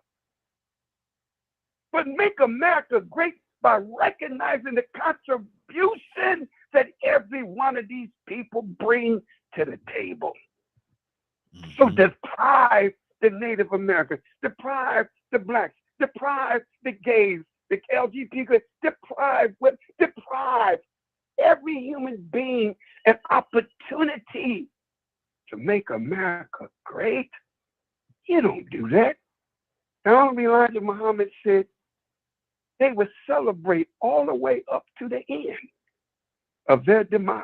But make America great by recognizing the contribution that every one of these people bring to the table. So deprive the Native Americans, deprive the blacks, deprive the gays, the LGBT, deprive every human being an opportunity to make America great. You don't do that. Now, Elijah Muhammad said they would celebrate all the way up to the end of their demise.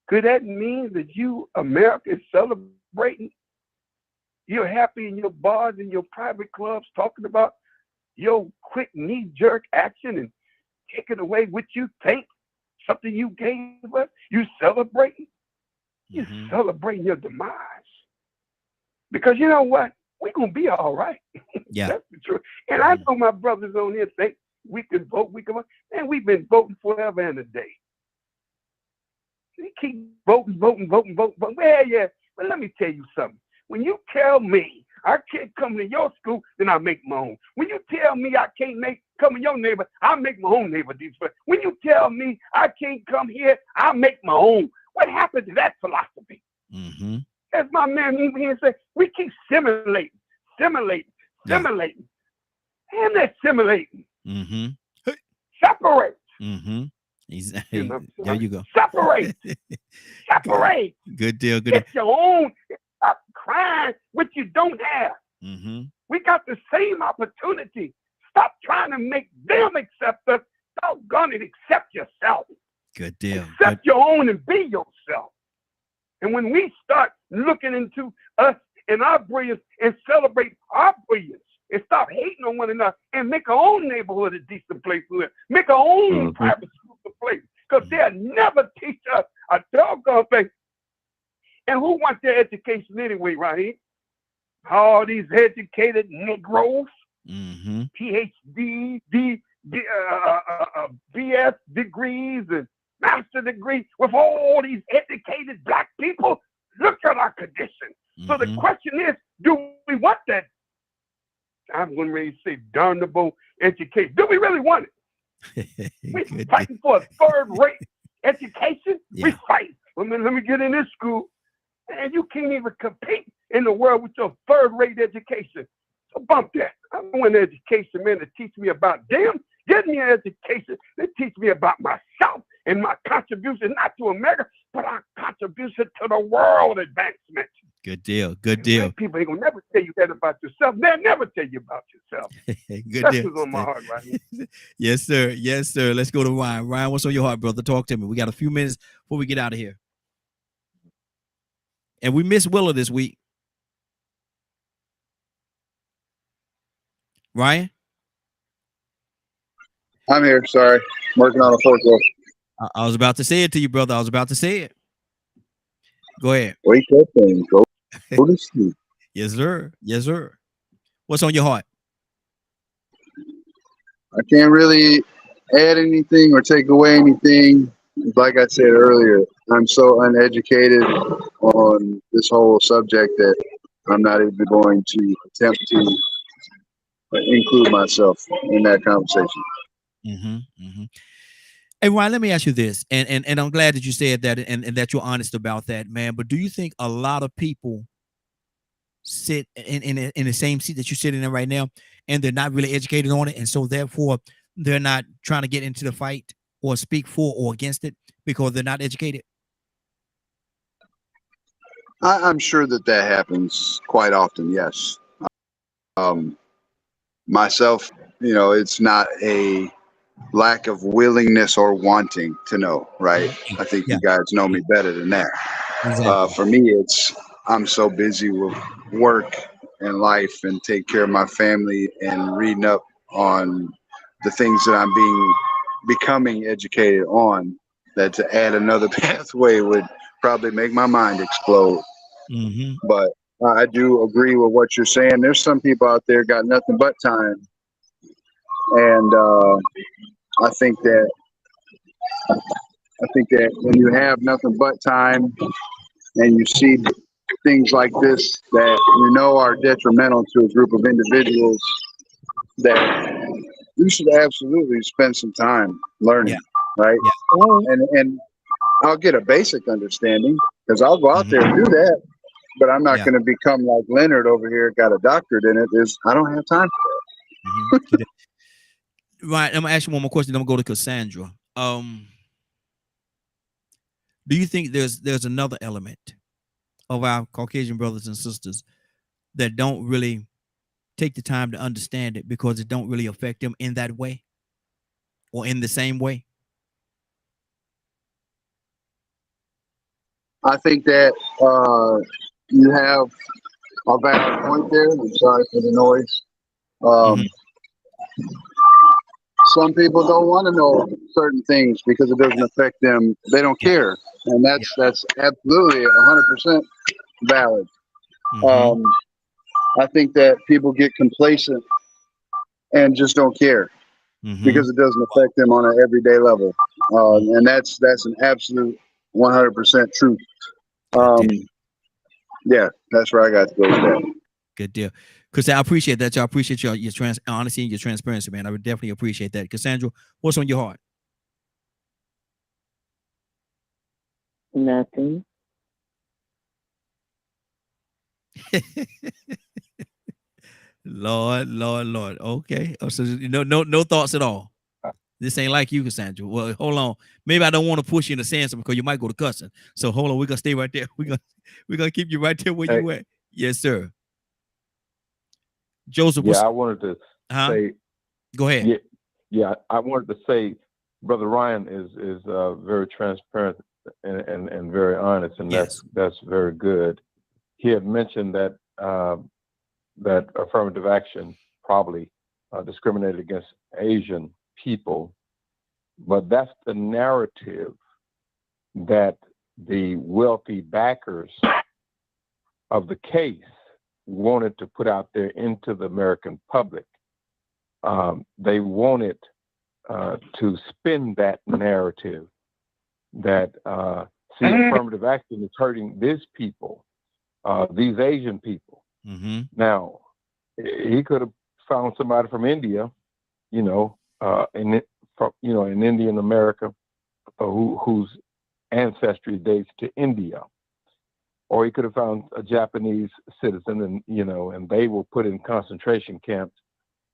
Could that mean that you, America, is celebrating? You're happy in your bars and your private clubs talking about your quick knee-jerk action and taking away what you think, something you gave us? You celebrating? You're celebrating your demise. Because you know what? We're going to be all right. Yeah. That's the truth. And I know my brothers on here think we can vote, and we've been voting forever and a day. We keep voting. Well, yeah. But let me tell you something. When you tell me I can't come to your school, then I make my own. When you tell me I can't come to your neighbor, I make my own neighbor. When you tell me I can't come here, I make my own. What happened to that philosophy? As my man even here said, we keep simulating. And they're simulating. Separate. There you go. Separate. Good deal. Get your own. Stop crying what you don't have. We got the same opportunity. Stop trying to make them accept us. Doggone it, accept yourself. Good deal. Accept your own and be yourself. And when we start looking into us and our brilliance and celebrate our brilliance and stop hating on one another and make our own neighborhood a decent place to live, make our own private school a place, because they'll never teach us a doggone thing. And who wants their education anyway, Raheem? All these educated Negroes, PhD, BS degrees and master degrees with all these educated black people. Look at our condition. So the question is, do we want that? I'm going to say damnable education. Do we really want it? We're fighting for a third-rate education. We fight. Let me get in this school. And you can't even compete in the world with your third-rate education. So bump that. I don't want an education, man, to teach me about them. Give me an education that teach me about myself and my contribution, not to America, but our contribution to the world advancement. Good deal. White people ain't gonna never tell you that about yourself. They'll never tell you about yourself. Good That's deal. what's on my heart right here. Yes, sir. Let's go to Ryan. Ryan, what's on your heart, brother? Talk to me. We got a few minutes before we get out of here. And we missed Willa this week. Ryan? I'm here. Sorry. I'm working on a forklift. I was about to say it to you, brother. I was about to say it. Go ahead. Wake up and go to sleep. Yes, sir. What's on your heart? I can't really add anything or take away anything. Like I said earlier, I'm so uneducated on this whole subject that I'm not even going to attempt to include myself in that conversation. Hey, Ryan, let me ask you this, and I'm glad that you said that and that you're honest about that, man. But do you think a lot of people sit in the same seat that you're sitting in right now, and they're not really educated on it, and so therefore they're not trying to get into the fight or speak for or against it because they're not educated? I'm sure that happens quite often, yes. Myself, it's not a lack of willingness or wanting to know, right? I think you guys know me better than that. Exactly. For me, I'm so busy with work and life and take care of my family and reading up on the things that I'm becoming educated on, that to add another pathway would probably make my mind explode. But I do agree with what you're saying. There's some people out there got nothing but time. And I think that when you have nothing but time and you see things like this that are detrimental to a group of individuals, that you should absolutely spend some time learning, right? And I'll get a basic understanding because I'll go out there and do that, but I'm not going to become like Leonard over here, got a doctorate in it. I don't have time for that. Right. I'm gonna ask you one more question. Then I'm gonna go to Cassandra. Do you think there's another element of our Caucasian brothers and sisters that don't really take the time to understand it because it don't really affect them in that way or in the same way? I think that you have a valid point there. I'm sorry for the noise. Some people don't want to know certain things because it doesn't affect them. They don't care, and that's absolutely 100% valid. I think that people get complacent and just don't care because it doesn't affect them on an everyday level, and that's an absolute 100% truth. Yeah, that's where I got to go with that. Good deal. Because I appreciate that. I appreciate your honesty and your transparency, man. I would definitely appreciate that. Cassandra, what's on your heart? Nothing. Lord. Okay. So no thoughts at all. This ain't like you, Cassandra. Well, hold on. Maybe I don't want to push you into saying something because you might go to cussing. So hold on. We're gonna stay right there. We're gonna keep you right there where you at. Yes, sir. Joseph. Yeah, I wanted to say. Go ahead. Yeah, I wanted to say, Brother Ryan is very transparent and very honest, and that's very good. He had mentioned that that affirmative action probably discriminated against Asian people, but that's the narrative that the wealthy backers of the case wanted to put out there into the American public. They wanted to spin that narrative that affirmative action is hurting these people, these Asian people. Now, he could have found somebody from India, in Indian America, whose ancestry dates to India, or he could have found a Japanese citizen, and they were put in concentration camps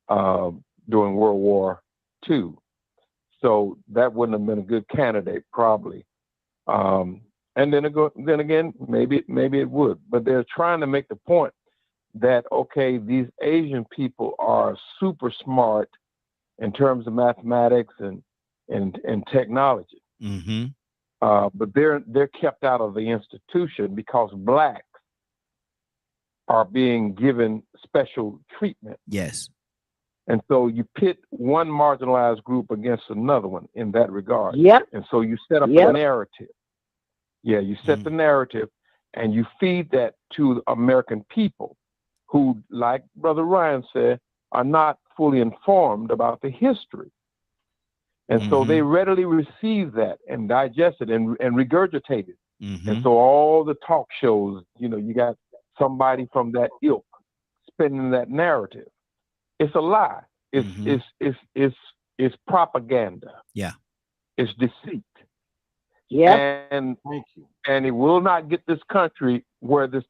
during World War II. So that wouldn't have been a good candidate, probably. And then again, maybe it would. But they're trying to make the point that, okay, these Asian people are super smart in terms of mathematics and technology. But they're kept out of the institution because blacks are being given special treatment. Yes. And so you pit one marginalized group against another one in that regard. Yep. And so you set up a narrative. Yeah, you set the narrative and you feed that to the American people who, like Brother Ryan said, are not fully informed about the history. And so they readily receive that and digest it and regurgitate it. And so all the talk shows, you got somebody from that ilk spinning that narrative. It's a lie. It's propaganda. Yeah. It's deceit. Yeah. And it will not get this country where the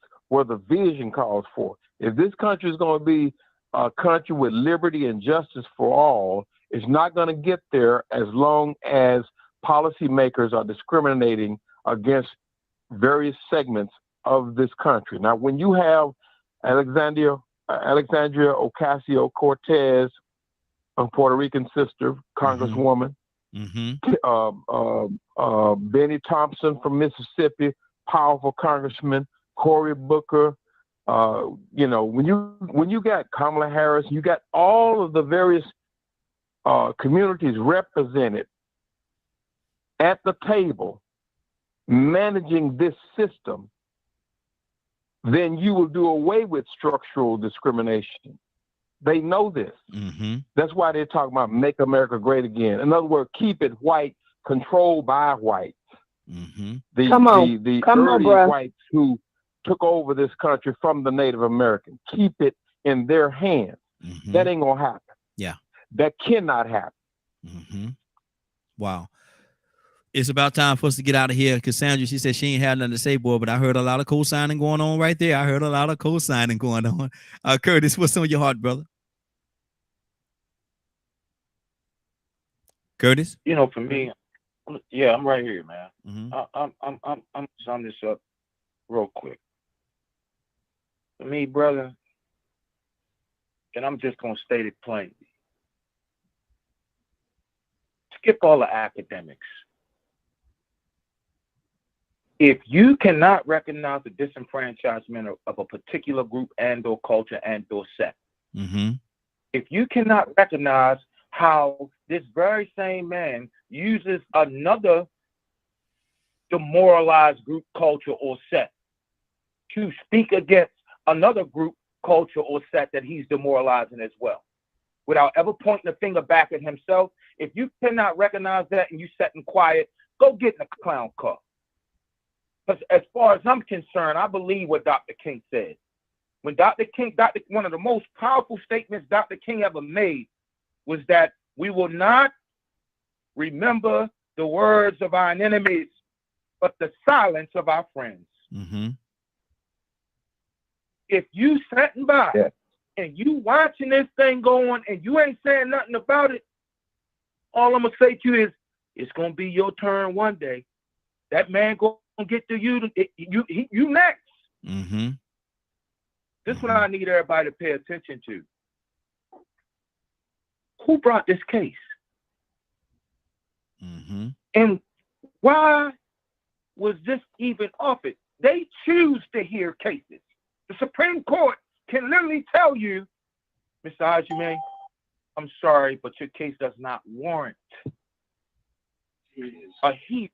vision calls for. If this country is going to be a country with liberty and justice for all, it's not going to get there as long as policymakers are discriminating against various segments of this country. Now, when you have Alexandria Ocasio-Cortez, a Puerto Rican sister, Congresswoman, Benny Thompson from Mississippi, powerful congressman, Cory Booker, when you got Kamala Harris, you got all of the various communities represented at the table managing this system, then you will do away with structural discrimination. They know this. That's why they're talking about make America great again. In other words, keep it white, controlled by whites. The early whites who took over this country from the Native Americans, keep it in their hands. That ain't gonna happen. Yeah. That cannot happen. Mm-hmm. Wow. It's about time for us to get out of here. Cassandra, she said she ain't had nothing to say, boy, but I heard a lot of co-signing going on right there. I heard a lot of co-signing going on. Curtis, what's on your heart, brother? Curtis? You know, for me, yeah, I'm right here, man. Mm-hmm. I'm sum this up real quick. For me, brother, and I'm just gonna state it plainly. Skip all the academics. If you cannot recognize the disenfranchisement of a particular group and/or culture and/or sect, mm-hmm. if you cannot recognize how this very same man uses another demoralized group, culture, or sect to speak against another group, culture, or sect that he's demoralizing as well, without ever pointing the finger back at himself, if you cannot recognize that and you sitting quiet, go get in the clown car. Because as far as I'm concerned, I believe what Dr. King said. When Dr. King, one of the most powerful statements Dr. King ever made was that we will not remember the words of our enemies, but the silence of our friends. Mm-hmm. If you sitting by and you watching this thing going and you ain't saying nothing about it, all I'm gonna say to you is it's gonna be your turn one day. That man gonna get to you. You next. Mm-hmm. This is what I need everybody to pay attention to. Who brought this case? Mm-hmm. And why was this even offered? They choose to hear cases. The Supreme Court can literally tell you, Mr. Ajume, I'm sorry, but your case does not warrant a hearing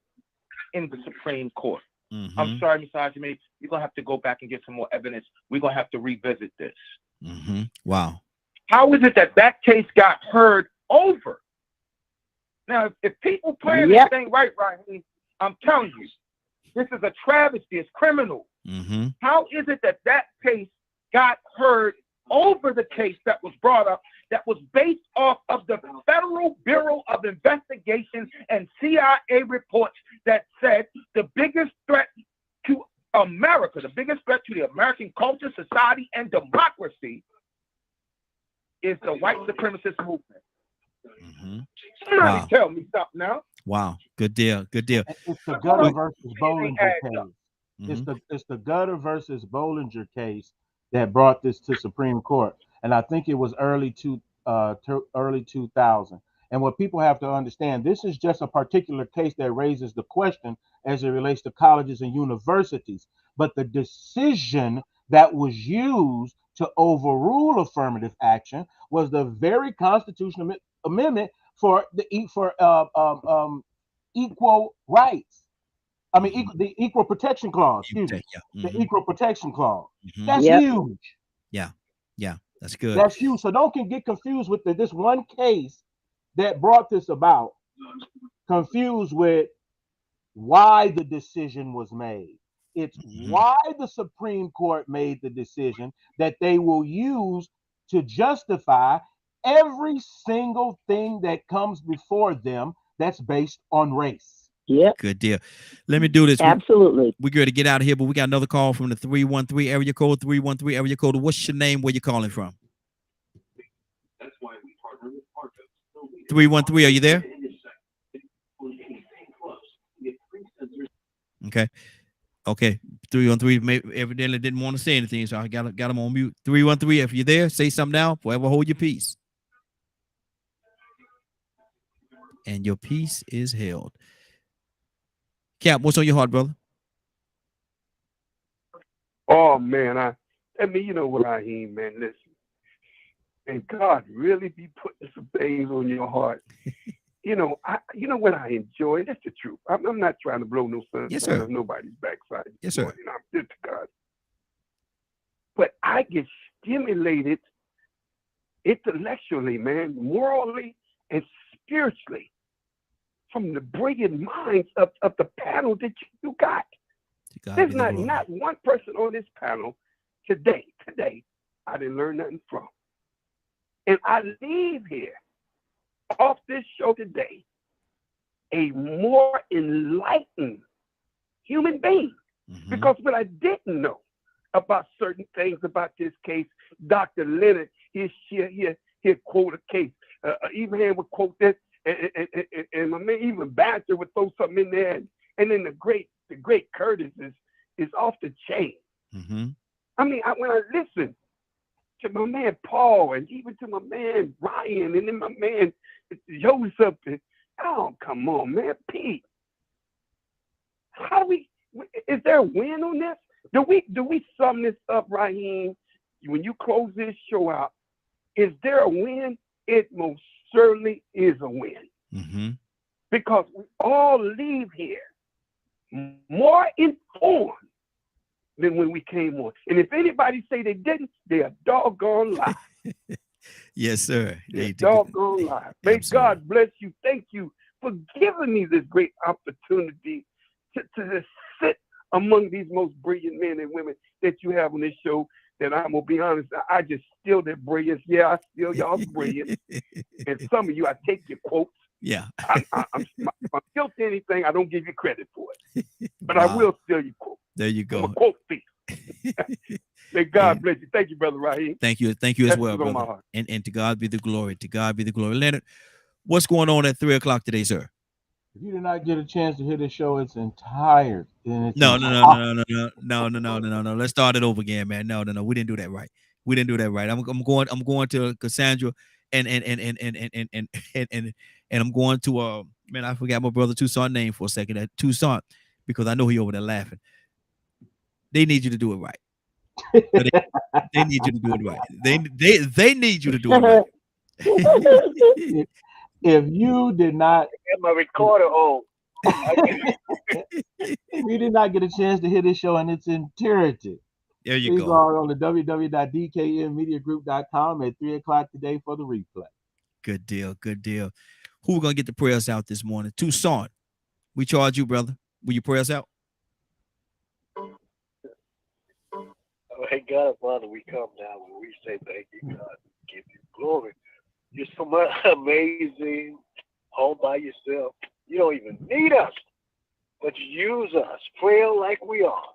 in the Supreme Court. Mm-hmm. I'm sorry, Mr. Ajume, you're going to have to go back and get some more evidence. We're going to have to revisit this. Mm-hmm. Wow. How is it that that case got heard over? Now, if people playing this thing right, I'm telling you, this is a travesty. It's criminal. Mm-hmm. How is it that that case got heard over the case that was brought up that was based off of the Federal Bureau of Investigation and CIA reports that said the biggest threat to America, the biggest threat to the American culture, society, and democracy is the white supremacist movement? Mm-hmm. Somebody tell me something now. Wow. Good deal. Good deal. It's the Gutter versus Bollinger case. Mm-hmm. It's the Gutter versus Bollinger case that brought this to Supreme Court, and I think it was early 2000. And what people have to understand, this is just a particular case that raises the question as it relates to colleges and universities. But the decision that was used to overrule affirmative action was the very constitutional amendment for equal rights. I mean, the Equal Protection Clause. Excuse me. The Equal Protection Clause. Mm-hmm. That's huge. Yeah. That's good. That's huge. So don't get confused with this one case that brought this about. Confused with why the decision was made. It's why the Supreme Court made the decision that they will use to justify every single thing that comes before them that's based on race. Yep. Good deal. Let me do this. Absolutely. We're going to get out of here, but we got another call from the 313 area code. 313 area code. What's your name? Where you calling from? 313. Are you there? Okay. 313 evidently didn't want to say anything, so I got him on mute. 313. If you're there, say something now. Forever hold your peace. And your peace is held. Cap, what's on your heart, brother? Oh man, I mean, you know what I mean, man. Listen, and God really be putting some things on your heart. You know what I enjoy. That's the truth. I'm not trying to blow no sunshine on nobody's backside. Yes, sir. And I'm good to God. But I get stimulated intellectually, man, morally and spiritually, from the brilliant minds of the panel that you got. There's not one person on this panel today I didn't learn nothing from. And I leave here off this show today a more enlightened human being. Because what I didn't know about certain things about this case, Dr. Leonard, he'll quote a case. Abraham would quote this, and my man even Badger would throw something in there, and then the great Curtis is off the chain. I mean, when I listen to my man Paul, and even to my man Ryan, and then my man Joseph, oh, come on, man, Pete. How do we? Is there a win on this? Do we sum this up, Raheem? When you close this show out, is there a win? It most certainly is a win. Because we all leave here more informed than when we came on. And if anybody say they didn't, they're a doggone lie. Yes, sir. They're doggone lie. May God bless you. Thank you for giving me this great opportunity to just sit among these most brilliant men and women that you have on this show. That I'm gonna be honest, I just steal their brilliance. Yeah, I steal y'all's brilliance. And some of you, I take your quotes. Yeah. I'm guilty of anything, I don't give you credit for it. But I will steal your quote. There you go. I'm a quote thief. May God bless you. Thank you, Brother Raheem. Thank you as well, brother. And to God be the glory. To God be the glory. Leonard, what's going on at 3 o'clock today, sir? If you did not get a chance to hear the show, it's entire. No. Let's start it over again, man. No. We didn't do that right. I'm going to Cassandra and I'm going to man, I forgot my brother Tucson name for a second. Tucson, because I know he over there laughing. They need you to do it right. They need you to do it right. They need you to do it right. If you did not get my recorder on, if you did not get a chance to hear this show in its entirety, there you please go. log on to www.dkmmediagroup.com at 3 o'clock today for the replay. Good deal. Who we gonna get the prayers out this morning? Tucson, we charge you, brother. Will you pray us out? Oh, hey, God, Father, we come now and we say thank you, God. Give you glory. You're so much amazing all by yourself. You don't even need us, but you use us, frail like we are.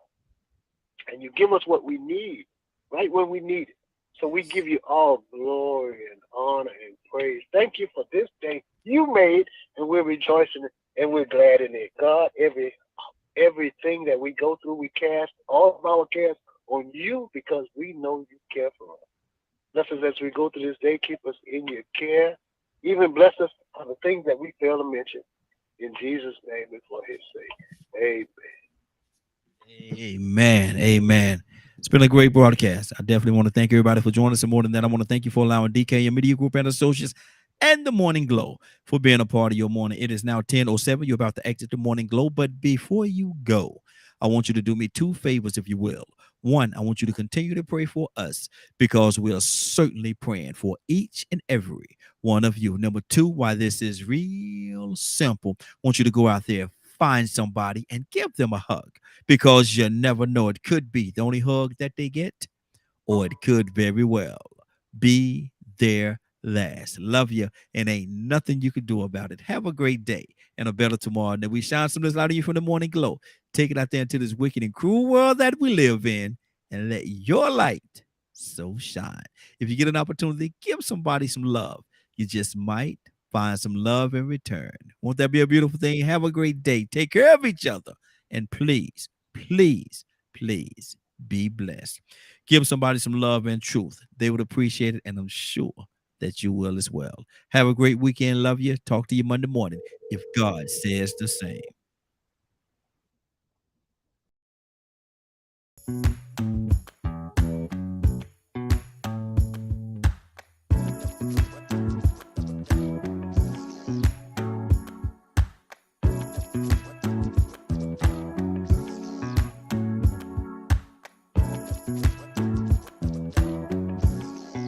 And you give us what we need, right when we need it. So we give you all glory and honor and praise. Thank you for this day you made, and we're rejoicing and we're glad in it. God, everything that we go through, we cast all of our cares on you because we know you care for us. Bless us as we go through this day. Keep us in your care. Even bless us for the things that we fail to mention. In Jesus' name and for his sake. Amen. Amen. It's been a great broadcast. I definitely want to thank everybody for joining us. And more than that, I want to thank you for allowing DKM Media Group and Associates and the Morning Glow for being a part of your morning. It is now 10:07. You're about to exit the Morning Glow. But before you go, I want you to do me two favors, if you will. One, I want you to continue to pray for us because we are certainly praying for each and every one of you. Number two, why this is real simple, I want you to go out there, find somebody and give them a hug because you never know. It could be the only hug that they get, or it could very well be their last. Love you, and ain't nothing you can do about it. Have a great day and a better tomorrow. And then we shine some of this light on you from the Morning Glow. Take it out there into this wicked and cruel world that we live in and let your light so shine. If you get an opportunity, give somebody some love. You just might find some love in return. Won't that be a beautiful thing? Have a great day. Take care of each other. And please, please, please be blessed. Give somebody some love and truth. They would appreciate it, and I'm sure that you will as well. Have a great weekend. Love you. Talk to you Monday morning if God says the same.